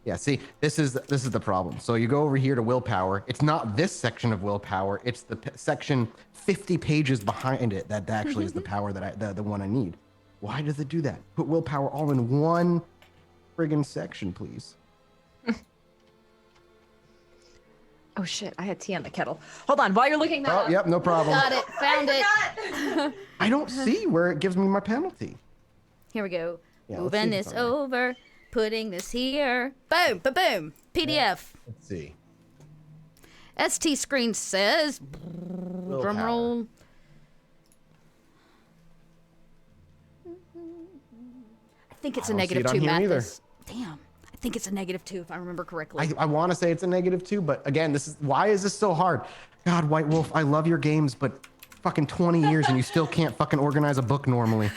Yeah, see, this is the problem. So you go over here to willpower. It's not this section of willpower. It's the section 50 pages behind it that actually is the power that the one I need. Why does it do that? Put willpower all in one friggin' section, please. Oh shit, I had tea on the kettle. Hold on, while you're looking that up. Yep, no problem. Got it. Found it. I don't see where it gives me my penalty. Here we go. Yeah, let's see Moving if it's this on there. over. Putting this here. Boom. Boom. PDF. Let's see. ST screen says. Drum roll. I think it's a don't see negative it on 2, here either. Mathis. Damn. I think it's a negative 2 if I remember correctly. I want to say it's a -2, but again, why is this so hard? God, White Wolf, I love your games, but fucking 20 years and you still can't fucking organize a book normally.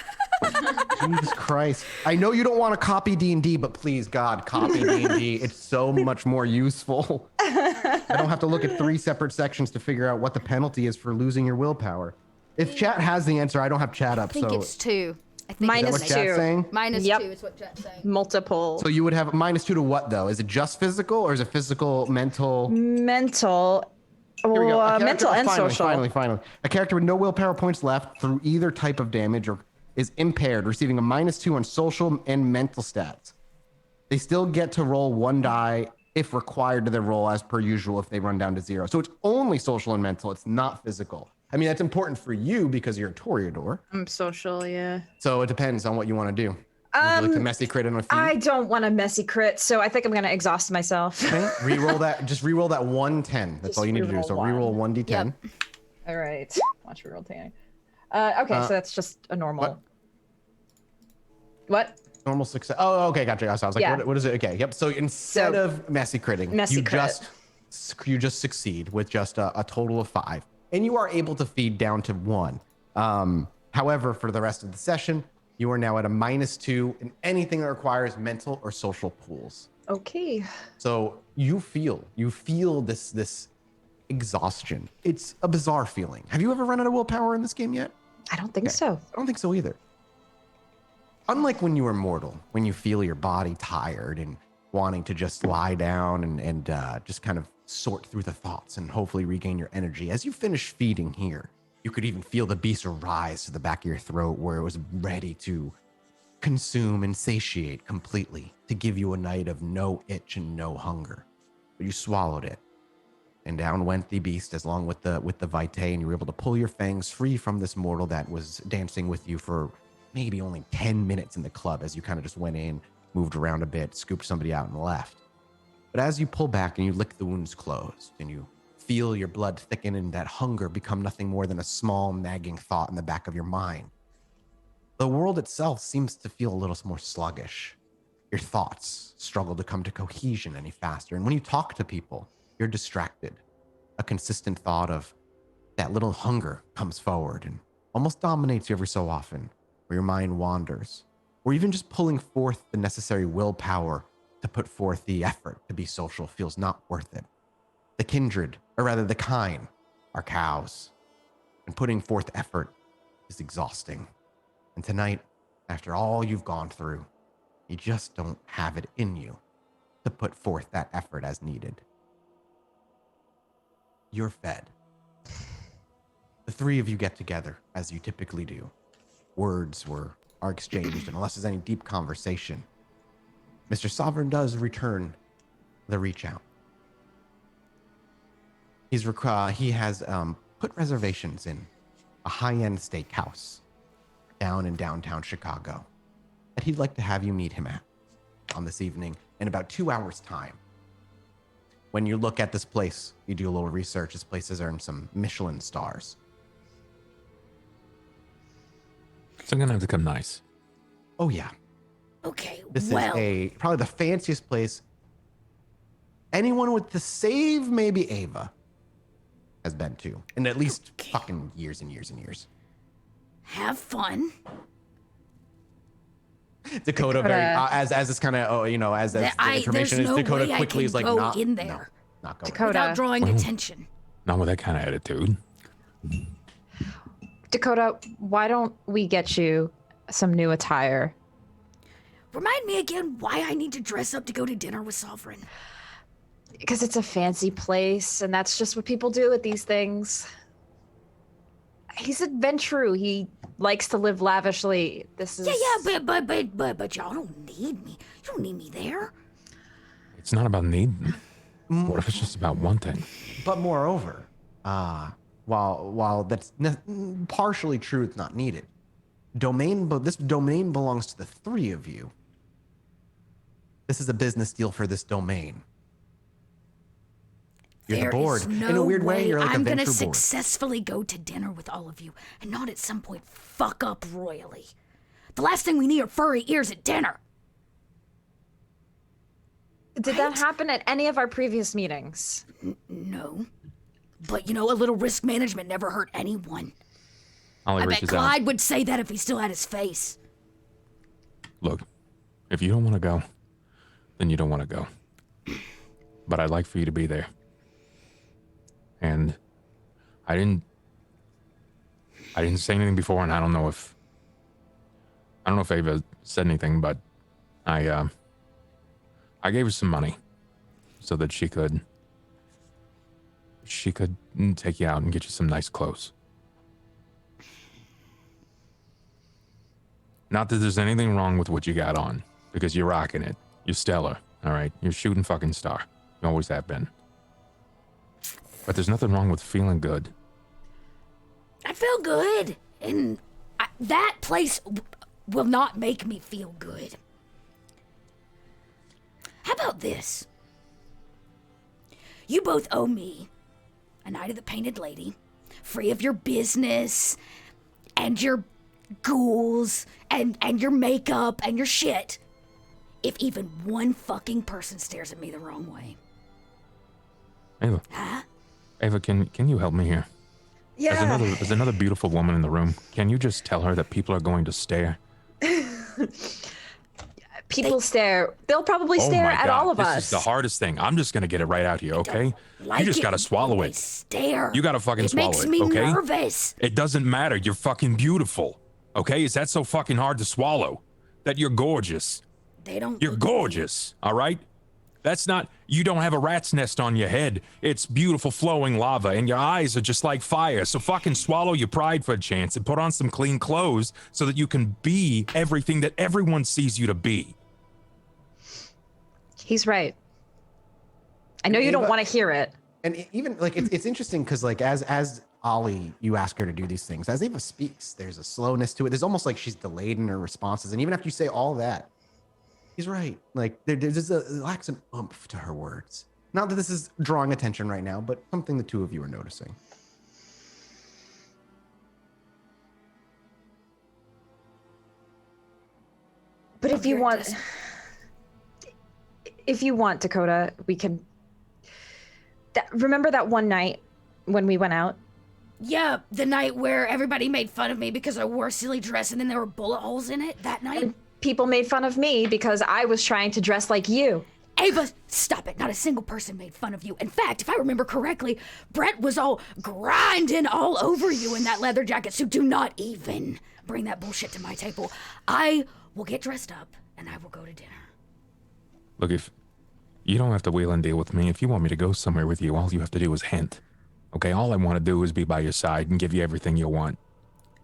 Jesus Christ. I know you don't want to copy D&D, but please, God, copy D&D. It's so much more useful. I don't have to look at 3 separate sections to figure out what the penalty is for losing your willpower. If chat has the answer, I don't have chat up, I think so... it's 2. I think Minus Is that what chat's 2. saying? minus Yep. 2 is what chat's saying. Multiple. So you would have -2 to what, though? Is it just physical, or is it physical, mental... Mental. Here we go. A character- Mental and finally, social. Finally. A character with no willpower points left through either type of damage or is impaired, receiving a -2 on social and mental stats. They still get to roll 1 die if required to their roll as per usual if they run down to 0. So it's only social and mental. It's not physical. I mean, that's important for you because you're a Toreador. I'm social, yeah. So it depends on what you want to do. Would you like to messy crit on a feat? I don't want a messy crit, so I think I'm gonna exhaust myself. Okay, reroll that. Just reroll that 1d10. That's Just all you need to do. reroll So one. reroll 1d10. Yep. All right. Watch me roll 10. Okay, so that's just a normal. What? Normal success. Oh, okay, gotcha. So I was like, Yeah. what is it? Okay, yep. So instead of messy critting, Messy you crit. just succeed with just a total of 5, and you are able to feed down to 1. However, for the rest of the session, you are now at a -2 in anything that requires mental or social pools. Okay. So you feel this exhaustion. It's a bizarre feeling. Have you ever run out of willpower in this game yet? I don't think so. I don't think so either. Unlike when you were mortal, when you feel your body tired and wanting to just lie down and just kind of sort through the thoughts and hopefully regain your energy. As you finish feeding here, you could even feel the beast rise to the back of your throat where it was ready to consume and satiate completely to give you a night of no itch and no hunger. But you swallowed it. And down went the beast along with the vitae, and you were able to pull your fangs free from this mortal that was dancing with you for maybe only 10 minutes in the club as you kind of just went in, moved around a bit, scooped somebody out and left. But as you pull back and you lick the wounds closed and you feel your blood thicken and that hunger become nothing more than a small nagging thought in the back of your mind, the world itself seems to feel a little more sluggish. Your thoughts struggle to come to cohesion any faster. And when you talk to people, you're distracted. A consistent thought of that little hunger comes forward and almost dominates you every so often, where your mind wanders, or even just pulling forth the necessary willpower to put forth the effort to be social feels not worth it. The kindred, or rather the kind, are cows, and putting forth effort is exhausting. And tonight, after all you've gone through, you just don't have it in you to put forth that effort as needed. You're fed. The 3 of you get together, as you typically do. Words are exchanged, and unless there's any deep conversation, Mr. Sovereign does return the reach out. He has put reservations in a high-end steakhouse down in downtown Chicago that he'd like to have you meet him at on this evening in about 2 hours' time. When you look at this place, you do a little research. This place has earned some Michelin stars. So I'm gonna have to come nice. Oh yeah, Okay, this well, is probably the fanciest place anyone with the save maybe Ava has been to in at least fucking years and years and years. have fun. Dakota very as it's kind of as the information is, there's no Dakota way I quickly can is like go not in no, there not going. Dakota. without drawing attention. Not with that kind of attitude. Dakota, why don't we get you some new attire? Remind me again why I need to dress up to go to dinner with Sovereign. Because it's a fancy place, and that's just what people do at these things. He's a Ventru. He likes to live lavishly. This is But y'all don't need me. You don't need me there. It's not about needing. What if it's just about one thing? But moreover, while that's partially true, it's not needed. This domain belongs to the three of you. This is a business deal for this domain. You're the board. No In a weird way, you're like I'm a venture gonna board. successfully go to dinner with all of you and not at some point fuck up royally. The last thing we need are furry ears at dinner. Did that happen at any of our previous meetings? No. But a little risk management never hurt anyone. Ollie I bet reaches Clyde out. would say that if he still had his face. Look, if you don't want to go, then you don't want to go. But I'd like for you to be there. And I didn't say anything before, and I don't know if Ava said anything, but I gave her some money so that she could take you out and get you some nice clothes. Not that there's anything wrong with what you got on, because you're rocking it. You're stellar, all right? You're shooting fucking star. You always have been. But there's nothing wrong with feeling good. I feel good. And that place will not make me feel good. How about this? You both owe me a night of the Painted Lady, free of your business and your ghouls and your makeup and your shit, if even one fucking person stares at me the wrong way. Ava. Huh? Ava, can you help me here? Yeah. There's another beautiful woman in the room. Can you just tell her that people are going to stare? People stare. They'll probably Oh stare my at God, all of this us. is the hardest thing. I'm just gonna get it right out here, okay? Like You just it gotta swallow when they it. Stare. You gotta fucking it swallow makes it, me okay? nervous. It doesn't matter. You're fucking beautiful, okay? Is that so fucking hard to swallow? That you're gorgeous. They don't. You're look at me. gorgeous, all right? That's not, you don't have a rat's nest on your head. It's beautiful flowing lava, and your eyes are just like fire. So fucking swallow your pride for a chance and put on some clean clothes so that you can be everything that everyone sees you to be. He's right. I know you don't want to hear it. And even like it's interesting because like as Ollie, you ask her to do these things. As Ava speaks, there's a slowness to it. There's almost like she's delayed in her responses. And even after you say all that, he's right. Like there's a lacks an oomph to her words. Not that this is drawing attention right now, but something the two of you are noticing. But if you want, Dakota, we can. Remember that one night when we went out? Yeah, the night where everybody made fun of me because I wore a silly dress and then there were bullet holes in it. That night. And people made fun of me because I was trying to dress like you. Ava, stop it. Not a single person made fun of you. In fact, if I remember correctly, Brett was all grinding all over you in that leather jacket, so do not even bring that bullshit to my table. I will get dressed up, and I will go to dinner. Look, if you don't have to wheel and deal with me, if you want me to go somewhere with you, all you have to do is hint. Okay, all I want to do is be by your side and give you everything you want.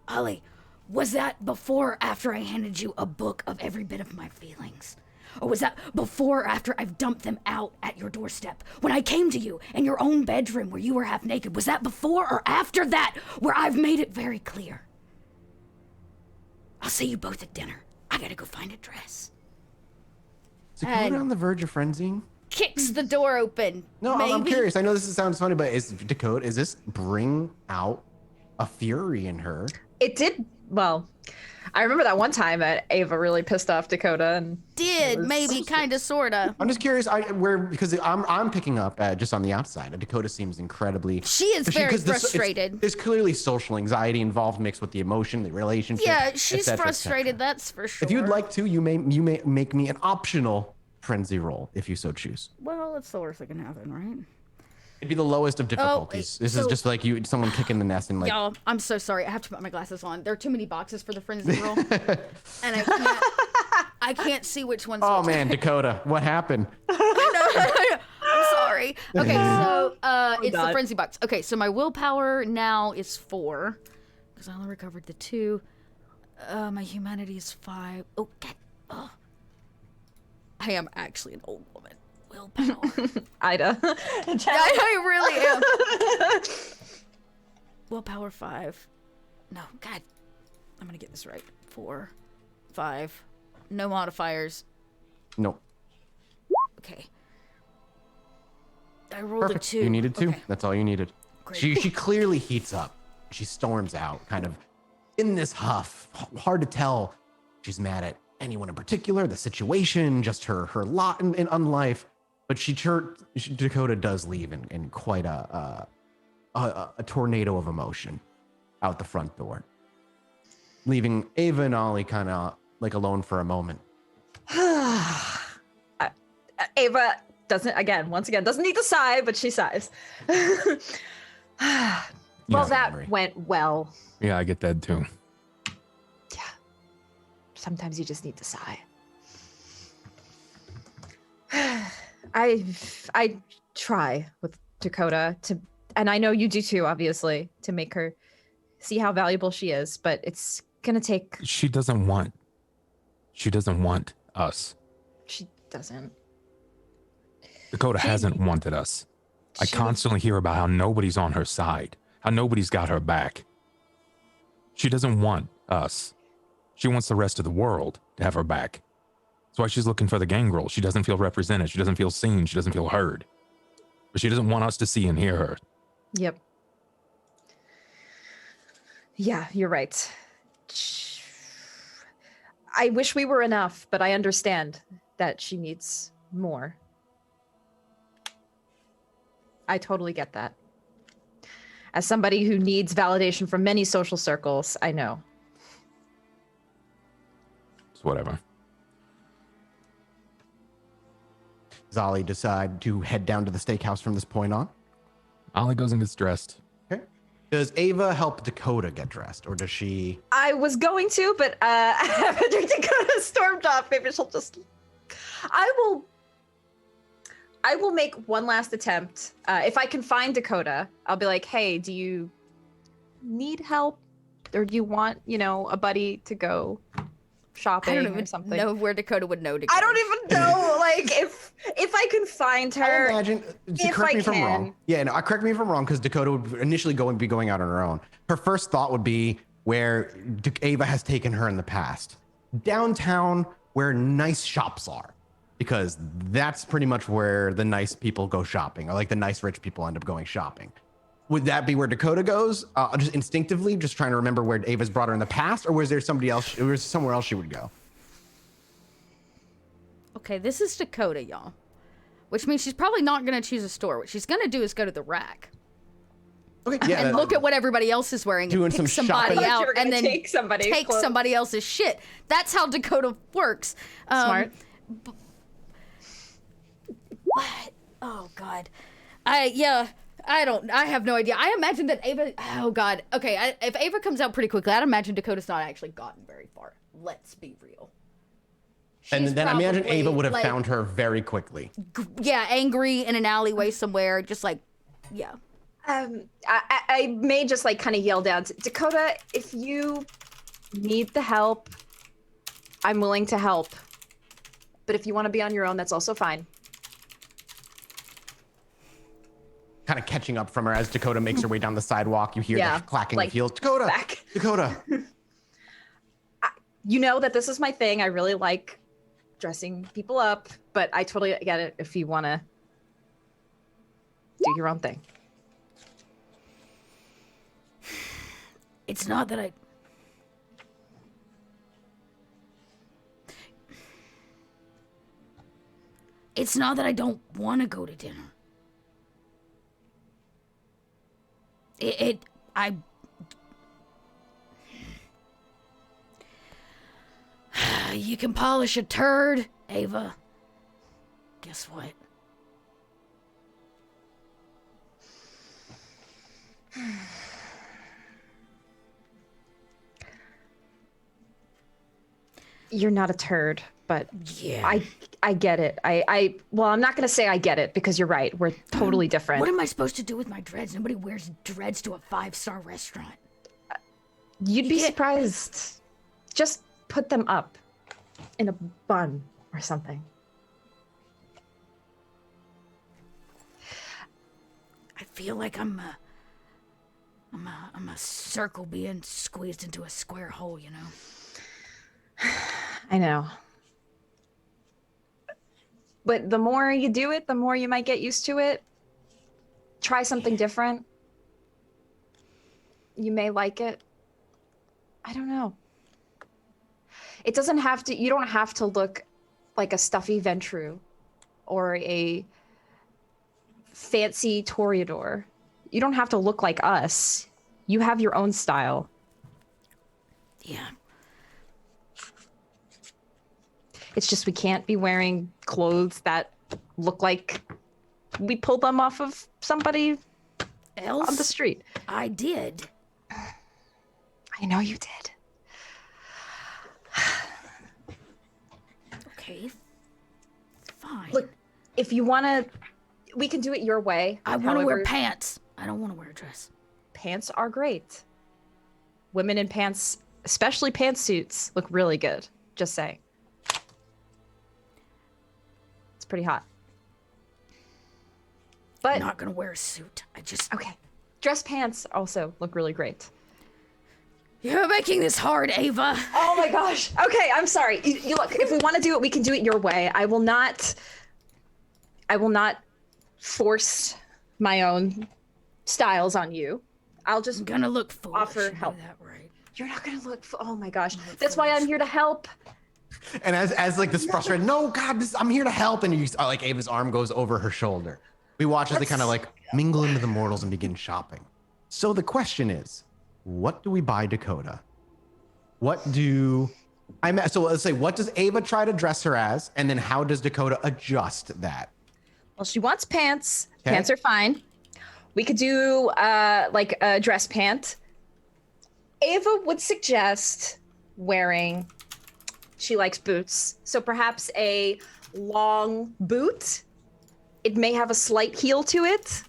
Ollie, was that before or after I handed you a book of every bit of my feelings? Or was that before or after I've dumped them out at your doorstep? When I came to you in your own bedroom where you were half naked, was that before or after that where I've made it very clear? I'll see you both at dinner. I gotta go find a dress. Is Dakota on the verge of frenzying? Kicks the door open. No, I'm maybe. curious. I know this sounds funny, but is this bring out a fury in her? It did. Well, I remember that one time that Ava really pissed off Dakota, and Did, maybe, kind of, sort of. I'm just curious. Because I'm picking up just on the outside. Dakota seems incredibly. She is very 'cause frustrated. There's clearly social anxiety involved, mixed with the emotion, the relationship. Yeah, et she's cetera, et frustrated, cetera. that's for sure. If you'd like to, you may make me an optional frenzy roll if you so choose. Well, that's the worst that can happen, right? It'd be the lowest of difficulties. This is so- just like someone kicking the nest and like. Y'all, I'm so sorry. I have to put my glasses on. There are too many boxes for the frenzy roll. And I can't see which one's Oh which. man, Dakota, what happened? I'm sorry. Okay, so it's the God. frenzy box. Okay, so my willpower now is 4. Because I only recovered the 2. My humanity is 5. Oh, God. Oh. I am actually an old woman. Willpower. Ida. I really am. Willpower 5. No, God. I'm gonna get this right. 4, 5. No modifiers. Nope. Okay. I rolled Perfect. a 2. You needed 2. Okay. That's all you needed. Great. She clearly heats up. She storms out, kind of in this huff. Hard to tell. She's mad at anyone in particular, the situation, just her lot in life. But Dakota does leave in quite a tornado of emotion out the front door, leaving Ava and Ollie kind of like alone for a moment. Ava once again, doesn't need to sigh, but she sighs. Well, Yeah, that memory. went well. Yeah, I get that too. Yeah. Sometimes you just need to sigh. I try with Dakota and I know you do too, obviously, to make her see how valuable she is, but it's gonna take. She doesn't want us. She doesn't. Dakota hasn't wanted us. I constantly hear about how nobody's on her side, how nobody's got her back. She doesn't want us. She wants the rest of the world to have her back. That's why she's looking for the gangrel. She doesn't feel represented. She doesn't feel seen. She doesn't feel heard. But she doesn't want us to see and hear her. Yep. Yeah, you're right. I wish we were enough, but I understand that she needs more. I totally get that. As somebody who needs validation from many social circles, I know. It's whatever. Does Ollie decide to head down to the steakhouse from this point on? Ollie goes and gets dressed. Okay. Does Ava help Dakota get dressed, or does she? I was going to, but after Dakota stormed off, maybe she'll just. I will make one last attempt. If I can find Dakota, I'll be like, "Hey, do you need help, or do you want, a buddy to go shopping I don't or even something?" know where Dakota would know to go. I don't even know, if I can find her. I imagine. if Correct I me if I'm can. wrong. Yeah, no, correct me if I'm wrong, because Dakota would initially be going out on her own. Her first thought would be where Ava has taken her in the past, downtown, where nice shops are, because that's pretty much where the nice people go shopping, or like the nice rich people end up going shopping. Would that be where Dakota goes? Just instinctively, just trying to remember where Ava's brought her in the past, or was there somebody else? Or was somewhere else she would go? Okay, this is Dakota, y'all. Which means she's probably not going to choose a store. What she's going to do is go to the rack Okay, yeah. and look at what everybody else is wearing Doing and pick some somebody shopping. I thought you out were gonna and then take somebody's take clothes. somebody else's shit. That's how Dakota works. Smart. What? Oh, God. I have no idea. I imagine that Ava, oh, God. Okay, if Ava comes out pretty quickly, I'd imagine Dakota's not actually gotten very far. Let's be real. And She's then I imagine probably, Ava would have like, found her very quickly. Yeah, angry in an alleyway somewhere, just like, yeah. I may just kind of yell down to Dakota, if you need the help, I'm willing to help. But if you want to be on your own, that's also fine. Kind of catching up from her as Dakota makes her way down the sidewalk. You hear Yeah, the clacking like, of heels. Dakota, back. Dakota. You know that this is my thing. I really like dressing people up, but I totally get it if you want to do your own thing. It's not that I... It's not that I don't want to go to dinner. You can polish a turd, Ava. Guess what? You're not a turd, but Yeah. I get it. Well, I'm not going to say I get it because you're right. We're totally different. What am I supposed to do with my dreads? Nobody wears dreads to a 5-star restaurant. You'd be Yeah. surprised. Just put them up in a bun or something. feel like I'm a circle being squeezed into a square hole, you know? I know. But the more you do it, the more you might get used to it. Try something different. You may like it. I don't know. It doesn't have to, you don't have to look like a stuffy Ventru or a fancy Toreador. You don't have to look like us. You have your own style. Yeah. It's just we can't be wearing clothes that look like we pulled them off of somebody Else? on the street. I did. I know you did. Okay. Fine. Look, if you want to, we can do it your way. I want to wear However, pants. I don't want to wear a dress. pants are great. Women in pants, especially pantsuits, look really good. Just saying. It's pretty hot. But I'm not going to wear a suit. I just... okay. Dress pants also look really great. You're making this hard, Ava. Oh my gosh. Okay, I'm sorry. You look, if we want to do it, we can do it your way. I will not force my own styles on you. I'll just I'm going to look foolish. offer You know help. that, right? You're not gonna look. Oh my gosh. That's why I'm here to help. And as like this frustrated, no, God, I'm here to help. And you like Ava's arm goes over her shoulder. We watch as they kind of like mingle into the mortals and begin shopping. So the question is, what do we buy Dakota? So let's say, what does Ava try to dress her as? And then how does Dakota adjust that? Well, she wants pants. Okay. Pants are fine. We could do like a dress pant. Ava would suggest wearing, she likes boots. So perhaps a long boot. It may have a slight heel to it.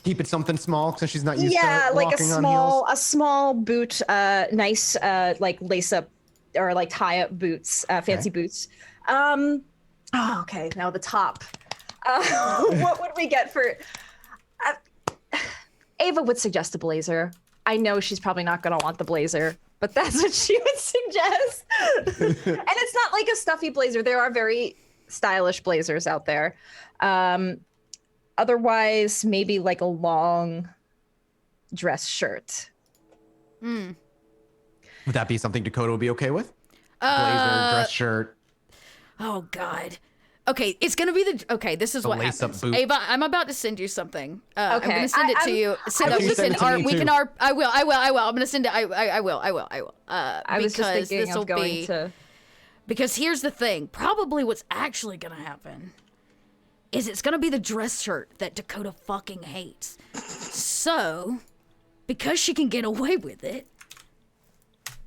Keep it something small since she's not used to Like walking on heels. a small boot, nice like lace up or like tie up boots, fancy boots. Okay, now the top. What would we get for? Ava would suggest a blazer. I know she's probably not gonna want the blazer, but that's what she would suggest. And it's not like a stuffy blazer. There are very stylish blazers out there. Otherwise, maybe like a long dress shirt. Would that be something Dakota would be okay with? Blazer, dress shirt. Oh, God. Okay, it's gonna be this is The what lace-up happens. boot. Ava, I'm about to send you something. I'm Okay. gonna send it to you so I that think we send can it to me we can too. I will. I'm gonna send it. I will. I was just Because thinking this'll of going be to. because here's the thing. Probably what's actually gonna happen is it's gonna be the dress shirt that Dakota fucking hates. So, because she can get away with it,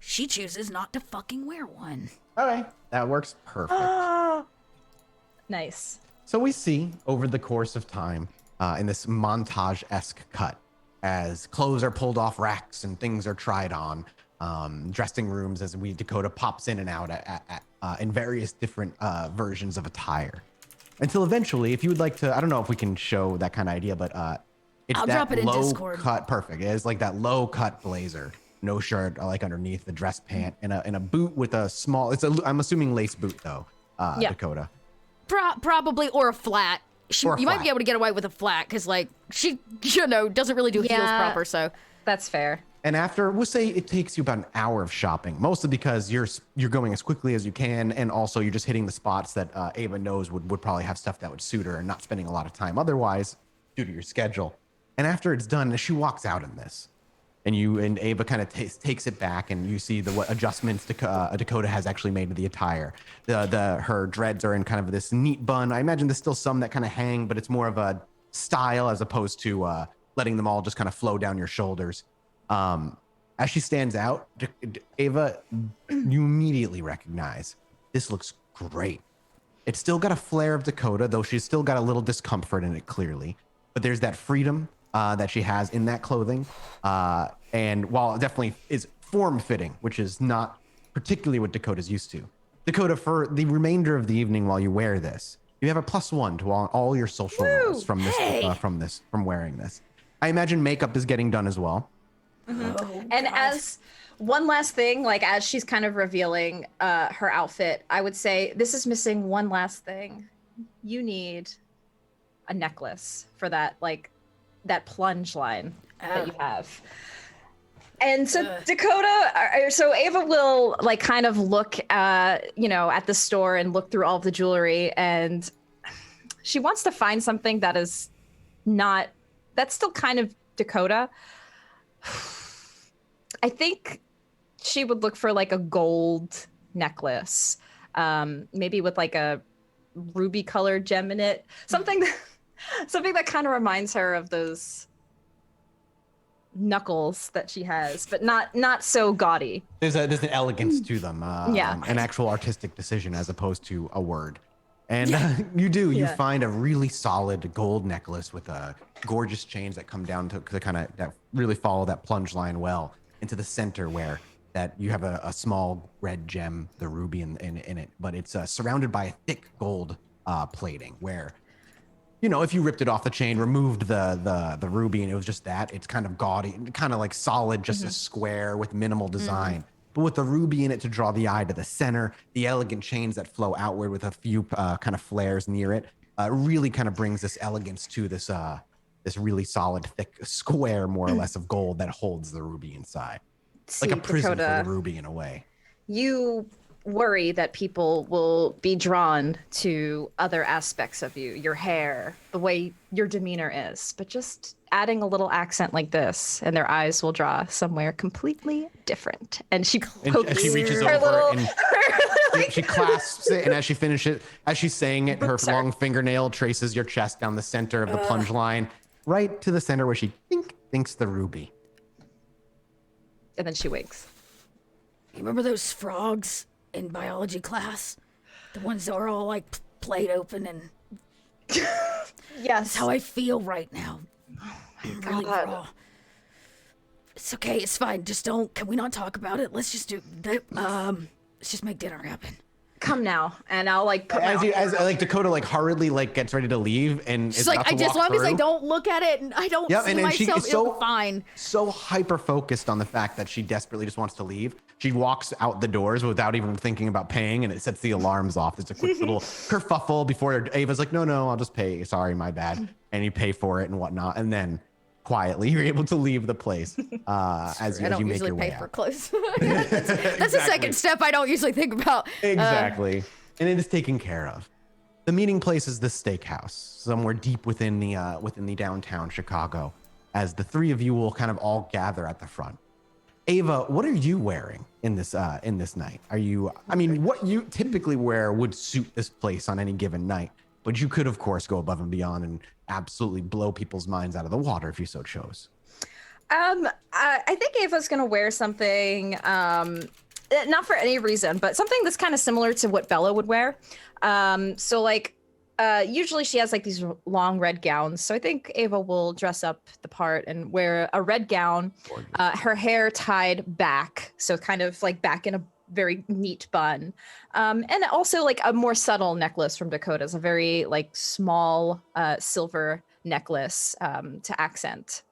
she chooses not to fucking wear one. All right, that works perfect. Nice. So we see over the course of time in this montage-esque cut as clothes are pulled off racks and things are tried on, dressing rooms as Dakota pops in and out in various different versions of attire. Until eventually, if you would like to, I don't know if we can show that kind of idea, but it's I'll that drop it in low Discord. cut, perfect. It is like that low cut blazer, no shirt, like underneath the dress pant, and a boot with a small. I'm assuming lace boot though, Yeah. Dakota. Probably, or a flat. Or a You might flat. be able to get away with a flat because, like, she, doesn't really do heels Yeah. proper. So That's fair. And after, we'll say it takes you about an hour of shopping, mostly because you're going as quickly as you can, and also you're just hitting the spots that Ava knows would probably have stuff that would suit her, and not spending a lot of time otherwise due to your schedule. And after it's done, she walks out in this, and Ava kind of takes it back, and you see what adjustments Dakota has actually made to the attire. Her dreads are in kind of this neat bun. I imagine there's still some that kind of hang, but it's more of a style as opposed to letting them all just kind of flow down your shoulders. As she stands out, Ava, you immediately recognize this looks great. It's still got a flair of Dakota, though she's still got a little discomfort in it clearly. But there's that freedom that she has in that clothing. And while it definitely is form-fitting, which is not particularly what Dakota's used to, Dakota, for the remainder of the evening while you wear this, You have a +1 to all your social rolls from from wearing this. I imagine makeup is getting done as well. Oh, and as one last thing, like as she's kind of revealing her outfit, I would say this is missing one last thing. You need a necklace for that, like that plunge line that you have. And so Dakota, so Ava will like kind of look, at the store and look through all of the jewelry, and she wants to find something that is not, that's still kind of Dakota. I think she would look for like a gold necklace, maybe with like a ruby colored gem in it, something that kind of reminds her of those knuckles that she has, but not so gaudy. There's an elegance to them, an actual artistic decision as opposed to a word. And you find a really solid gold necklace with gorgeous chains that come down to kind of that really follow that plunge line well into the center, where that you have a small red gem, the ruby in it, but it's surrounded by a thick gold plating where, if you ripped it off the chain, removed the ruby, and it was just that, it's kind of gaudy, kind of like solid, just a square with minimal design. But with the ruby in it to draw the eye to the center, the elegant chains that flow outward with a few kind of flares near it, really kind of brings this elegance to this really solid, thick square, more or less, of gold that holds the ruby inside. See, like a prism Dakota, for the ruby in a way. You worry that people will be drawn to other aspects of you, your hair, the way your demeanor is, but just adding a little accent like this and their eyes will draw somewhere completely different. And she pokes she reaches her over and she clasps it, and as she finishes, as she's saying it, her long fingernail traces your chest down the center of the plunge line, right to the center where she thinks the ruby. And then she winks. You remember those frogs in biology class? The ones that were all like played open and... Yes. That's how I feel right now. I'm really raw. It's okay, it's fine. Just can we not talk about it? Let's just let's just make dinner happen. Come now, and I'll like put as Dakota hurriedly gets ready to leave, and she's like, as long as I don't look at it and I don't see myself, it'll be fine. So hyper focused on the fact that she desperately just wants to leave. She walks out the doors without even thinking about paying, and it sets the alarms off. There's a quick little kerfuffle before Ava's like, no, I'll just pay. Sorry, my bad. And you pay for it and whatnot, and then quietly you're able to leave the place as you make your way out. I don't usually pay for clothes. That's the second step I don't usually think about. Exactly. And it is taken care of. The meeting place is the steakhouse, somewhere deep within the downtown Chicago, as the three of you will kind of all gather at the front. Ava, what are you wearing in this night? What you typically wear would suit this place on any given night, but you could, of course, go above and beyond and absolutely blow people's minds out of the water if you so chose. I think Ava's gonna wear something, not for any reason, but something that's kind of similar to what Bella would wear. Usually she has like these long red gowns. So I think Ava will dress up the part and wear a red gown, her hair tied back. So kind of like back in a very neat bun. And also like a more subtle necklace from Dakota's, a very like small silver necklace to accent.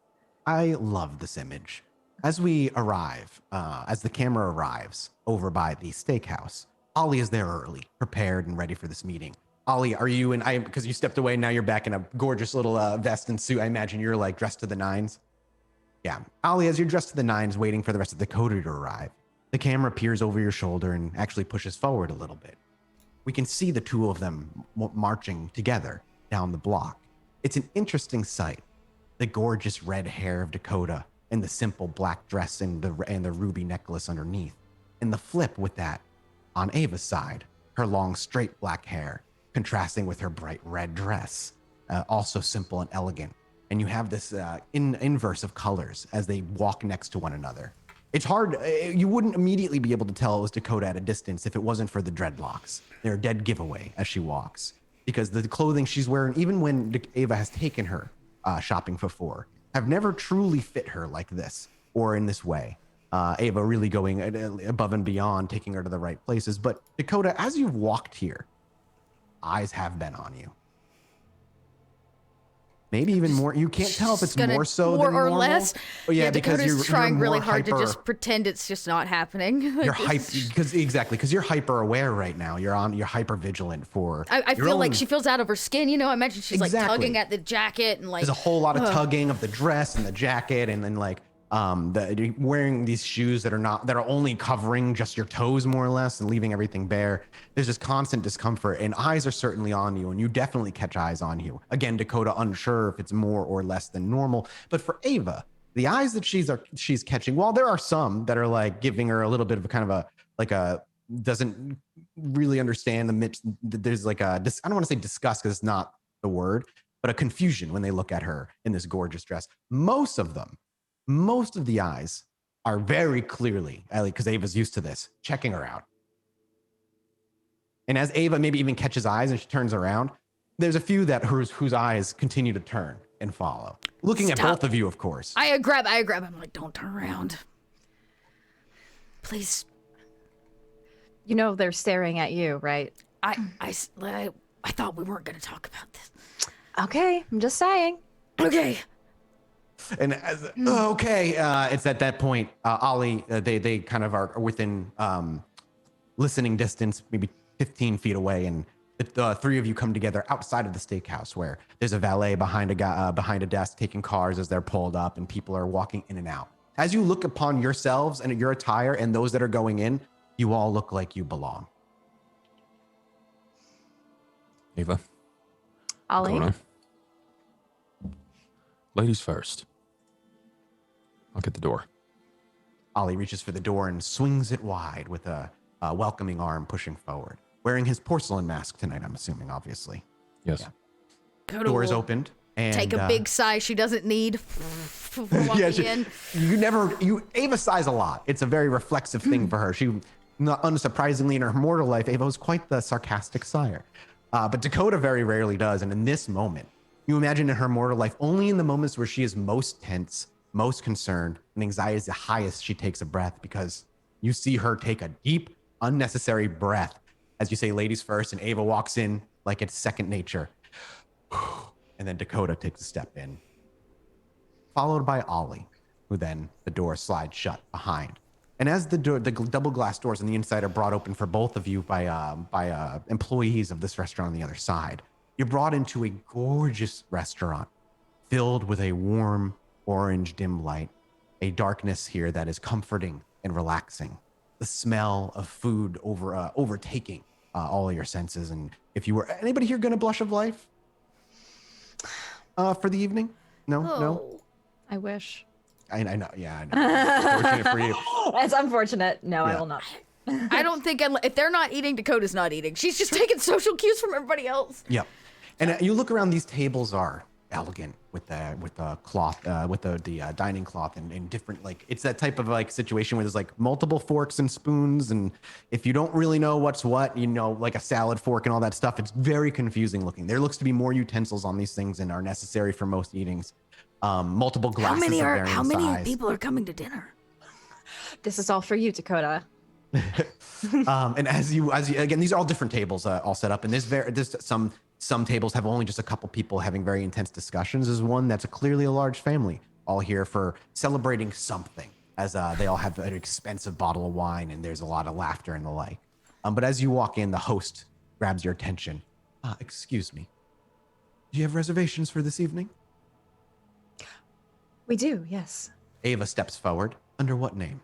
I love this image. As we arrive, as the camera arrives over by the steakhouse, Ollie is there early, prepared and ready for this meeting. Ollie, are you because you stepped away, now you're back in a gorgeous little vest and suit. I imagine you're like dressed to the nines. Yeah. Ollie, as you're dressed to the nines, waiting for the rest of Dakota to arrive, the camera peers over your shoulder and actually pushes forward a little bit. We can see the two of them marching together down the block. It's an interesting sight. The gorgeous red hair of Dakota and the simple black dress and the ruby necklace underneath. And the flip with that, on Ava's side, her long straight black hair, contrasting with her bright red dress, also simple and elegant. And you have this inverse of colors as they walk next to one another. It's hard, you wouldn't immediately be able to tell it was Dakota at a distance if it wasn't for the dreadlocks. They're a dead giveaway as she walks, because the clothing she's wearing, even when Ava has taken her shopping before, have never truly fit her like this or in this way. Ava really going above and beyond, taking her to the right places. But Dakota, as you've walked here, eyes have been on you. Maybe even more. You can't tell if it's more so more than or normal. less. Oh, yeah, because Dakota's you're trying really more hard to hyper, just pretend it's just not happening. You're hyper because you're hyper aware right now. You're hyper vigilant for. I your feel like own- she feels out of her skin. You know, I imagine she's like Exactly. tugging at the jacket and like. There's a whole lot of tugging of the dress and the jacket, and then like wearing these shoes that are only covering just your toes more or less and leaving everything bare. There's this constant discomfort, and eyes are certainly on you, and you definitely catch eyes on you. Again, Dakota unsure if it's more or less than normal, but for Ava, the eyes that she's catching, while there are some that are like giving her a little bit of a kind of a doesn't really understand there's like I don't want to say disgust because it's not the word, but a confusion when they look at her in this gorgeous dress. Most of the eyes are very clearly, because Ava's used to this, checking her out. And as Ava maybe even catches eyes and she turns around, there's a few that whose eyes continue to turn and follow, looking at both of you, of course. I grab. I'm like, don't turn around, please. You know they're staring at you, right? I thought we weren't gonna talk about this. Okay, I'm just saying. Okay. And it's at that point, Ollie, they kind of are within listening distance, maybe 15 feet away, and the three of you come together outside of the steakhouse where there's a valet behind a desk taking cars as they're pulled up, and people are walking in and out. As you look upon yourselves and your attire and those that are going in, you all look like you belong. Ava. Ollie. Dakota. Ladies first. I'll get the door. Ollie reaches for the door and swings it wide with a welcoming arm pushing forward. Wearing his porcelain mask tonight, I'm assuming, obviously. Yes. Yeah. Door is opened. And, take a big sigh she doesn't need. Walking in. Ava sighs a lot. It's a very reflexive thing for her. She, not unsurprisingly, in her mortal life, Ava was quite the sarcastic sire. But Dakota very rarely does. And in this moment, you imagine in her mortal life, only in the moments where she is most tense, most concerned, and anxiety is the highest, she takes a breath, because you see her take a deep, unnecessary breath as you say ladies first, and Ava walks in like it's second nature. And then Dakota takes a step in, followed by Ollie, who then the door slides shut behind. And as the double glass doors on the inside are brought open for both of you by employees of this restaurant on the other side, you're brought into a gorgeous restaurant filled with a warm orange dim light, a darkness here that is comforting and relaxing. The smell of food overtaking all of your senses. And if you were anybody here gonna blush of life for the evening? No. I wish. I know. Yeah, I know. Fortunate for you. That's unfortunate. No, Yeah. I will not. I don't think if they're not eating, Dakota's not eating. She's just taking social cues from everybody else. Yep. And you look around; these tables are elegant with the cloth, with the dining cloth, and different, like, it's that type of like situation where there's like multiple forks and spoons, and if you don't really know what's what, like a salad fork and all that stuff, it's very confusing looking. There looks to be more utensils on these things than are necessary for most eatings. Multiple glasses of varying How many size. people are coming to dinner? This is all for you, Dakota. And as you again, these are all different tables all set up, and there's some tables have only just a couple people having very intense discussions. There's one that's clearly a large family, all here for celebrating something, as they all have an expensive bottle of wine, and there's a lot of laughter and the like. But as you walk in, the host grabs your attention. Excuse me, do you have reservations for this evening? We do, yes. Ava steps forward. Under what name?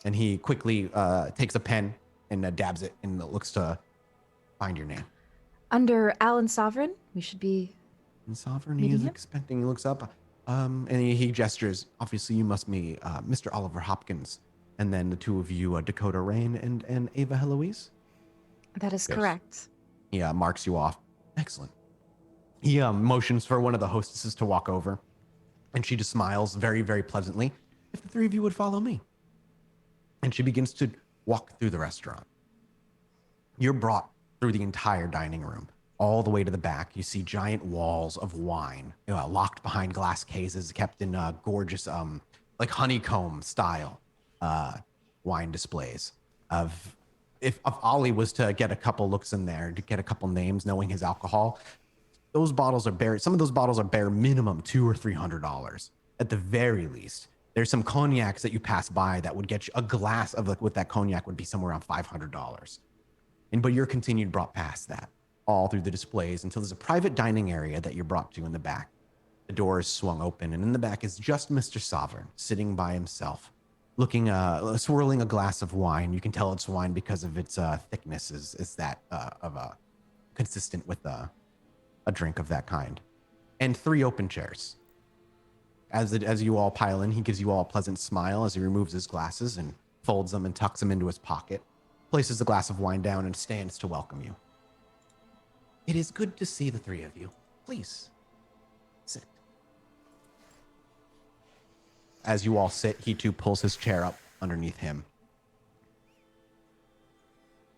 And he quickly takes a pen and dabs it and looks to find your name. Under Alan Sovereign, we should be. And Sovereign, he Meeting is him? expecting. He looks up, and he gestures. Obviously, you must be Mr. Oliver Hopkins, and then the two of you, Dakota Rain and Ava Heloise. That is Yes. correct. He marks you off. Excellent. He motions for one of the hostesses to walk over, and she just smiles very, very pleasantly. If the three of you would follow me. And she begins to walk through the restaurant. You're brought through the entire dining room, all the way to the back. You see giant walls of wine, locked behind glass cases, kept in gorgeous, like honeycomb style wine displays. if Ollie was to get a couple looks in there, to get a couple names, knowing his alcohol, those bottles are bare. Some of those bottles are bare minimum $200 or $300 at the very least. There's some cognacs that you pass by that would get you a glass of with that cognac would be somewhere around $500. But you're continued brought past that all through the displays until there's a private dining area that you're brought to in the back. The door is swung open, and in the back is just Mr. Sovereign sitting by himself, looking, swirling a glass of wine. You can tell it's wine because of its thickness is that consistent with a drink of that kind. And 3 open chairs. As you all pile in, he gives you all a pleasant smile as he removes his glasses and folds them and tucks them into his pocket, places the glass of wine down and stands to welcome you. It is good to see the 3 of you. Please, sit. As you all sit, he too pulls his chair up underneath him.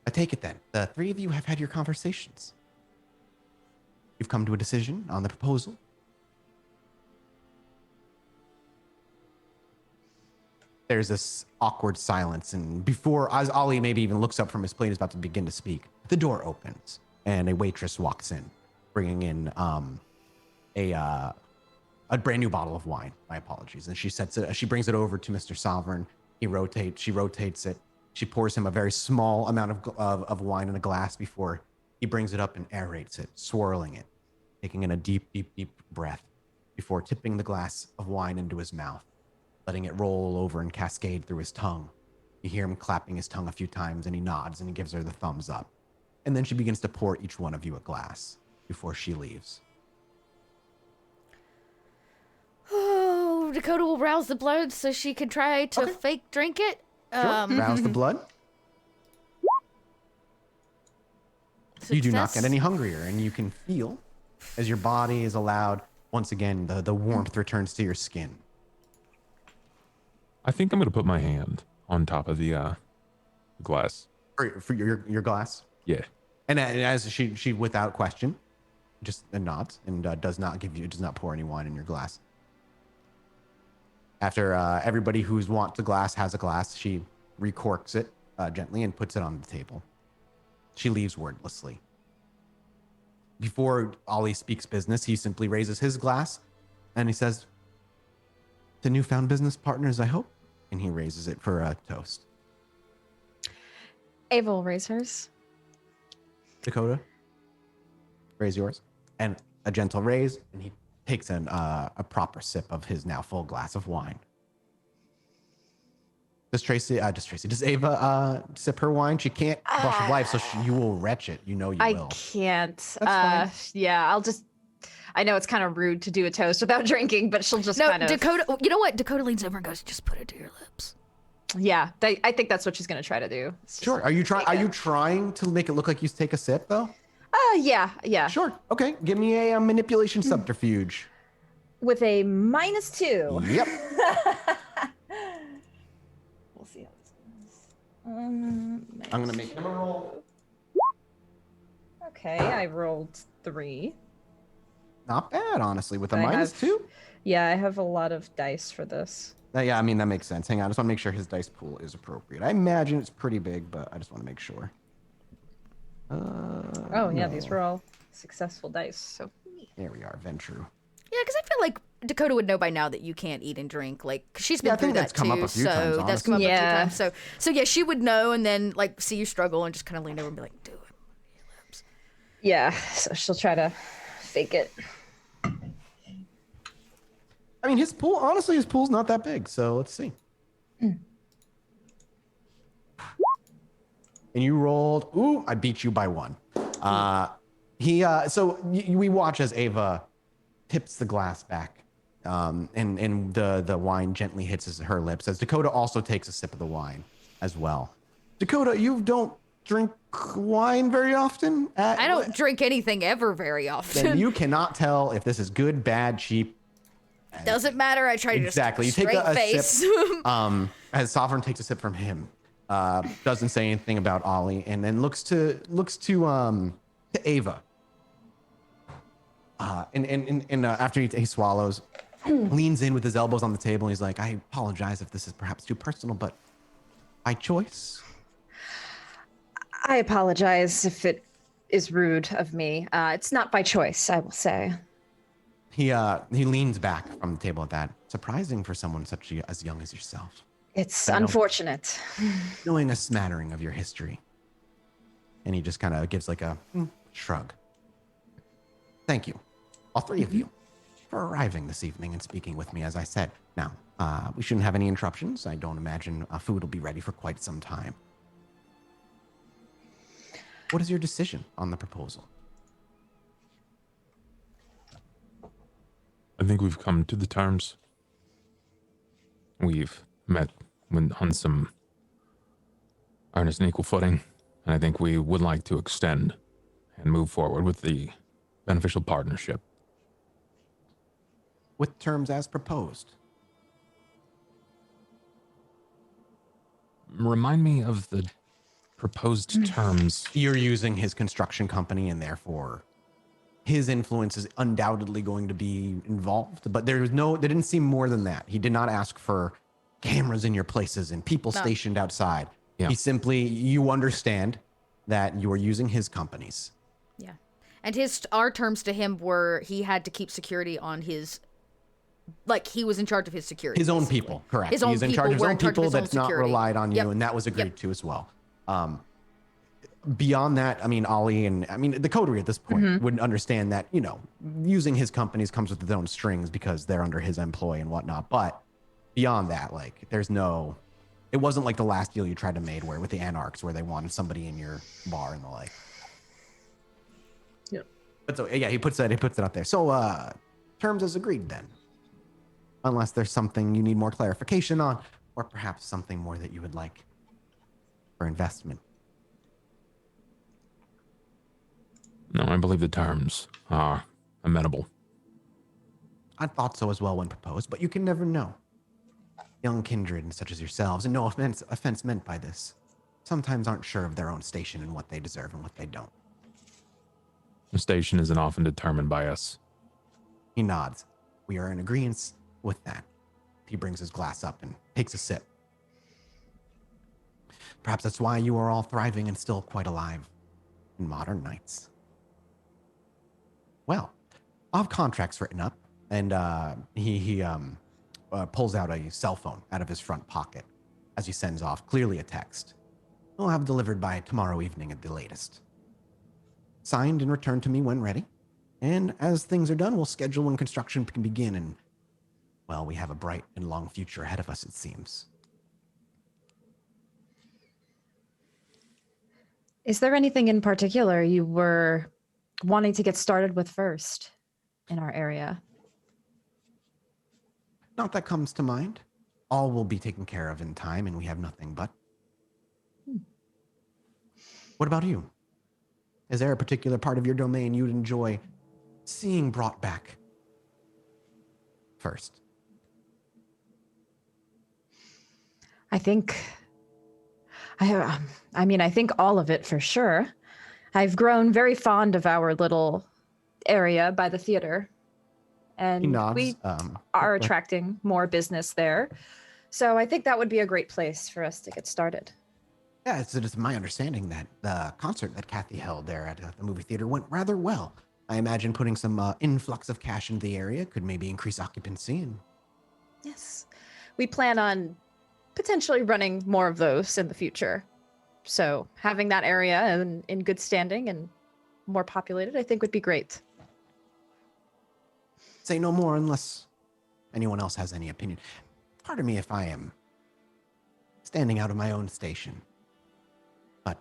I take it then, the 3 of you have had your conversations. You've come to a decision on the proposal. There's this awkward silence, and before, as Ollie maybe even looks up from his plate, is about to begin to speak, the door opens, and a waitress walks in, bringing in a brand new bottle of wine. My apologies. And she sets it. She brings it over to Mr. Sovereign. She rotates it. She pours him a very small amount of wine in a glass before he brings it up and aerates it, swirling it, taking in a deep, deep, deep breath before tipping the glass of wine into his mouth, letting it roll over and cascade through his tongue. You hear him clapping his tongue a few times, and he nods and he gives her the thumbs up. And then she begins to pour each one of you a glass before she leaves. Oh, Dakota will rouse the blood so she can try to fake drink it. Sure. Rouse the blood. You do not get any hungrier, and you can feel as your body is allowed, once again, the warmth returns to your skin. I think I'm going to put my hand on top of the glass. For your glass? Yeah. And as she without question, just nods and does not pour any wine in your glass. After everybody who's wants the glass has a glass, she recorks it gently and puts it on the table. She leaves wordlessly. Before Ollie speaks business, he simply raises his glass and he says, "To newfound business partners, I hope." And he raises it for a toast. Ava will raise hers. Dakota, raise yours. And a gentle raise, and he takes a proper sip of his now full glass of wine. Does Ava sip her wine? She can't brush her life, so you will retch it. You know you will. I can't. Fine. Yeah, I know it's kind of rude to do a toast without drinking, but she'll just kind of... Dakota, you know what? Dakota leans over and goes, just put it to your lips. Yeah, I think that's what she's going to try to do. Sure. Are you trying to make it look like you take a sip, though? Yeah. Sure. Okay. Give me a manipulation subterfuge. With a -2. Yep. We'll see how this goes. I'm going to make him a roll. Okay, I rolled 3. Not bad, honestly, with a I have- -2. Yeah, I have a lot of dice for this. Yeah, I mean, that makes sense. Hang on. I just want to make sure his dice pool is appropriate. I imagine it's pretty big, but I just want to make sure. These were all successful dice. So There we are. Ventru. Yeah, because I feel like Dakota would know by now that you can't eat and drink. Like, 'cause she's been I through think that that's come up too. a few So times, that's come up honestly. a few Yeah. times. So yeah, she would know and then like see you struggle and just kind of lean over and be like, "Do it." yeah, so she'll try to fake it. I mean, his pool's not that big, so let's see. And you rolled. Ooh, I beat you by 1. We watch as Ava tips the glass back, and the wine gently hits her lips. As Dakota also takes a sip of the wine as well. Dakota, you don't drink wine very often. I don't drink anything ever very often. Then you cannot tell if this is good, bad, cheap. Doesn't matter. I try to Exactly. You just take straight a face. sip. As Sovereign takes a sip from him, doesn't say anything about Ollie, and then looks to Ava. After he swallows, leans in with his elbows on the table, and he's like, "I apologize if this is perhaps too personal, but by choice." I apologize if it is rude of me. It's not by choice, I will say. He leans back from the table at that. Surprising for someone as young as yourself. It's I don't- unfortunate. Knowing a smattering of your history. And he just kind of gives like a shrug. Thank you, all three of you, for arriving this evening and speaking with me, as I said. Now, we shouldn't have any interruptions. I don't imagine food will be ready for quite some time. What is your decision on the proposal? I think we've come to the terms. We've met on some earnest and equal footing, and I think we would like to extend and move forward with the beneficial partnership. With terms as proposed. Remind me of the proposed terms. You're using his construction company, and therefore his influence is undoubtedly going to be involved. But there didn't seem more than that. He did not ask for cameras in your places and people stationed outside. Yeah. He simply, you understand that you are using his companies. Yeah. And our terms to him were he had to keep security on his, like he was in charge of his security. His own basically. people, correct. His own He's in people charge of his were own in charge of people his own that's not security. relied on you, Yep. and that was agreed Yep. to as well. Beyond that, I mean, Ollie and the coterie at this point wouldn't understand that, using his companies comes with its own strings because they're under his employ and whatnot. But beyond that, like, it wasn't like the last deal you tried to make with the Anarchs, where they wanted somebody in your bar and the like. Yeah. But so, yeah, he puts it up there. So, terms as agreed then. Unless there's something you need more clarification on, or perhaps something more that you would like for investment. No, I believe the terms are amenable. I thought so as well when proposed, but you can never know. Young kindred and such as yourselves, and no offense meant by this, sometimes aren't sure of their own station and what they deserve and what they don't. The station isn't often determined by us. He nods. We are in agreement with that. He brings his glass up and takes a sip. Perhaps that's why you are all thriving and still quite alive in modern nights. Well, I'll have contracts written up, and he pulls out a cell phone out of his front pocket as he sends off, clearly a text. We'll have delivered by tomorrow evening at the latest. Signed and returned to me when ready. And as things are done, we'll schedule when construction can begin, and, well, we have a bright and long future ahead of us, it seems. Is there anything in particular you were wanting to get started with first in our area? Not that comes to mind. All will be taken care of in time, and we have nothing but. What about you? Is there a particular part of your domain you'd enjoy seeing brought back first? I think I think all of it for sure. I've grown very fond of our little area by the theater, and He nods. we are attracting more business there. So I think that would be a great place for us to get started. Yeah, it's my understanding that the concert that Kathy held there at the movie theater went rather well. I imagine putting some influx of cash into the area could maybe increase occupancy. And Yes. We plan on potentially running more of those in the future. So having that area in good standing and more populated, I think would be great. say no more unless anyone else has any opinion. Pardon me if I am standing out of my own station. But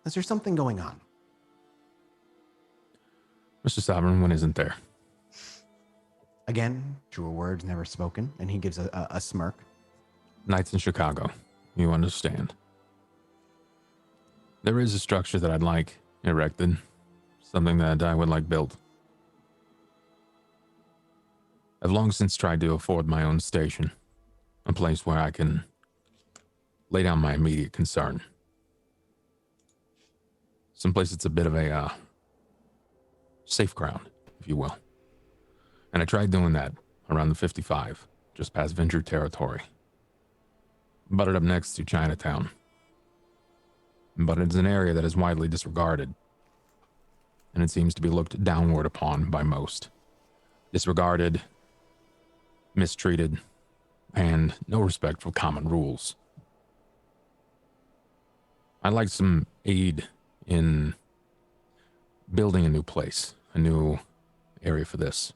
is there something going on? Mr. Sovereign, when isn't there? Again, truer words never spoken, and he gives a smirk. Nights in Chicago. You understand. There is a structure that I'd like erected. Something that I would like built. I've long since tried to afford my own station. A place where I can lay down my immediate concern. Someplace that's a bit of a safe ground, if you will. And I tried doing that around the 55, just past Venture territory. Butted up next to Chinatown. but it's an area that is widely disregarded, and it seems to be looked downward upon by most. Disregarded, mistreated, and no respect for common rules. I'd like some aid in building a new place, a new area for this.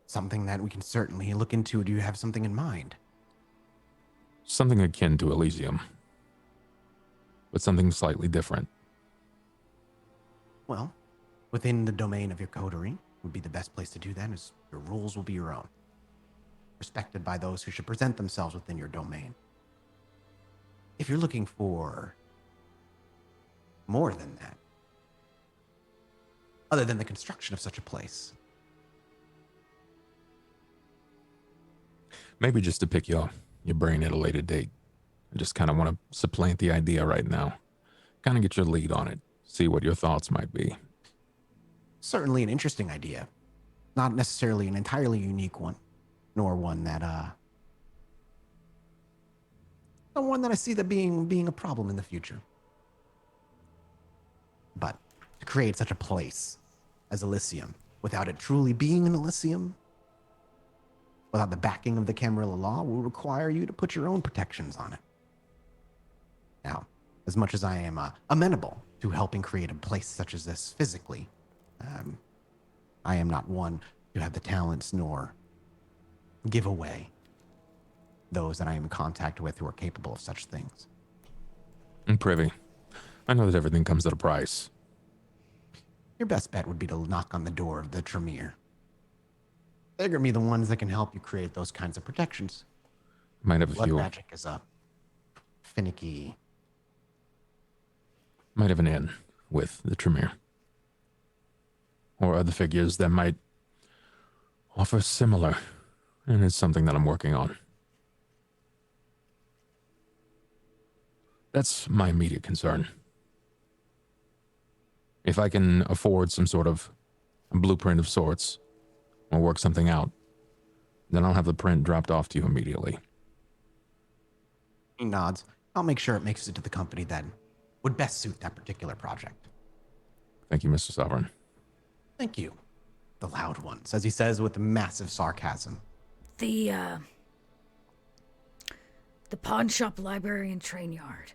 Something that we can certainly look into. Do you have something in mind? Something akin to Elysium, but something slightly different. Well, within the domain of your coterie would be the best place to do that, as your rules will be your own, respected by those who should present themselves within your domain. If you're looking for more than that, other than the construction of such a place, Maybe just to pick your brain at a later date. I just kind of want to supplant the idea right now. Kind of get your lead on it. See what your thoughts might be. certainly an interesting idea. Not necessarily an entirely unique one, nor one that not one that I see that being a problem in the future. But to create such a place as Elysium, without it truly being an Elysium, without the backing of the Camarilla law, will require you to put your own protections on it. Now, as much as I am amenable to helping create a place such as this physically, I am not one to have the talents nor give away those that I am in contact with who are capable of such things. I'm privy. I know that everything comes at a price. Your best bet would be to knock on the door of the Tremere. They're going to be the ones that can help you create those kinds of protections. Might have a Blood few. magic is a finicky. Might have an in with the Tremere. Or other figures that might offer similar. And it's something that I'm working on. That's my immediate concern. If I can afford some sort of blueprint of sorts, or work something out, then I'll have the print dropped off to you immediately. He nods. I'll make sure it makes it to the company that would best suit that particular project. Thank you, Mr. Sovereign. Thank you. The loud one, as he says with massive sarcasm. The pawn shop, library, and train yard.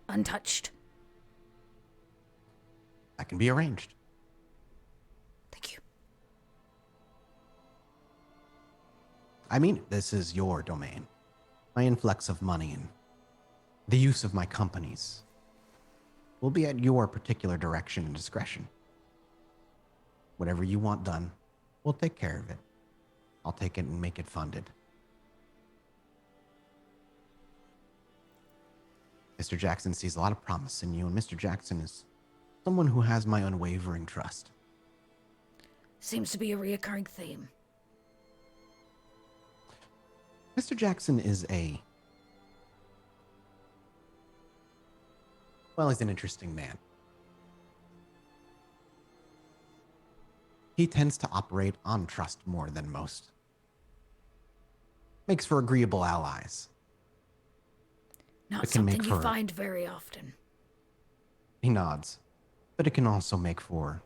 Untouched. That can be arranged. Thank you. I mean, this is your domain. My influx of money and the use of my companies will be at your particular direction and discretion. Whatever you want done, we'll take care of it. I'll take it and make it funded. Mr. Jackson sees a lot of promise in you, and Mr. Jackson is someone who has my unwavering trust. Seems to be a reoccurring theme. Mr. Jackson is he's an interesting man. He tends to operate on trust more than most. Makes for agreeable allies. Not It can make something you for- find very often. He nods. But it can also make for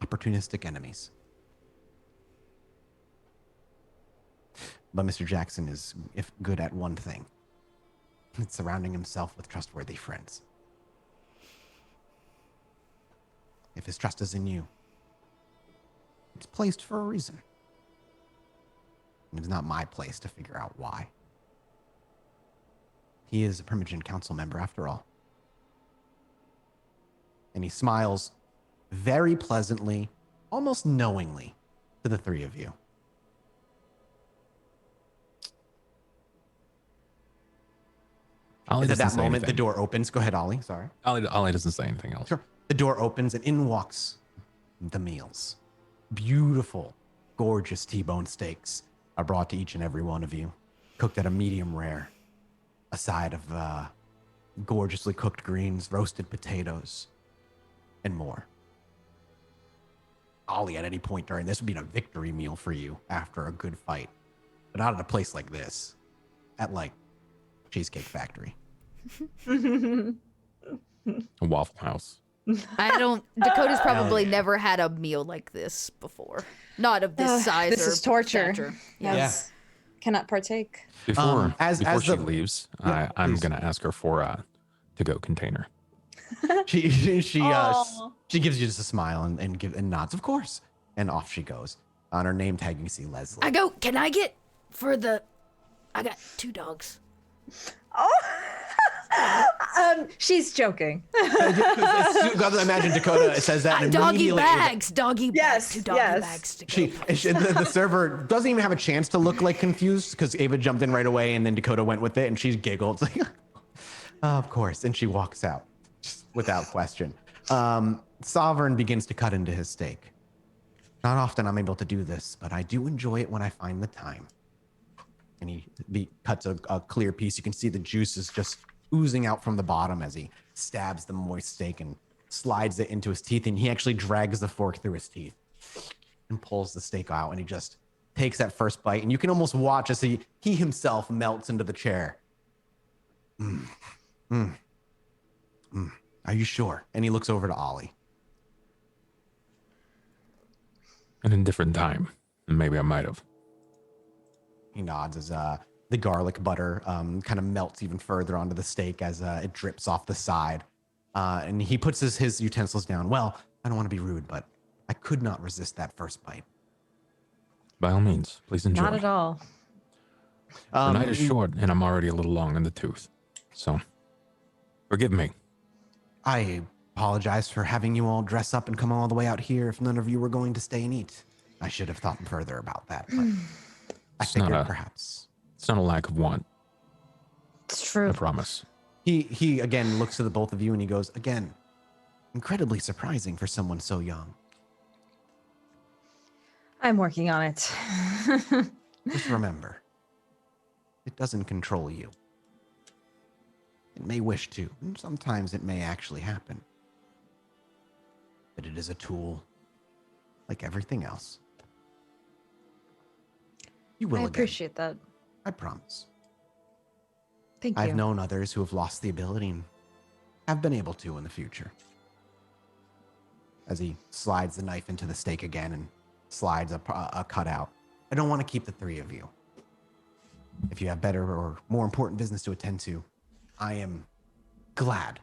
opportunistic enemies. But Mr. Jackson is good at one thing. It's surrounding himself with trustworthy friends. If his trust is in you, it's placed for a reason. And it's not my place to figure out why. He is a Primogen Council member after all. And he smiles very pleasantly, almost knowingly, to the three of you. Ollie At doesn't that say moment, the anything. door opens. Go ahead, Ollie. Sorry. Ollie doesn't say anything else. Sure. The door opens and in walks the meals. Beautiful, gorgeous T-bone steaks are brought to each and every one of you, cooked at a medium rare. A side of gorgeously cooked greens, roasted potatoes, and more. Ollie, at any point during this would be a victory meal for you after a good fight. but not at a place like this. At like Cheesecake Factory. A Waffle House. Dakota's probably yeah. never had a meal like this before. Not of this size This or is torture. stature. Yes. Cannot partake. Before as she the- leaves, Yeah, I'm please. gonna ask her for a to-go container. She Aw. gives you just a smile and nods, of course. And off she goes. On her name tag, you see Leslie. I go, can I get for the. I got 2 dogs. She's joking. Imagine Dakota says that and Doggy immediately bags. Doggy Yes, bags. 2 doggy yes. bags to go. the server doesn't even have a chance to look like confused because Ava jumped in right away and then Dakota went with it and she giggled. It's like, of course. And she walks out just without question. Sovereign begins to cut into his steak. Not often I'm able to do this, but I do enjoy it when I find the time. And he cuts a clear piece. You can see the juices just oozing out from the bottom as he stabs the moist steak and slides it into his teeth. And he actually drags the fork through his teeth and pulls the steak out. And he just takes that first bite. And you can almost watch as he himself melts into the chair. Are you sure? And he looks over to Ollie. At a different time, maybe I might have. He nods as the garlic butter kind of melts even further onto the steak as it drips off the side. And he puts his utensils down. Well, I don't want to be rude, but I could not resist that first bite. By all means, please enjoy. Not at all. The night is short, and I'm already a little long in the tooth. So, forgive me. I apologize for having you all dress up and come all the way out here if none of you were going to stay and eat. I should have thought further about that, but I It's not figured a- perhaps. It's not a lack of want, It's true. I promise. He again looks to the both of you and he goes, again, incredibly surprising for someone so young. I'm working on it. Just remember, it doesn't control you. It may wish to, and sometimes it may actually happen. But it is a tool, like everything else. You will I again, appreciate that. I promise. Thank you. I've known others who have lost the ability and have been able to in the future. As he slides the knife into the steak again and slides a cutout. I don't want to keep the 3 of you. If you have better or more important business to attend to, I am glad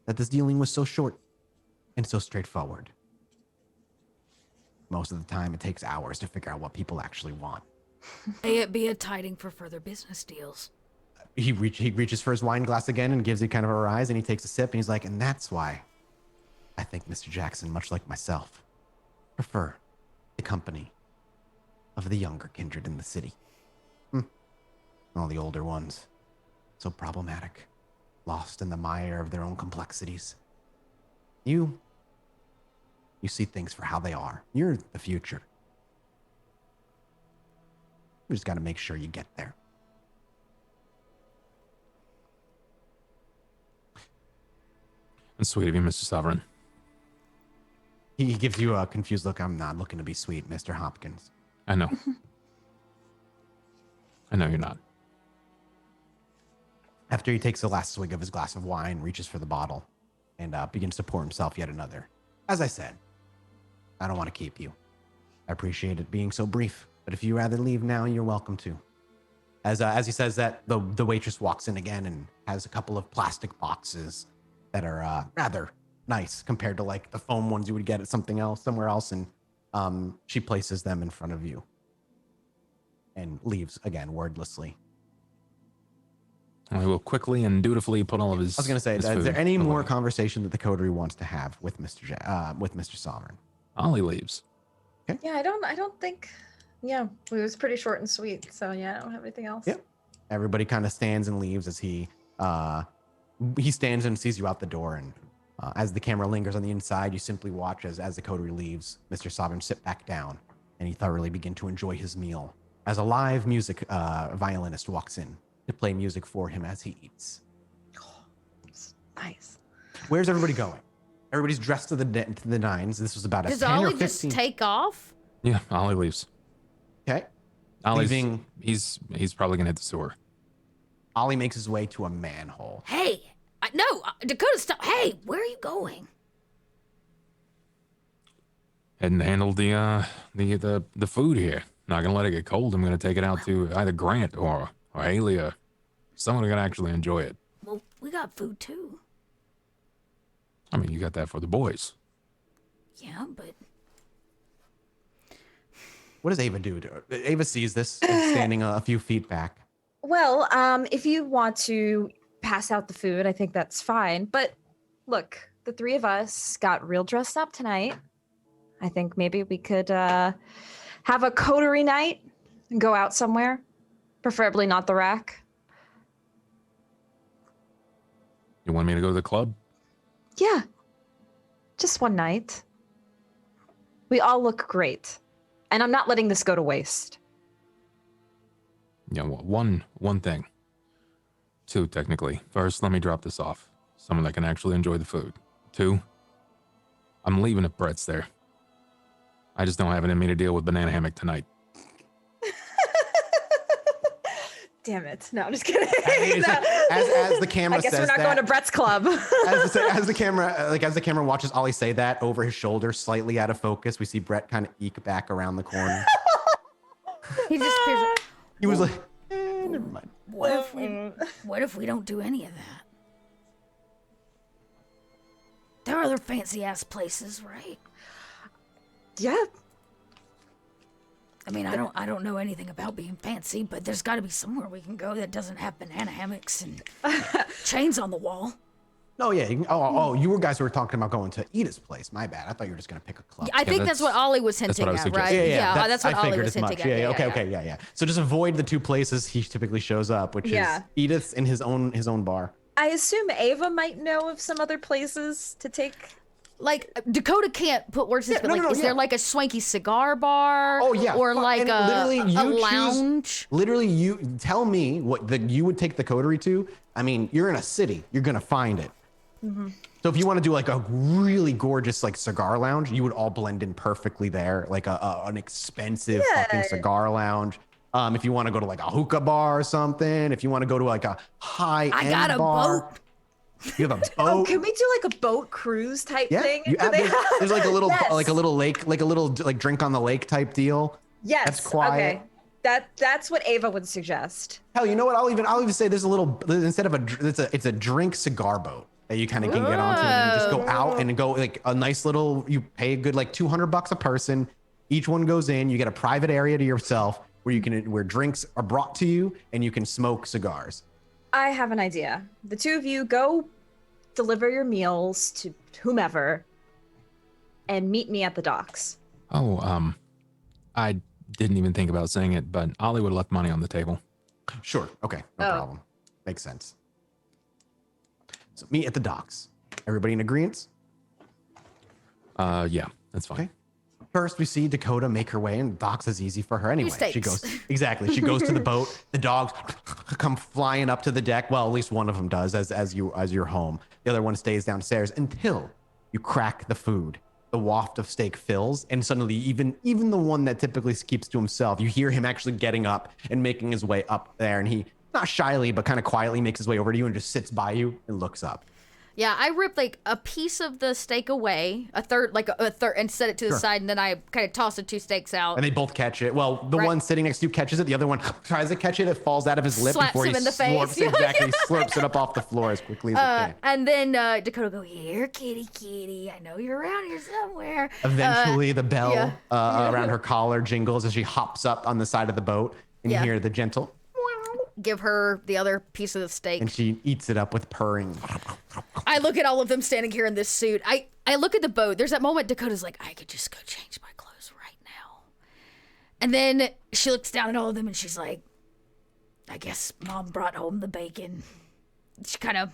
that this dealing was so short and so straightforward. Most of the time, it takes hours to figure out what people actually want. May it be a tiding for further business deals. He reaches for his wine glass again and gives you kind of a rise, and he takes a sip, and he's like, and that's why I think Mr. Jackson, much like myself, prefer the company of the younger kindred in the city. All the older ones, so problematic, lost in the mire of their own complexities. You see things for how they are. You're the future. We just got to make sure you get there. It's sweet of you, Mr. Sovereign. He gives you a confused look. I'm not looking to be sweet, Mr. Hopkins. I know. I know you're not. After he takes the last swig of his glass of wine, reaches for the bottle, and begins to pour himself yet another. As I said, I don't want to keep you. I appreciate it being so brief, but if you rather leave now, you're welcome to. As he says that, the waitress walks in again and has a couple of plastic boxes that are rather nice compared to like the foam ones you would get at somewhere else, and she places them in front of you and leaves again wordlessly. I will quickly and dutifully put all of his. I was going to say, his is food there any more away. conversation that the coterie wants to have with Mr. Sovereign? Ollie leaves. Yeah, I don't think. Yeah, it was pretty short and sweet. So yeah, I don't have anything else. Yep. Everybody kind of stands and leaves as he stands and sees you out the door. And as the camera lingers on the inside, you simply watch as the coterie leaves. Mr. Sovereign sit back down, and he thoroughly begin to enjoy his meal as a live music violinist walks in to play music for him as he eats. Nice. Where's everybody going? Everybody's dressed to the nines. This was about a Does 10 or Ollie 15. just take off? Yeah, Ollie leaves. Okay. Ollie's, leaving. he's probably gonna hit the sewer. Ollie makes his way to a manhole. Hey, no, Dakota, stop. Hey, where are you going? Heading to handle the food here. Not gonna let it get cold. I'm gonna take it out to either Grant or Haley or someone who can actually enjoy it. Well, we got food too. I mean, you got that for the boys. Yeah, but What does Ava do? Ava sees this and standing a few feet back. Well, if you want to pass out the food, I think that's fine. But look, the three of us got real dressed up tonight. I think maybe we could have a coterie night and go out somewhere, preferably not the rack. You want me to go to the club? Yeah, just one night. We all look great, and I'm not letting this go to waste. Yeah, well, one thing. Two, technically. First, let me drop this off. Someone that can actually enjoy the food. Two, I'm leaving if Brett's there. I just don't have it in me to deal with banana hammock tonight. Damn it. No, I'm just kidding. As the camera I guess says we're not that, going to Brett's club. as the camera watches Ollie say that over his shoulder, slightly out of focus, we see Brett kind of eke back around the corner. He just appears. He was like, never mind. what if we don't do any of that? There are other fancy ass places, right? Yeah. I mean, I don't know anything about being fancy, but there's got to be somewhere we can go that doesn't have banana hammocks and chains on the wall. Oh yeah. You guys were talking about going to Edith's place. My bad. I thought you were just gonna pick a club. I think that's what Ollie was hinting what I was at, right? suggesting. Yeah, that's what I Ollie figured was as much. hinting at. Yeah. So just avoid the two places he typically shows up, which is Edith's and his own bar. I assume Ava might know of some other places to take. Like Dakota can't put words in, Yeah, but no, like, no, is yeah. there like a swanky cigar bar? Oh yeah. or like And a literally you lounge? Literally, you tell me what you would take the coterie to. I mean, you're in a city. You're gonna find it. Mm-hmm. So if you want to do like a really gorgeous like cigar lounge, you would all blend in perfectly there. Like an expensive fucking cigar lounge. If you want to go to like a hookah bar or something, if you want to go to like a high end I got a bar, boat. you have a boat. Oh, can we do like a boat cruise type thing? You Do have, they there's like a little Yes. like a little lake, like a little like drink on the lake type deal. Yes. That's quiet. Okay. That's what Ava would suggest. Hell, you know what? I'll even say there's a little instead of it's a drink cigar boat that you kind of can get onto and just go out and go like a nice little. You pay a good like $200 a person. Each one goes in. You get a private area to yourself where drinks are brought to you and you can smoke cigars. I have an idea. The two of you go deliver your meals to whomever and meet me at the docks. Oh, I didn't even think about saying it, but Ollie would have left money on the table. Sure. Okay. No problem. Makes sense. So meet at the docks. Everybody in agreement? Yeah, that's fine. Okay. First, we see Dakota make her way, and docks is easy for her anyway. She steaks. goes She goes to the boat. The dogs come flying up to the deck. Well, at least one of them does, as you're home. The other one stays downstairs until you crack the food. The waft of steak fills, and suddenly, even the one that typically keeps to himself, you hear him actually getting up and making his way up there, and he not shyly but kind of quietly makes his way over to you and just sits by you and looks up. Yeah, I ripped like a piece of the steak away, a third, and set it to the side, and then I kind of tossed the two steaks out. And they both catch it. Well, the Right. one sitting next to you catches it. The other one tries to catch it. It falls out of his lip Slaps before him he in the slurps, face. Yeah, exactly, slurps it up off the floor as quickly as it can. And then Dakota go, here, kitty, kitty. I know you're around here somewhere. Eventually, the bell yeah. around her collar jingles as she hops up on the side of the boat, and Yeah. you hear the gentle, Give her the other piece of the steak. and she eats it up with purring. I look at all of them standing here in this suit. I look at the boat. There's that moment Dakota's like, I could just go change my clothes right now. And then she looks down at all of them and she's like, I guess Mom brought home the bacon. She kind of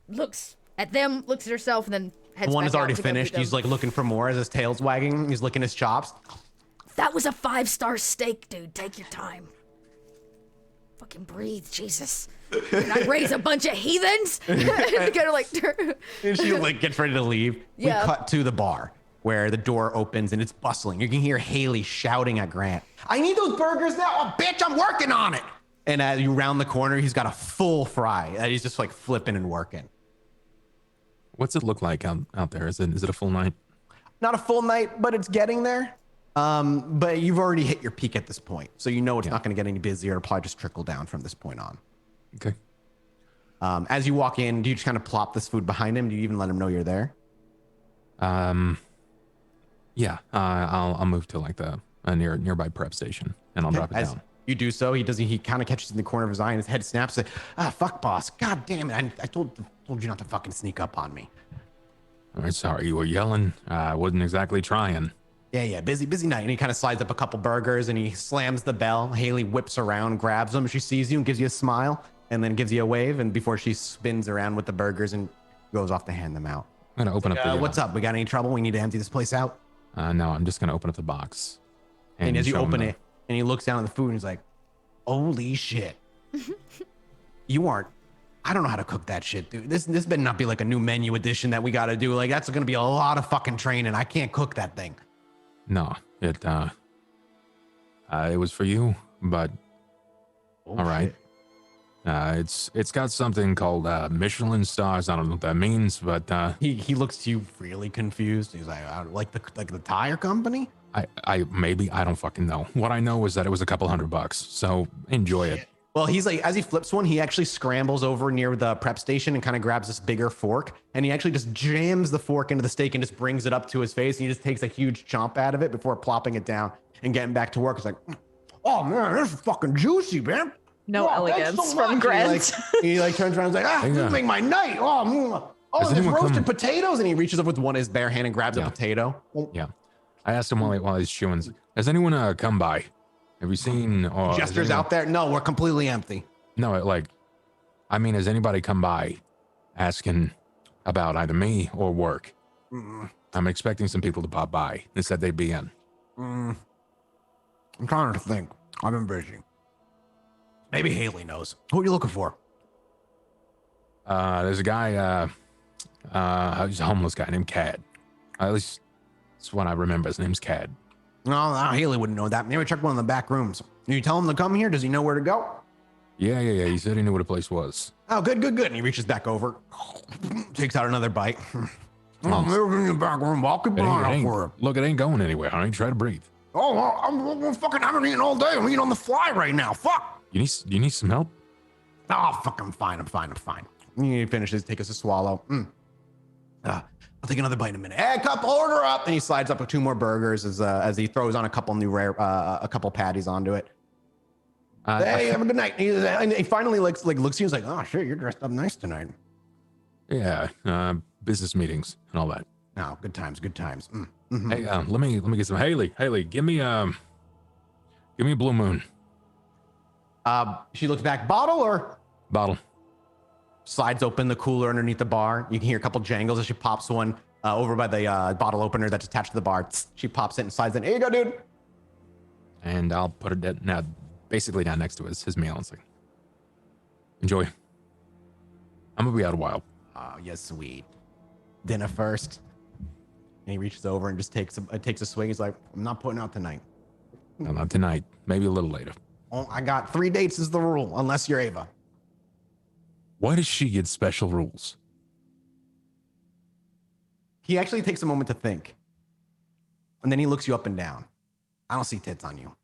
looks at them, looks at herself, and then heads One back is out already to go finished. feed He's them. like looking for more as his tail's wagging. He's licking his chops. That was a 5-star steak, dude. Take your time. Fucking breathe, Jesus. Did I raise a bunch of heathens? Kind of like, And she like gets ready to leave. Yeah. We cut to the bar. where the door opens and it's bustling. You can hear Haley shouting at Grant, "I need those burgers now. Oh, bitch, I'm working on it." And as you round the corner, he's got a full fry that he's just like flipping and working. What's it look like out there? Is it a full night? Not a full night, but it's getting there. But you've already hit your peak at this point. So you know it's not going to get any busier. It'll probably just trickle down from this point on. Okay. As you walk in, do you just kind of plop this food behind him? Do you even let him know you're there? Yeah. I'll move to like a nearby prep station, and I'll drop it As down. you do so, he kind of catches in the corner of his eye, and his head snaps. Like, fuck, boss. God damn it! I told you not to fucking sneak up on me. All right, sorry, you were yelling. I wasn't exactly trying. Yeah, busy night. And he kind of slides up a couple burgers and he slams the bell. Haley whips around, grabs them. She sees you and gives you a smile and then gives you a wave. And before she spins around with the burgers and goes off to hand them out. I'm gonna open up the. What's up? We got any trouble? We need to empty this place out. No, I'm just gonna open up the box. And as you show him open it, and he looks down at the food and he's like, "Holy shit! You aren't. I don't know how to cook that shit, dude. This better not be like a new menu addition that we got to do. Like that's gonna be a lot of fucking training. I can't cook that thing." No, it was for you, but all right. It's got something called Michelin stars. I don't know what that means, but he looks to you really confused. He's like the tire company. I don't fucking know. What I know is that it was a couple $100, so enjoy it. Well, he's like, as he flips one, he actually scrambles over near the prep station and kind of grabs this bigger fork. And he actually just jams the fork into the steak and just brings it up to his face. And he just takes a huge chomp out of it before plopping it down and getting back to work. It's like, "Oh man, this is fucking juicy, man." No Wow, thanks elegance so from much." Grant. He turns around and is like, "You make my night." Does There's anyone roasted come- potatoes. And he reaches over with one of his bare hand and grabs a potato. Yeah, I asked him while he's chewing. Has anyone come by? Have you seen? Gestures out there. No, we're completely empty. No, has anybody come by asking about either me or work? I'm expecting some people to pop by. They said they'd be in. I'm trying to think. I've been busy. Maybe Haley knows. Who are you looking for? There's a guy, he's a homeless guy named Cad. At least that's what I remember. His name's Cad. No, Haley wouldn't know that. Maybe check one of the back rooms. You tell him to come here? Does he know where to go? Yeah. He said he knew where the place was. Oh, good. And he reaches back over, takes out another bite. We're in the back room. I'll keep an eye out for him. Look, it ain't going anywhere. I ain't trying to breathe. Oh, I'm fucking haven't eaten all day. I'm eating on the fly right now. Fuck. You need some help? Oh, fuck, I'm fine. He finishes, takes a swallow. I'll take another bite in a minute. Hey, couple, order up. And he slides up with 2 more burgers as he throws on a couple new a couple patties onto it. Hey, have a good night. And he finally looks at you. He's like, "Oh shit, you're dressed up nice tonight." Yeah, business meetings and all that. Oh, good times. Hey, let me get some. Haley, give me a Blue Moon. She looks back. Bottle or Bottle. slides open the cooler underneath the bar. You can hear a couple jangles as she pops one over by the bottle opener that's attached to the bar. She pops it and slides in. Here you go, dude. And I'll put it now, basically down next to his meal. It's like, enjoy. I'm gonna be out a while. Oh, yes, sweet. Dinner first. And he reaches over and just takes a swing. He's like, "I'm not putting out tonight. No, not tonight. Maybe a little later. Oh, I got 3 dates is the rule, unless you're Ava." Why does she get special rules? He actually takes a moment to think. And then he looks you up and down. "I don't see tits on you."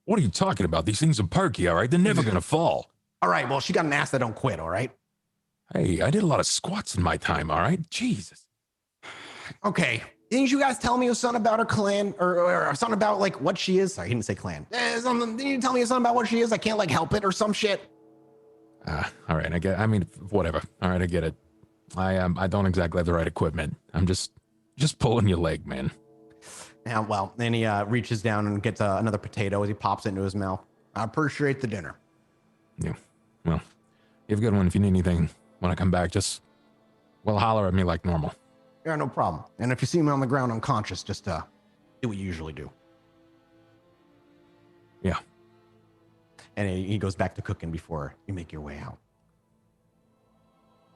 What are you talking about? These things are perky, all right? They're never gonna fall. All right, well, she got an ass that don't quit, all right? Hey, I did a lot of squats in my time, all right? Jesus. Okay. Didn't you guys tell me something about her clan or something about like what she is? Sorry, he didn't say clan. Didn't you tell me something about what she is? I can't like help it or some shit. All right, whatever. All right, I get it. I don't exactly have the right equipment. I'm just pulling your leg, man. Yeah, well, then he reaches down and gets another potato as he pops it into his mouth. "I appreciate the dinner." Yeah. Well, you have a good one. If you need anything when I come back, just holler at me like normal. Yeah, no problem. And if you see me on the ground unconscious, just do what you usually do. Yeah. And he goes back to cooking before you make your way out.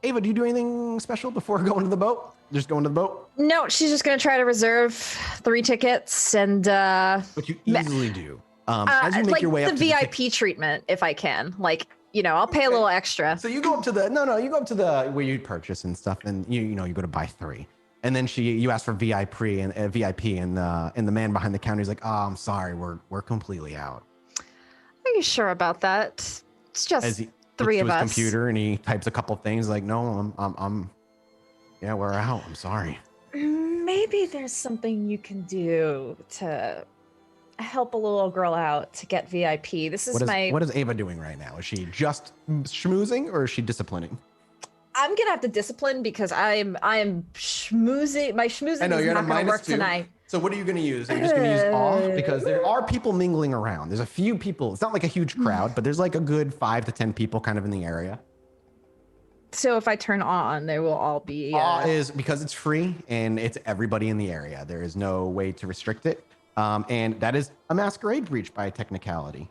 Ava, do you do anything special before going to the boat? Just going to the boat? No, she's just gonna try to reserve 3 tickets and But you easily do. As you make like your way the up to VIP treatment if I can. Like, I'll pay a little extra. So you go up to the you go up to the where you purchase and stuff, and you go to buy 3, and then you ask for VIP and the man behind the counter is like, oh, I'm sorry, we're completely out. Are you sure about that? It's just As he 3 looks of to his us. computer and he types a couple things like, no, yeah, we're out. I'm sorry. Maybe there's something you can do to help a little girl out to get VIP. This is What is Ava doing right now? Is she just schmoozing or is she disciplining? I'm gonna have to discipline because I am schmoozing. My schmoozing I know is you're not at a gonna work -2. tonight. So what are you going to use? Are you just going to use awe? Because there are people mingling around. There's a few people. It's not like a huge crowd, but there's like a good 5 to 10 people kind of in the area. So if I turn on, they will all be. Awe is because it's free and it's everybody in the area. There is no way to restrict it. And that is a masquerade breach by technicality.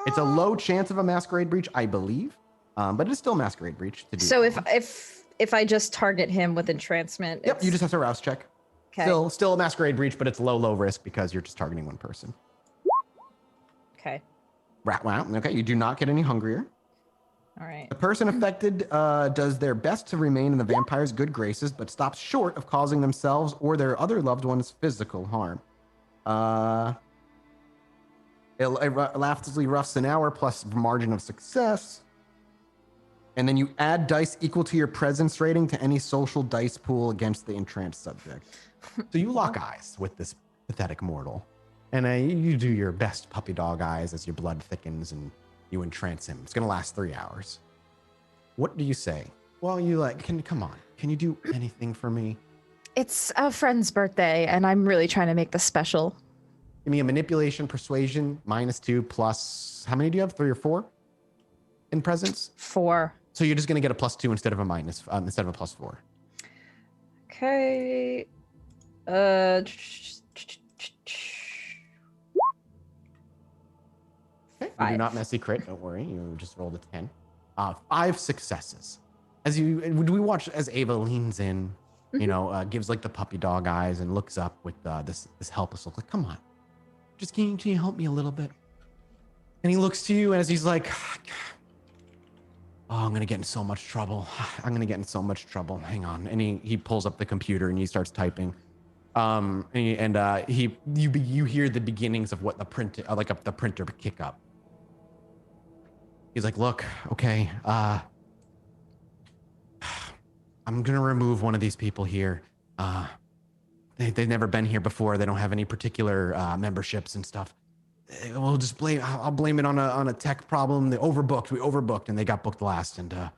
It's a low chance of a masquerade breach, I believe. But it's still a masquerade breach to do. So if I just target him with entrancement. Yep, you just have to rouse check. Okay. Still a masquerade breach, but it's low risk because you're just targeting one person. Okay. Wow. Okay, you do not get any hungrier. All right. The person affected does their best to remain in the vampire's good graces, but stops short of causing themselves or their other loved ones physical harm. It lasts roughs an hour plus margin of success. And then you add dice equal to your presence rating to any social dice pool against the entranced subject. So you lock eyes with this pathetic mortal. And you do your best puppy dog eyes as your blood thickens and you entrance him. It's going to last 3 hours. What do you say? Well, come on. Can you do anything for me? It's a friend's birthday, and I'm really trying to make this special. Give me a manipulation, persuasion, -2 plus, how many do you have? 3 or 4 in presence? 4. So you're just going to get a +2 instead of a +4. Okay. Okay, you do 5. not messy crit. Don't worry. You just rolled a 10. 5 successes. We watch as Ava leans in, gives like the puppy dog eyes and looks up with this helpless look. Like, come on, just can you help me a little bit? And he looks to you as he's like, oh, I'm gonna get in so much trouble. I'm gonna get in so much trouble. Hang on. And he pulls up the computer and he starts typing. You hear the beginnings of what the printer kick up. He's like, look, okay, I'm gonna remove one of these people here. They've never been here before. They don't have any particular memberships and stuff. I'll blame it on a tech problem. We overbooked, and they got booked last. And if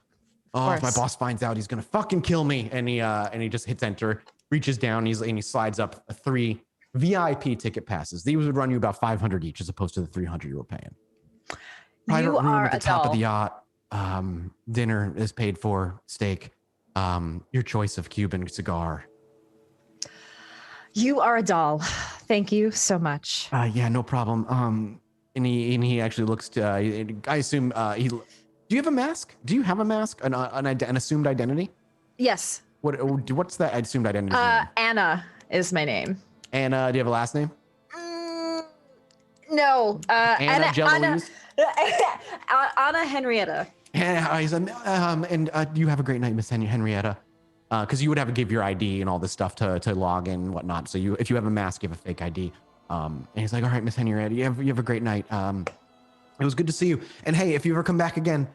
my boss finds out, he's gonna fucking kill me. And he just hits enter, reaches down, and he slides up 3 VIP ticket passes. These would run you about 500 each, as opposed to the 300 you were paying. Private You room are at the a top of doll. the yacht. Dinner is paid for. Steak. Your choice of Cuban cigar. You are a doll. Thank you so much. Yeah, no problem. And he actually looks to. I assume he. Do you have a mask? Do you have a mask? An assumed identity? Yes. What's that assumed identity? Name? Anna is my name. Anna. Do you have a last name? No. Anna Jeloise? Anna Henrietta. And you have a great night, Miss Henrietta. Because you would have to give your ID and all this stuff to log in and whatnot. So if you have a mask, you have a fake ID. And he's like, all right, Miss Henrietta, you have a great night. It was good to see you. And hey, if you ever come back again,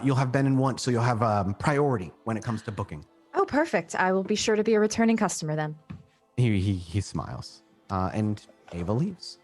you'll have been in once, so you'll have priority when it comes to booking. Oh, perfect. I will be sure to be a returning customer then. He smiles, and Ava leaves.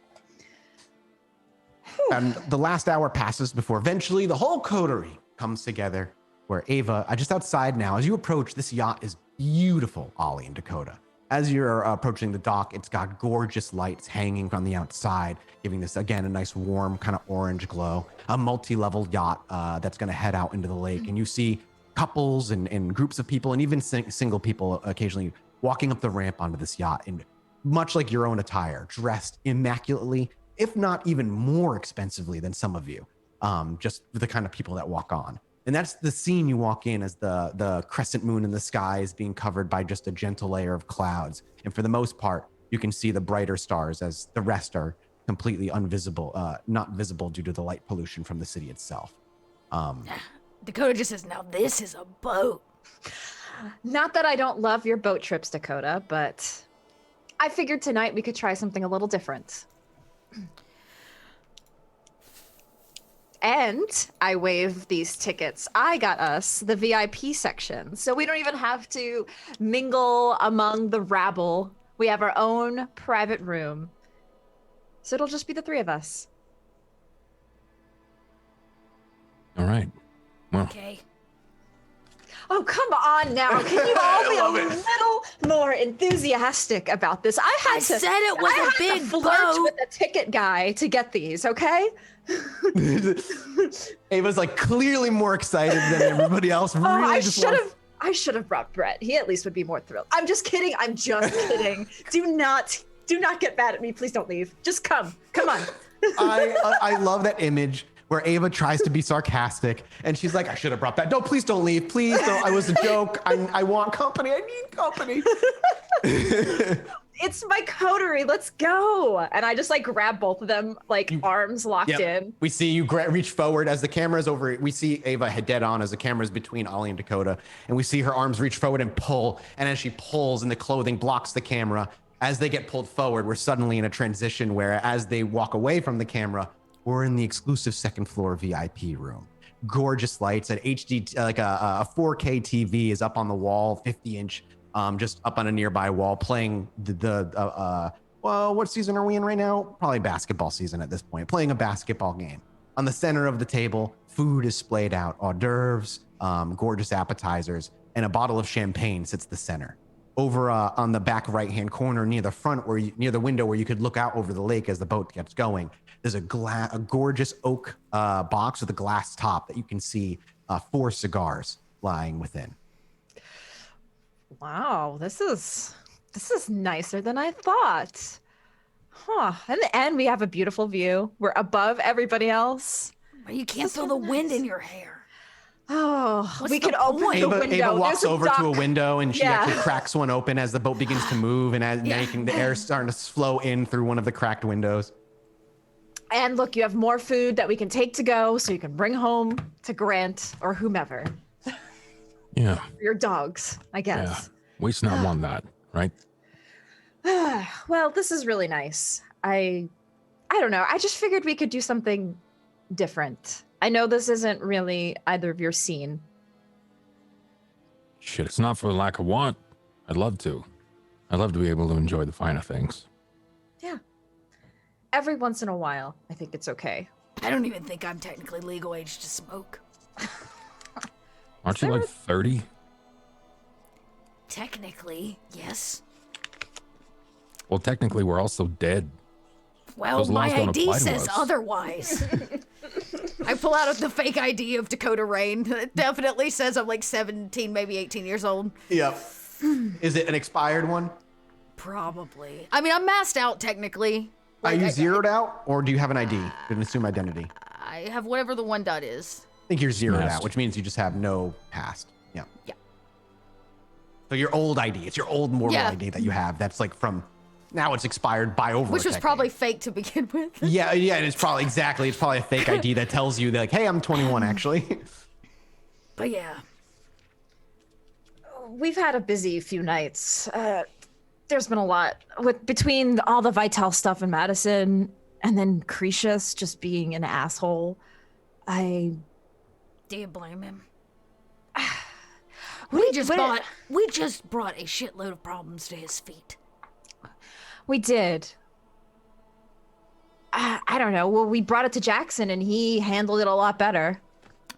And the last hour passes before eventually the whole coterie comes together. Where Ava, just outside now, as you approach, this yacht is beautiful, Ollie and Dakota. As you're approaching the dock, it's got gorgeous lights hanging from the outside, giving this, again, a nice warm kind of orange glow. A multi-level yacht that's going to head out into the lake. And you see couples and groups of people and even single people occasionally walking up the ramp onto this yacht in much like your own attire, dressed immaculately, if not even more expensively than some of you, just the kind of people that walk on. And that's the scene you walk in as the crescent moon in the sky is being covered by just a gentle layer of clouds. And for the most part, you can see the brighter stars as the rest are completely not visible due to the light pollution from the city itself. Dakota just says, now this is a boat. Not that I don't love your boat trips, Dakota, but I figured tonight we could try something a little different. And I wave these tickets. I got us the VIP section, so we don't even have to mingle among the rabble. We have our own private room. So it'll just be the three of us. All right. Well, Okay. Oh, come on now. Can you all be a little more enthusiastic about this? I said it was a big flirt boat. with the ticket guy to get these, okay? Ava's like clearly more excited than everybody else. Really I should have brought Brett. He at least would be more thrilled. I'm just kidding. I'm just kidding. Do not get mad at me. Please don't leave. Just come. Come on. I love that image where Ava tries to be sarcastic and she's like, I should have brought that. No, please don't leave. Please don't. I was a joke. I want company. I need company. It's my coterie. Let's go. And I just like grab both of them, like arms locked in. We see you reach forward as the camera's over. We see Ava head dead on as the camera's between Ollie and Dakota. And we see her arms reach forward and pull. And as she pulls and the clothing blocks the camera, as they get pulled forward, we're suddenly in a transition where as they walk away from the camera, we're in the exclusive second floor VIP room. Gorgeous lights, an HD, like a 4K TV is up on the wall, 50-inch, just up on a nearby wall, playing well, what season are we in right now? Probably basketball season at this point, playing a basketball game. On the center of the table, food is splayed out, hors d'oeuvres, gorgeous appetizers, and a bottle of champagne sits the center. Over on the back right-hand corner near the front, near the window where you could look out over the lake as the boat gets going, there's a gorgeous oak box with a glass top that you can see 4 cigars lying within. Wow, this is nicer than I thought. Huh. And we have a beautiful view. We're above everybody else. But you can't feel the wind in your hair. Oh, What's we the could open point? the window. Ava walks There's over to a window and she Yeah. actually cracks one open as the boat begins to move, and as the air's starting to flow in through one of the cracked windows. And look, you have more food that we can take to go, so you can bring home to Grant or whomever. yeah, Your dogs, I yeah. guess. Waste not want that, right? Well, this is really nice. I don't know. I just figured we could do something different. I know this isn't really either of your scene. Shit, it's not for lack of want. I'd love to. I'd love to be able to enjoy the finer things. Yeah. Every once in a while, I think it's okay. I don't even think I'm technically legal age to smoke. Aren't you like 30? Technically, yes. Well, technically, we're also dead. Well, Those my laws don't ID apply to says us. otherwise. I pull out the fake ID of Dakota Rain. It definitely says I'm like 17, maybe 18 years old. Yep. Is it an expired one? Probably. I mean, I'm masked out technically. Are Like, you zeroed out, or do you have an ID, an assumed identity? I have whatever the one dot is. I think you're zeroed Masked. out, which means you just have no past. Yeah. Yeah. So your old ID, it's your old mortal Yeah. ID that you have. That's like from now it's expired by over. Which a was decade. probably fake to begin with. Yeah, and it's probably it's probably a fake ID that tells you that like, hey, I'm 21 actually. But yeah. We've had a busy few nights. There's been a lot between all the Vital stuff in Madison and then Cretius just being an asshole. Do you blame him? We We just brought a shitload of problems to his feet. We did. I don't know. Well, we brought it to Jackson and he handled it a lot better.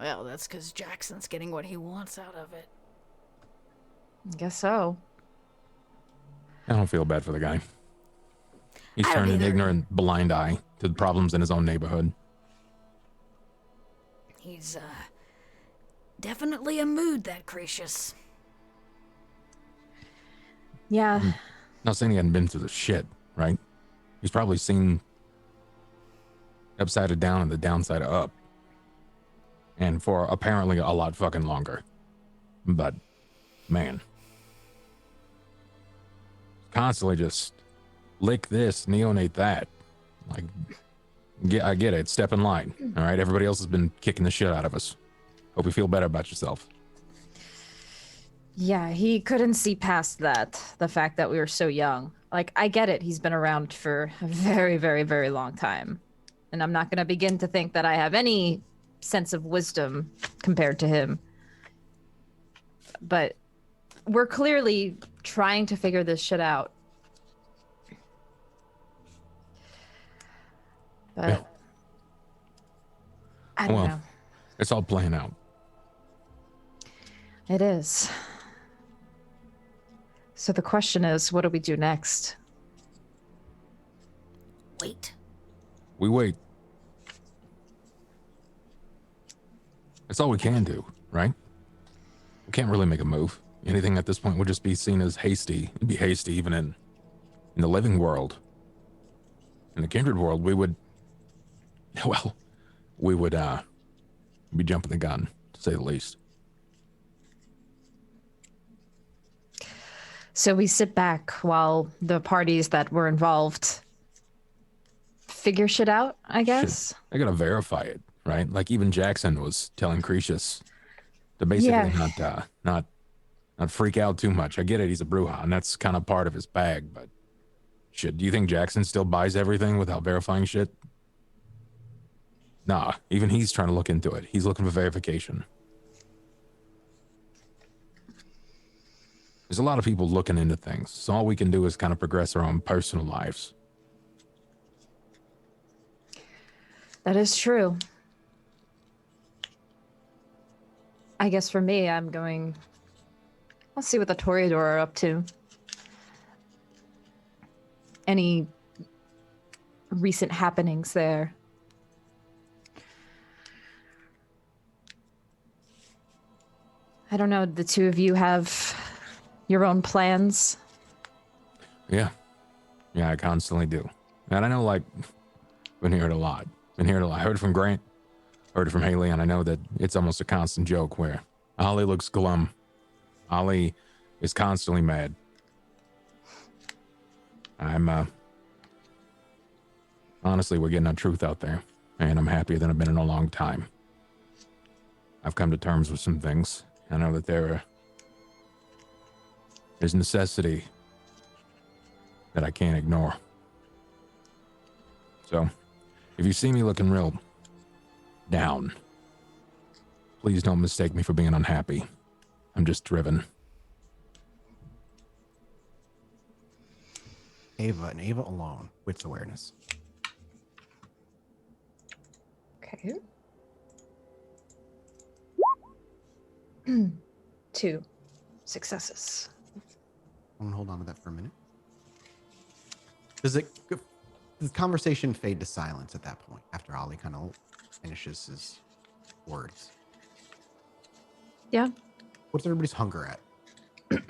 Well, that's because Jackson's getting what he wants out of it. I guess so. I don't feel bad for the guy. He's I don't turned an either. ignorant blind eye to the problems in his own neighborhood. He's, definitely a mood, that Cretius. Yeah. Not saying he hadn't been through the shit, right? He's probably seen upside of down and the downside of up. and for apparently a lot fucking longer. But, man. Constantly just lick this, neonate that. Like, I get it. Step in line. All right. Everybody else has been kicking the shit out of us. Hope you feel better about yourself. Yeah, he couldn't see past that. The fact that we were so young. Like, I get it. He's been around for a very, very, very long time. And I'm not going to begin to think that I have any sense of wisdom compared to him. But we're clearly trying to figure this shit out. But Yeah. I don't know. It's all playing out. It is. So the question is, what do we do next? Wait. We wait. That's all we can do, right? We can't really make a move. Anything at this point would just be seen as hasty. It'd be hasty even in the living world. In the kindred world, we would be jumping the gun, to say the least. So we sit back while the parties that were involved figure shit out, I guess. They gotta verify it, right? Like even Jackson was telling Cretius to basically not freak out too much. I get it, he's a Bruja, and that's kind of part of his bag, but shit, do you think Jackson still buys everything without verifying shit? Nah, even he's trying to look into it. He's looking for verification. There's a lot of people looking into things, so all we can do is kind of progress our own personal lives. That is true. I guess for me, I'll see what the Toreador are up to. Any recent happenings there. I don't know, the two of you have your own plans? Yeah, I constantly do. And I know, like, been hearing it a lot. I heard it from Grant, heard it from Haley, and I know that it's almost a constant joke where Ollie looks glum. Ollie is constantly mad. Honestly, we're getting our truth out there, and I'm happier than I've been in a long time. I've come to terms with some things. I know that there's necessity that I can't ignore. So, if you see me looking real down, please don't mistake me for being unhappy. I'm just driven. Ava and Ava alone. Wits awareness. Okay. 2 successes. I'm gonna hold on to that for a minute. Does the conversation fade to silence at that point after Ollie kind of finishes his words? Yeah. What's everybody's hunger at?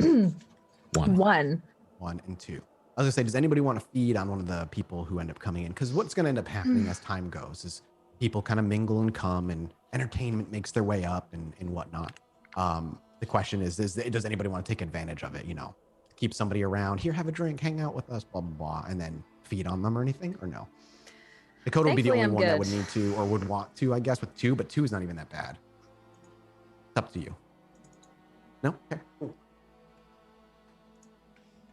1. 1. 1 and 2. I was gonna say, does anybody want to feed on one of the people who end up coming in? Because what's gonna end up happening as time goes is people kind of mingle and come, and entertainment makes their way up and whatnot. The question is does anybody want to take advantage of it? You know, keep somebody around here, have a drink, hang out with us, blah blah blah, and then feed on them or anything, or no? Dakota would be the Thankfully, only I'm one that good. would need to or would want to, I guess, with 2, but 2 is not even that bad. It's up to you. No? Okay, cool.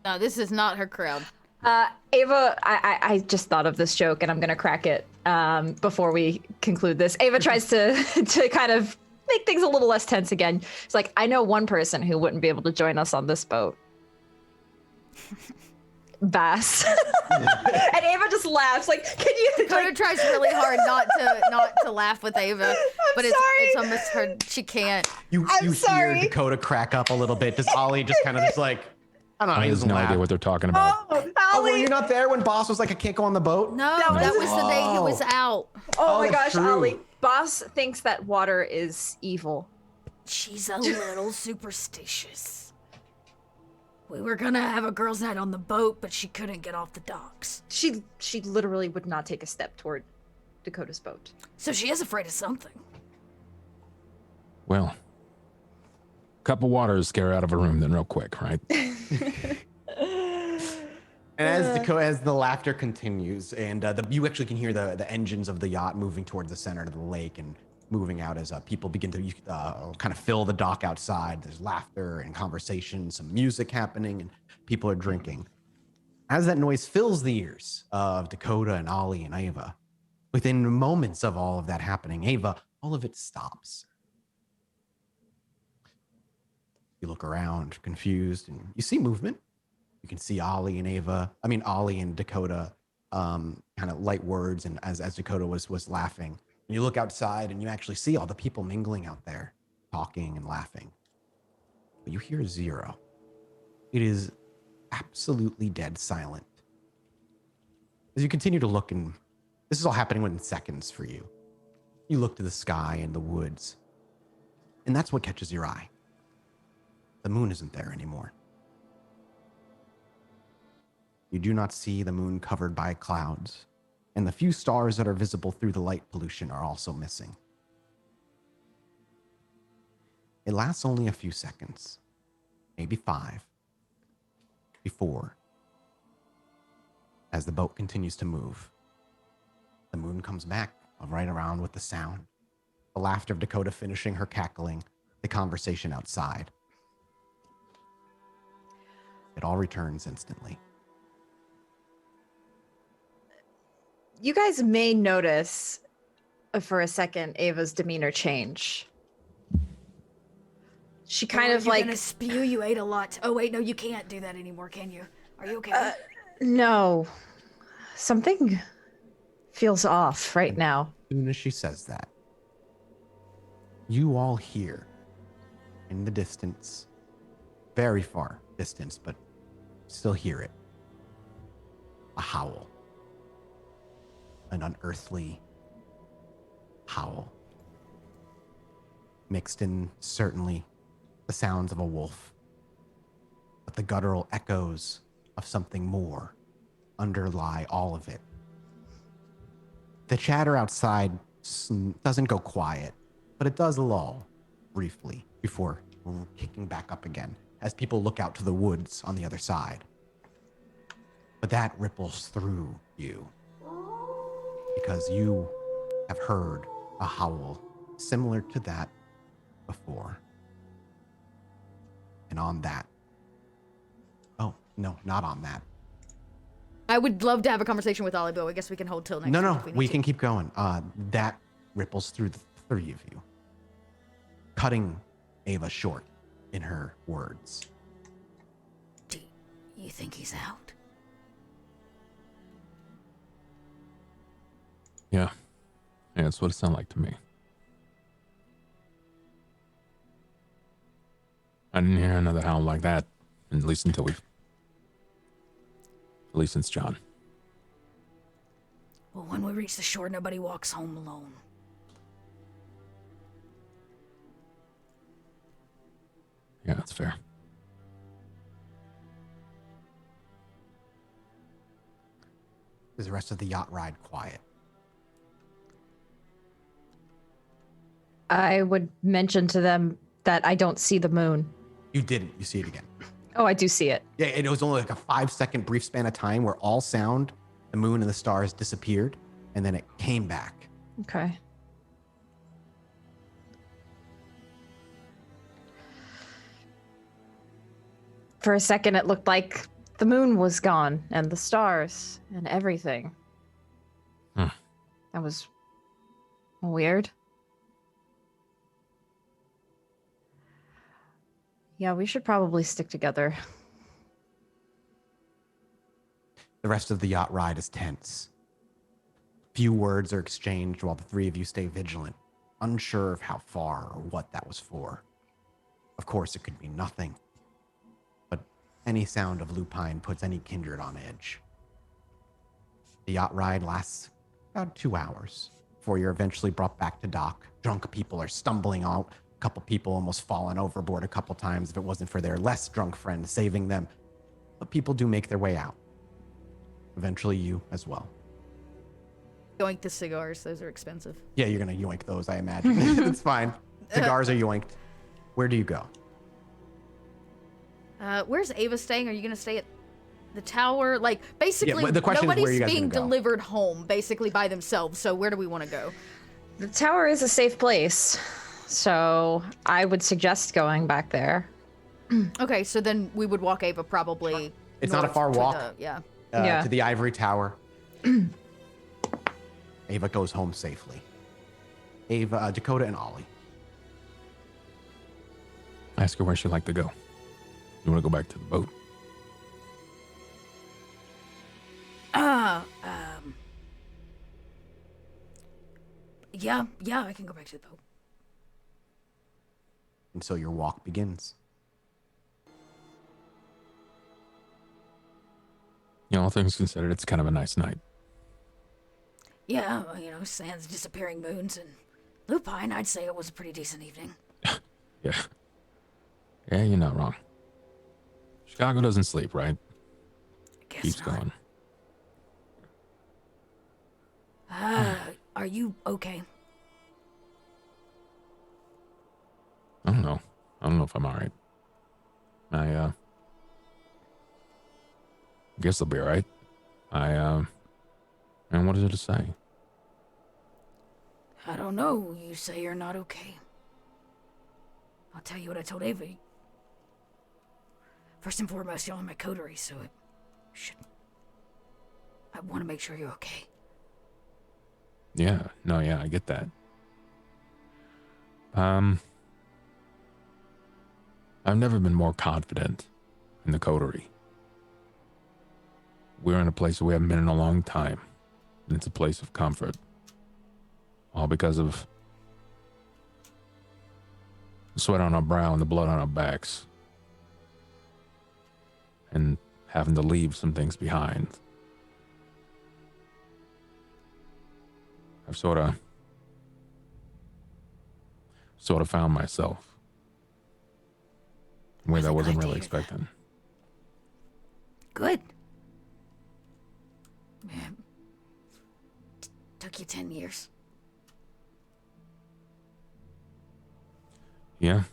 No, this is not her crowd. Ava, I just thought of this joke and I'm gonna crack it before we conclude this. Ava tries to kind of make things a little less tense again. It's like, I know one person who wouldn't be able to join us on this boat. Bass. And Ava just laughs like, can you Dakota tries really hard not to laugh with Ava, but it's almost her. She can't. You hear Dakota crack up a little bit. Does Ollie just kind of just like, I don't know, I he have doesn't no laugh. idea what they're talking about. Oh, were you not there when Boss was like, I can't go on the boat? No, that was the day he was out. Oh my that's gosh, true. Ollie. Boss thinks that water is evil. She's a little superstitious. We were gonna have a girls' night on the boat, but she couldn't get off the docks. She literally would not take a step toward Dakota's boat. So she is afraid of something. Well, cup of water is scare out of a room then real quick, right? And as the laughter continues, and you actually can hear the engines of the yacht moving towards the center of the lake and moving out as people begin to kind of fill the dock outside. There's laughter and conversation, some music happening, and people are drinking. As that noise fills the ears of Dakota and Ollie and Ava, within moments of all of that happening, Ava, all of it stops. You look around, confused, and you see movement. You can see Ollie and Dakota, kind of light words, and as Dakota was laughing. And you look outside, and you actually see all the people mingling out there, talking and laughing. But you hear zero. It is absolutely dead silent. As you continue to look, and this is all happening within seconds for you. You look to the sky and the woods, and that's what catches your eye. The moon isn't there anymore. You do not see the moon covered by clouds, and the few stars that are visible through the light pollution are also missing. It lasts only a few seconds, maybe 5, before, as the boat continues to move, the moon comes back right around with the sound, the laughter of Dakota finishing her cackling, the conversation outside. It all returns instantly. You guys may notice for a second Ava's demeanor change. She kind of like... You're gonna spew, you ate a lot. Oh wait, no, you can't do that anymore, can you? Are you okay? No. Something feels off right now. As soon as she says that, you all hear in the distance, very far distance, but still hear it, a howl. An unearthly howl. Mixed in, certainly, the sounds of a wolf. But the guttural echoes of something more underlie all of it. The chatter outside doesn't go quiet, but it does lull briefly before kicking back up again as people look out to the woods on the other side. But that ripples through you, because you have heard a howl similar to that before. And on that... Oh, no, not on that. I would love to have a conversation with Ollie, but I guess we can hold till next week. No, if we need we to. can keep going. That ripples through the 3 of you, cutting Ava short in her words. Do you think he's out? Yeah. Yeah, that's what it sounded like to me. I didn't hear another howl like that, at least since John. Well, when we reach the shore, nobody walks home alone. Yeah, that's fair. Is the rest of the yacht ride quiet? I would mention to them that I don't see the moon. You didn't. You see it again. Oh, I do see it. Yeah, it was only like a 5-second brief span of time where all sound, the moon and the stars disappeared, and then it came back. Okay. For a second, it looked like the moon was gone and the stars and everything. Hmm. That was weird. Yeah, we should probably stick together. The rest of the yacht ride is tense. Few words are exchanged while the 3 of you stay vigilant, unsure of how far or what that was for. Of course, it could be nothing, but any sound of lupine puts any kindred on edge. The yacht ride lasts about 2 hours before you're eventually brought back to dock. Drunk people are stumbling out. A couple people almost fallen overboard a couple times if it wasn't for their less drunk friend saving them. But people do make their way out. Eventually you as well. Yoink the cigars. Those are expensive. Yeah, you're gonna yoink those, I imagine. It's fine. Cigars are yoinked. Where do you go? Where's Ava staying? Are you gonna stay at the tower? Like, basically, but the question is where nobody's you guys being gonna go? delivered home, basically, by themselves. So where do we want to go? The tower is a safe place, so I would suggest going back there. Okay, so then we would walk Ava probably. It's not a north far to walk. yeah. Yeah. To the ivory tower. Ava goes home safely. Ava, Dakota, and Ollie. Ask her where she'd like to go. You want to go back to the boat? Yeah, I can go back to the boat. And so your walk begins. You know, all things considered, it's kind of a nice night. Yeah, sans disappearing moons and lupine, I'd say it was a pretty decent evening. Yeah. Yeah, you're not wrong. Chicago doesn't sleep, right? Guess Keeps not. going. Are you okay? I don't know. I don't know if I'm all right. I guess I'll be all right. And what is it to say? I don't know. You say you're not okay. I'll tell you what I told Ava. First and foremost, you're on my coterie, so it should. I want to make sure you're okay. Yeah, no, yeah, I get that. I've never been more confident in the coterie. We're in a place we haven't been in a long time, and it's a place of comfort. All because of the sweat on our brow and the blood on our backs. And having to leave some things behind. I've sort of found myself in a way that I wasn't glad to really hear that. expecting. Good. Man. Took you 10 years. Yeah,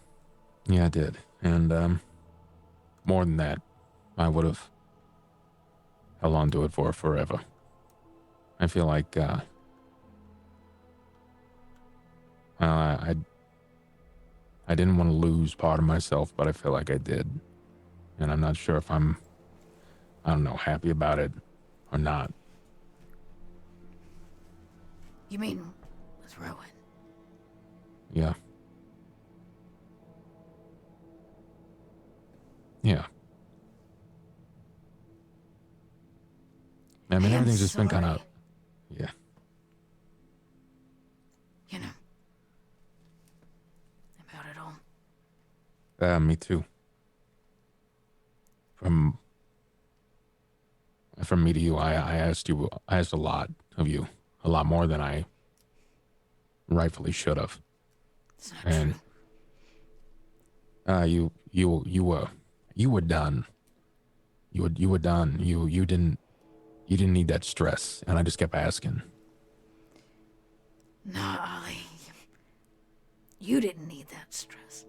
I did. And more than that, I would have held on to it for forever. I feel like I didn't want to lose part of myself, but I feel like I did. And I'm not sure if I don't know, happy about it or not. You mean with Rowan? Yeah. Yeah. I mean, I am everything's just been kind of, sorry. yeah. About it all. Me too. From me to you, I asked a lot of you, a lot more than I rightfully should have. It's not And true. you were done. You were done. You didn't need that stress, and I just kept asking. No, Ollie. You didn't need that stress.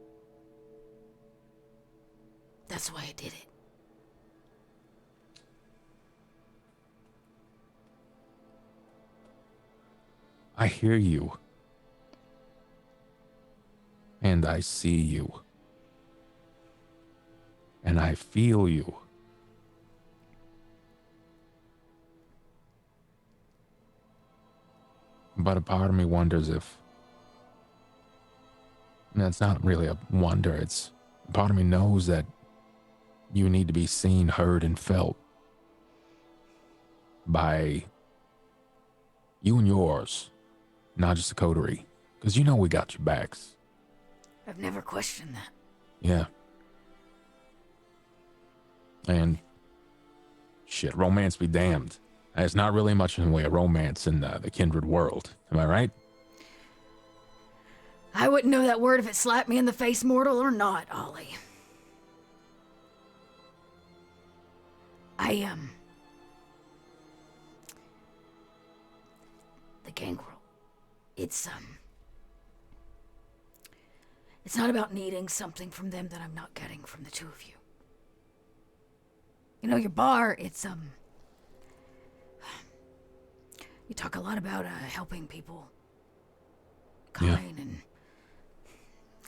That's why I did it. I hear you. And I see you. And I feel you. But a part of me wonders if... No, it's not really a wonder. It's... Part of me knows that you need to be seen, heard, and felt by you and yours, not just the coterie. Because you know we got your backs. I've never questioned that. Yeah. And shit, romance be damned. There's not really much in the way of romance in the kindred world. Am I right? I wouldn't know that word if it slapped me in the face, mortal or not, Ollie. The gangrel. It's, It's not about needing something from them that I'm not getting from the two of you. You know, your bar, it's, you talk a lot about helping people. Kind and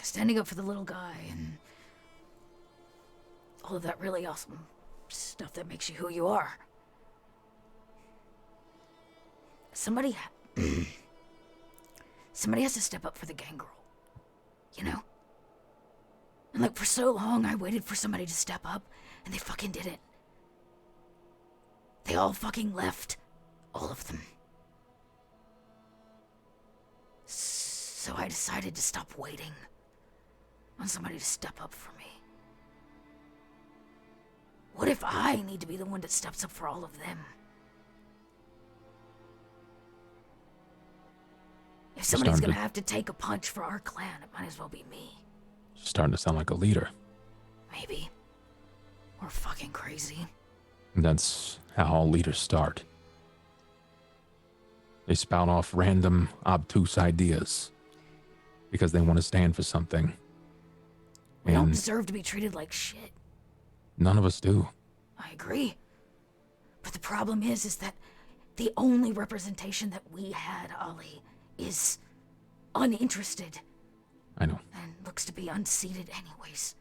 standing up for the little guy and all of that really awesome stuff that makes you who you are. Somebody has to step up for the gangrel, you know? And like for so long I waited for somebody to step up and they fucking didn't. They all fucking left. All of them. So I decided to stop waiting on somebody to step up for me. What if I need to be the one that steps up for all of them? If somebody's gonna have to take a punch for our clan, it might as well be me. Starting to sound like a leader. Maybe. Or fucking crazy. That's how all leaders start. They spout off random, obtuse ideas because they want to stand for something. We don't And deserve to be treated like shit. none of us do. I agree. But the problem is that the only representation that we had, Ollie, is uninterested. I know. And looks to be unseated anyways.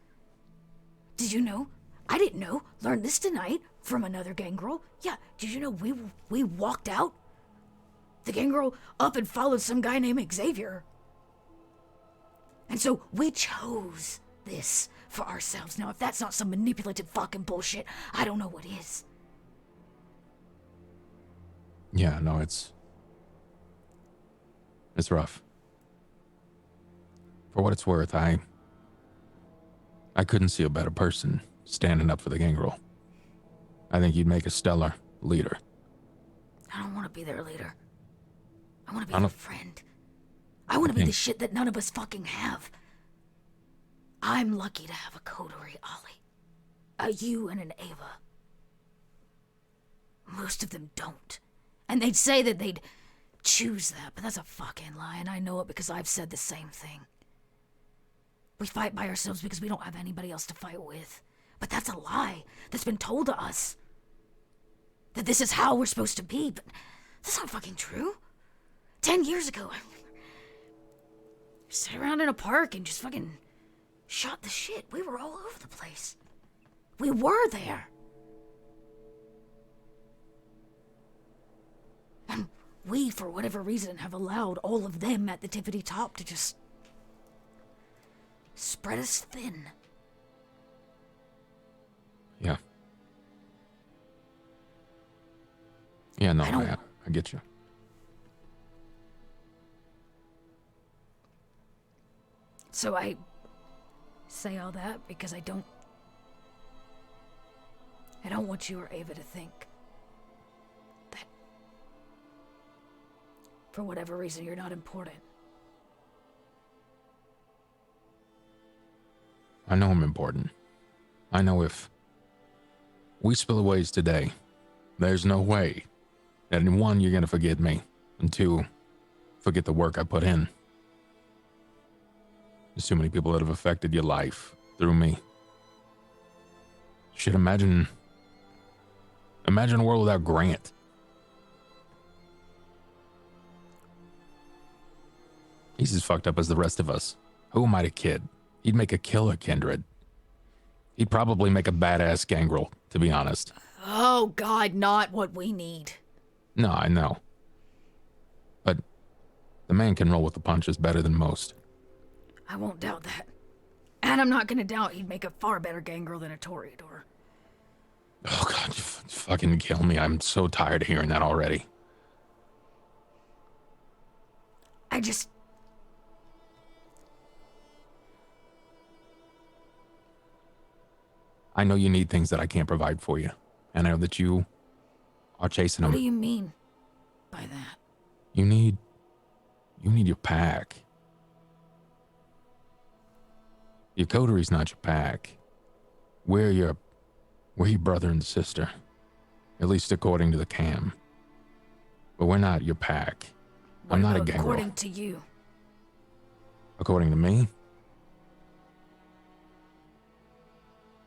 Did you know? I didn't know. Learned this tonight from another gangrel. Yeah, did you know we walked out? The gangrel up and followed some guy named Xavier. And so we chose this for ourselves. Now, if that's not some manipulative fucking bullshit, I don't know what is. Yeah, no, it's rough. For what it's worth, I couldn't see a better person standing up for the gangrel. I think you'd make a stellar leader. I don't want to be their leader. I want to be their friend. I want to be the shit that none of us fucking have. I'm lucky to have a coterie, Ollie. A you and an Ava. Most of them don't. And they'd say that they'd choose that, but that's a fucking lie, and I know it because I've said the same thing. We fight by ourselves because we don't have anybody else to fight with. But that's a lie that's been told to us. That this is how we're supposed to be, but that's not fucking true. 10 years ago, I sat around in a park and just fucking shot the shit. We were all over the place. We were there. And we, for whatever reason, have allowed all of them at the tippity top to just spread us thin. Yeah. Yeah, no, I get you. So I say all that because I don't want you or Ava to think that for whatever reason you're not important. I know I'm important. I know if we spill ways today, there's no way that in one, you're going to forget me, and two, forget the work I put in. There's too many people that have affected your life through me. Shit, imagine a world without Grant. He's as fucked up as the rest of us. Who am I to kid? He'd make a killer kindred. He'd probably make a badass gangrel, to be honest. Oh God, not what we need. No, I know. But the man can roll with the punches better than most. I won't doubt that. And I'm not gonna doubt he'd make a far better gangrel than a Toreador. Oh God, you fucking kill me. I'm so tired of hearing that already. I know you need things that I can't provide for you. And I know that you are chasing them. What do you mean by that? You need your pack. Your coterie's not your pack. We're your brother and sister. At least according to the cam. But we're not your pack. I'm not a gangrel. According to you. According to me?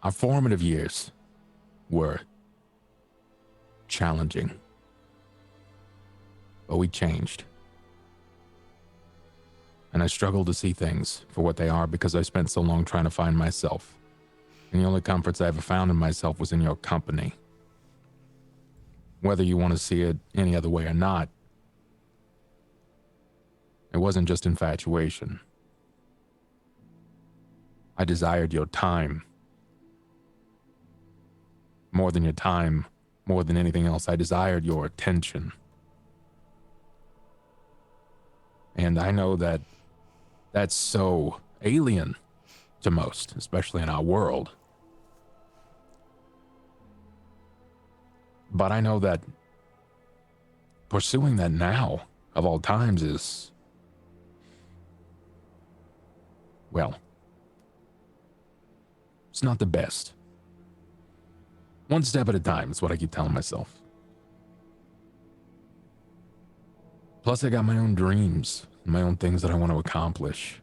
Our formative years were challenging, but we changed. And I struggle to see things for what they are because I spent so long trying to find myself. And the only comforts I ever found in myself was in your company. Whether you want to see it any other way or not, it wasn't just infatuation. I desired your time. More than your time, more than anything else, I desired your attention. And I know that that's so alien to most, especially in our world. But I know that pursuing that now, of all times, is, well, it's not the best. One step at a time is what I keep telling myself. Plus, I got my own dreams, my own things that I want to accomplish.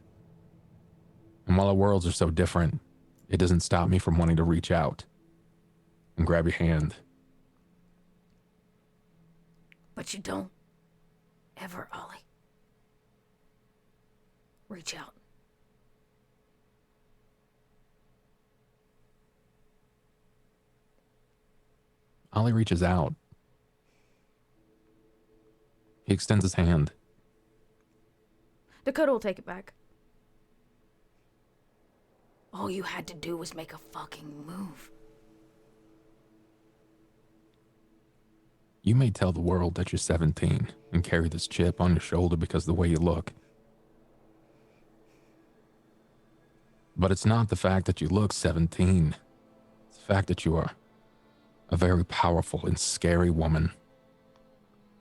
And while our worlds are so different, it doesn't stop me from wanting to reach out and grab your hand. But you don't ever, Ollie. Reach out. Ollie reaches out. He extends his hand. Dakota will take it back. All you had to do was make a fucking move. You may tell the world that you're 17 and carry this chip on your shoulder because of the way you look. But it's not the fact that you look 17. It's the fact that you are a very powerful and scary woman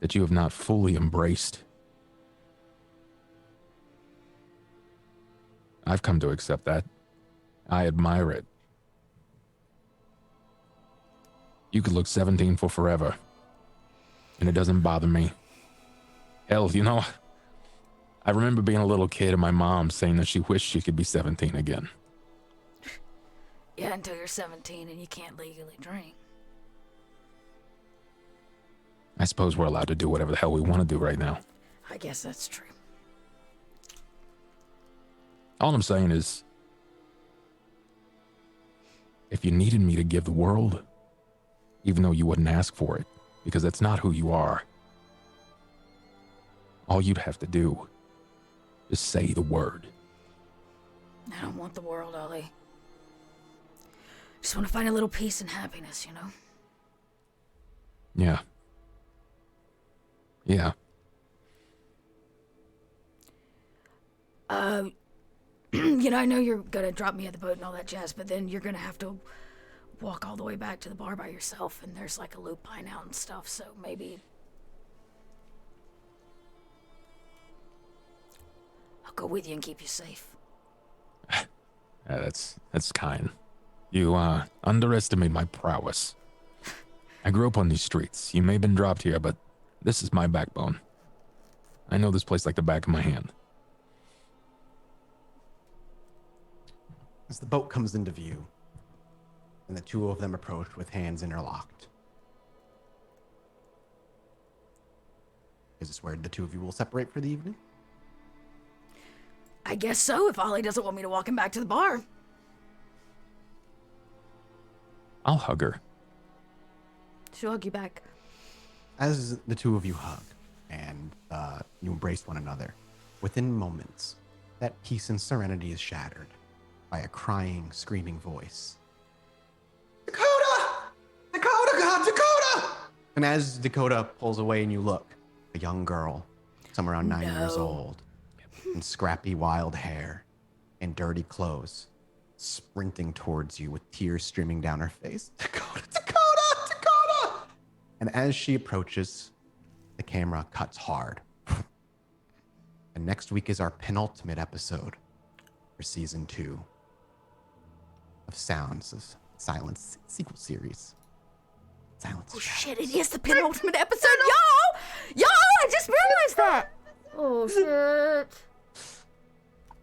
that you have not fully embraced. I've come to accept that. I admire it. You could look 17 for forever, and it doesn't bother me. Hell, you know, I remember being a little kid and my mom saying that she wished she could be 17 again. Yeah, until you're 17 and you can't legally drink. I suppose we're allowed to do whatever the hell we want to do right now. I guess that's true. All I'm saying is, if you needed me to give the world, even though you wouldn't ask for it, because that's not who you are, all you'd have to do is say the word. I don't want the world, Ollie. Just want to find a little peace and happiness, you know? Yeah. Yeah. You know, I know you're gonna drop me at the boat and all that jazz, but then you're gonna have to walk all the way back to the bar by yourself, and there's like a lupine out and stuff, so maybe I'll go with you and keep you safe. That's kind. You underestimate my prowess. I grew up on these streets. You may have been dropped here, but this is my backbone. I know this place like the back of my hand. As the boat comes into view, and the two of them approach with hands interlocked, is this where the two of you will separate for the evening? I guess so, if Ollie doesn't want me to walk him back to the bar. I'll hug her. She'll hug you back. As the two of you hug and you embrace one another, within moments, that peace and serenity is shattered by a crying, screaming voice. Dakota! Dakota, God, Dakota! And as Dakota pulls away and you look, a young girl, somewhere around 9 years old, in scrappy wild hair and dirty clothes, sprinting towards you with tears streaming down her face. Dakota, Dakota, Dakota! And as she approaches, the camera cuts hard. And next week is our penultimate episode for season 2 of Sounds of Silence sequel series. Silence. Oh Shadows. shit, it is the penultimate episode, y'all! Y'all, I just realized that! Oh shit.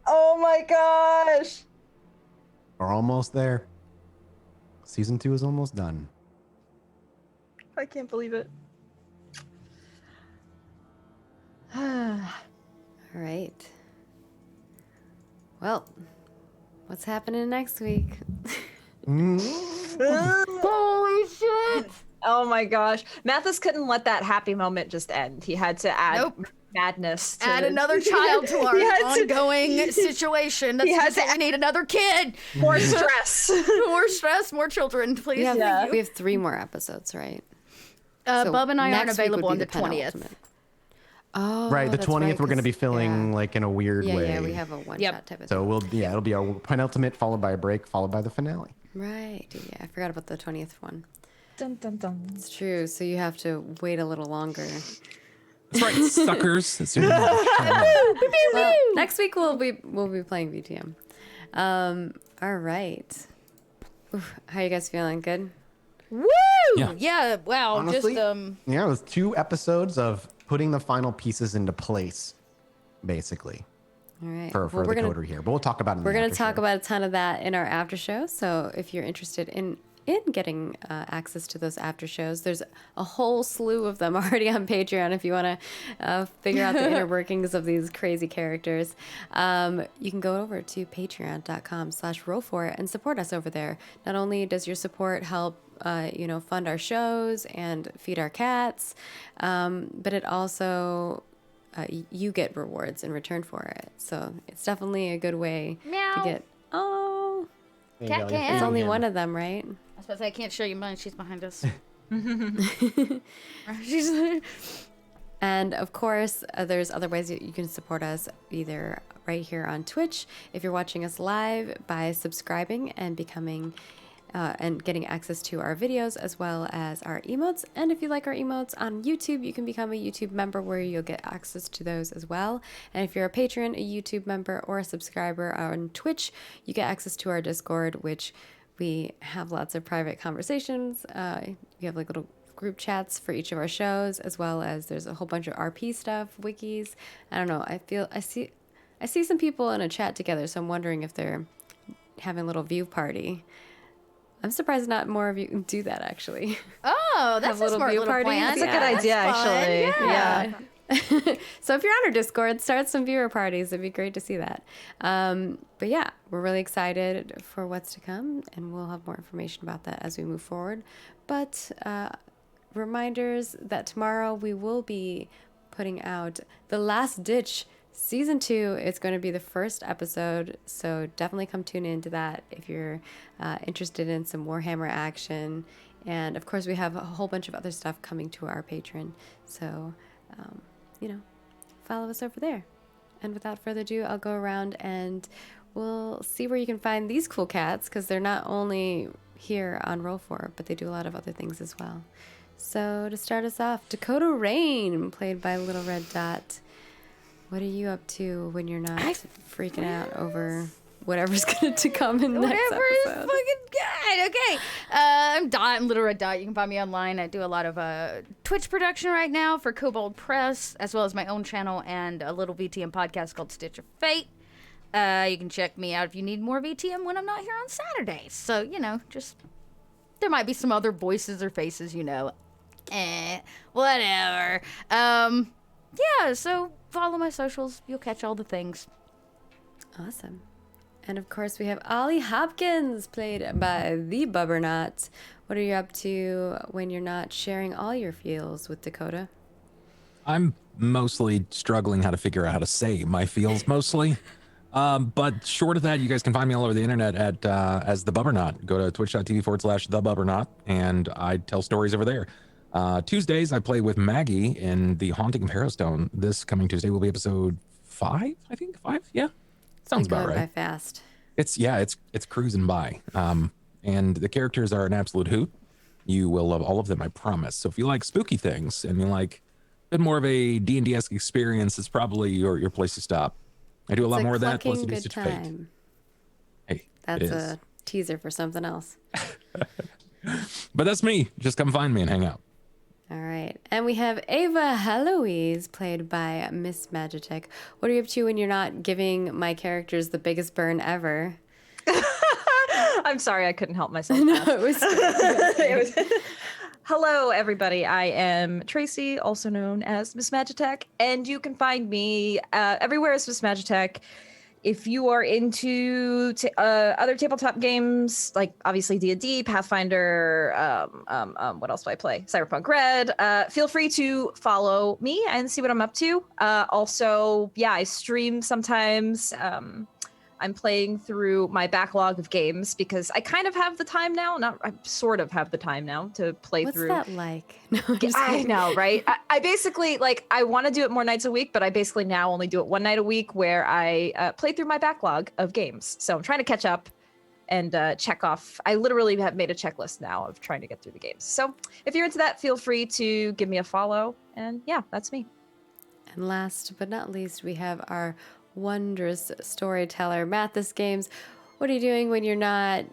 Oh my gosh. We're almost there. Season 2 is almost done. I can't believe it. All right. Well, what's happening next week? Holy shit! Oh my gosh. Mathis couldn't let that happy moment just end. He had to add madness to Add another child to our He had to- ongoing situation. That's He had just to what we need another kid. more stress. More stress, more children, please. We have, Yeah. we have 3 more episodes, right? Bub and I aren't next week would available be on the 20th. penultimate. Oh, Right, the that's 20th right, we're going to 'cause- be filling yeah. like in a weird way. Yeah, we have a one-shot type of So thing. it'll be our penultimate, followed by a break, followed by the finale. Right, yeah, I forgot about the 20th one. Dun, dun, dun. It's true, so you have to wait a little longer. That's right, suckers. Well, next week we'll be playing VTM. All right. Oof, how you guys feeling? Good? Woo! Yeah. Yeah, wow. Honestly, just yeah, it was 2 episodes of putting the final pieces into place, basically, All right. for Well, the coder here. But we'll talk about it in We're the going to after talk show. about a ton of that in our after show. So if you're interested in getting access to those after shows, there's a whole slew of them already on Patreon if you want to figure out the inner workings of these crazy characters. You can go over to patreon.com/roll4 and support us over there. Not only does your support help fund our shows and feed our cats, but it also you get rewards in return for it. So it's definitely a good way Meow. to get. Oh, There you Cat go, can. you're it's feeding only him. one of them, right? I was about to say I can't show you mine. She's behind us. She's And of course, there's other ways that you can support us, either right here on Twitch, if you're watching us live, by subscribing and becoming and getting access to our videos as well as our emotes. And if you like our emotes on YouTube, you can become a YouTube member where you'll get access to those as well. And if you're a patron, a YouTube member, or a subscriber on Twitch, you get access to our Discord, which we have lots of private conversations. We have like little group chats for each of our shows, as well as there's a whole bunch of RP stuff, wikis. I don't know. I see some people in a chat together, so I'm wondering if they're having a little view party. I'm surprised not more of you do that, actually. Oh, that's Have a little smart view little parties. plan. That's a good idea, actually. Yeah. So if you're on our Discord, start some viewer parties. It'd be great to see that. But yeah, we're really excited for what's to come, and we'll have more information about that as we move forward. But reminders that tomorrow we will be putting out the Last Ditch Season 2. It's going to be the first episode, so definitely come tune into that if you're interested in some Warhammer action. And of course, we have a whole bunch of other stuff coming to our Patreon, so follow us over there. And without further ado, I'll go around and we'll see where you can find these cool cats, because they're not only here on Roll4, but they do a lot of other things as well. So to start us off, Dakota Rain, played by Little Red Dot. What are you up to when you're not freaking out over whatever's going to come in the next Whatever is episode? fucking good. Okay. I'm Dot. I'm Little Red Dot. You can find me online. I do a lot of Twitch production right now for Kobold Press, as well as my own channel and a little VTM podcast called Stitch of Fate. You can check me out if you need more VTM when I'm not here on Saturdays. So, just there might be some other voices or faces, whatever. Yeah, so follow my socials. You'll catch all the things. Awesome. And of course, we have Ollie Hopkins, played by the Bubbernaut. What are you up to when you're not sharing all your feels with Dakota? I'm mostly struggling how to figure out how to say my feels mostly. But short of that, you guys can find me all over the internet at as the Bubbernaut. Go to twitch.tv/the Bubbernaut, and I tell stories over there. Tuesdays, I play with Maggie in The Haunting of Harrowstone. This coming Tuesday will be episode 5, I think. 5? Yeah. Sounds about Going by right. fast. It's cruising by. And the characters are an absolute hoot. You will love all of them, I promise. So if you like spooky things and you like a bit more of a D&D-esque experience, it's probably your place to stop. I do a lot more of that. Plus Clucking it is good such fate. time. Hey, That's it is. a teaser for something else. But that's me. Just come find me and hang out. All right. And we have Ava Heloise, played by Miss Magitech. What are you up to when you're not giving my characters the biggest burn ever? I I'm sorry, I couldn't help myself. No, now. it was It was- Hello, everybody. I am Tracy, also known as Miss Magitech, and you can find me everywhere as Miss Magitech. If you are into other tabletop games, like obviously D&D, Pathfinder, what else do I play? Cyberpunk Red. Feel free to follow me and see what I'm up to. Also, yeah, I stream sometimes. I'm playing through my backlog of games because I kind of have the time now. I sort of have the time now to play What's through. that like? No, I'm just I kidding. know, right? I basically I want to do it more nights a week, but I basically now only do it one night a week where I play through my backlog of games. So I'm trying to catch up and check off. I literally have made a checklist now of trying to get through the games. So if you're into that, feel free to give me a follow. And yeah, that's me. And last but not least, we have our wondrous storyteller, Mathis Games. What are you doing when you're not,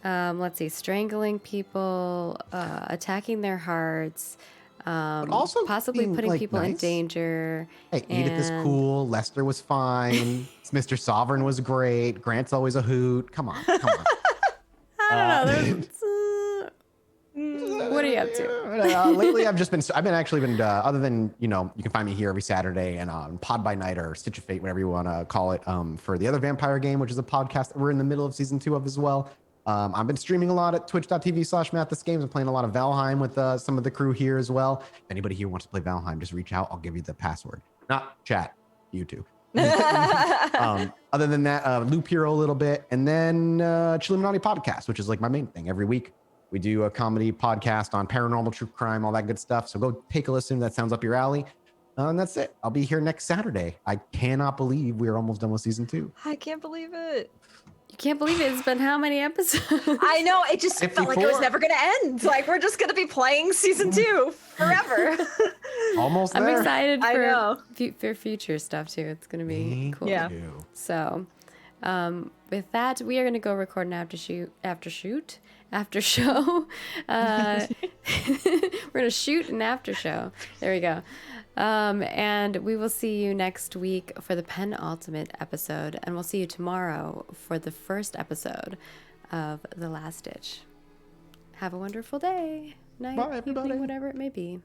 let's see, strangling people, attacking their hearts, also possibly being, putting like, people in nice. danger? Hey, Edith is and- cool. Lester was fine. Mr. Sovereign was great. Grant's always a hoot. Come on, come on. I don't know. What are you up to? Lately, I've been actually other than, you can find me here every Saturday and on Pod by Night or Stitch of Fate, whatever you want to call it, for the other vampire game, which is a podcast that we're in the middle of season 2 of as well. I've been streaming a lot at twitch.tv/Mathis Games. I'm playing a lot of Valheim with some of the crew here as well. If anybody here wants to play Valheim, just reach out. I'll give you the password. Not chat, you two. Other than that, Loop Hero a little bit, and then Chilluminati podcast, which is like my main thing. Every week we do a comedy podcast on paranormal, true crime, all that good stuff. So go take a listen. That sounds up your alley. And that's it. I'll be here next Saturday. I cannot believe we are almost done with season 2. I can't believe it. You can't believe it. It's been how many episodes? I know. It just felt like it was 54. never going to end. Like we're just going to be playing season 2 forever. Almost I'm there. excited I know. for future stuff too. It's gonna be Thank cool. Yeah. you. So, with that, we are gonna go record an after show. We're gonna shoot an after show. There we go. And we will see you next week for the penultimate episode, and we'll see you tomorrow for the first episode of The Last Ditch. Have a wonderful day, night, Bye, everybody. evening, whatever it may be.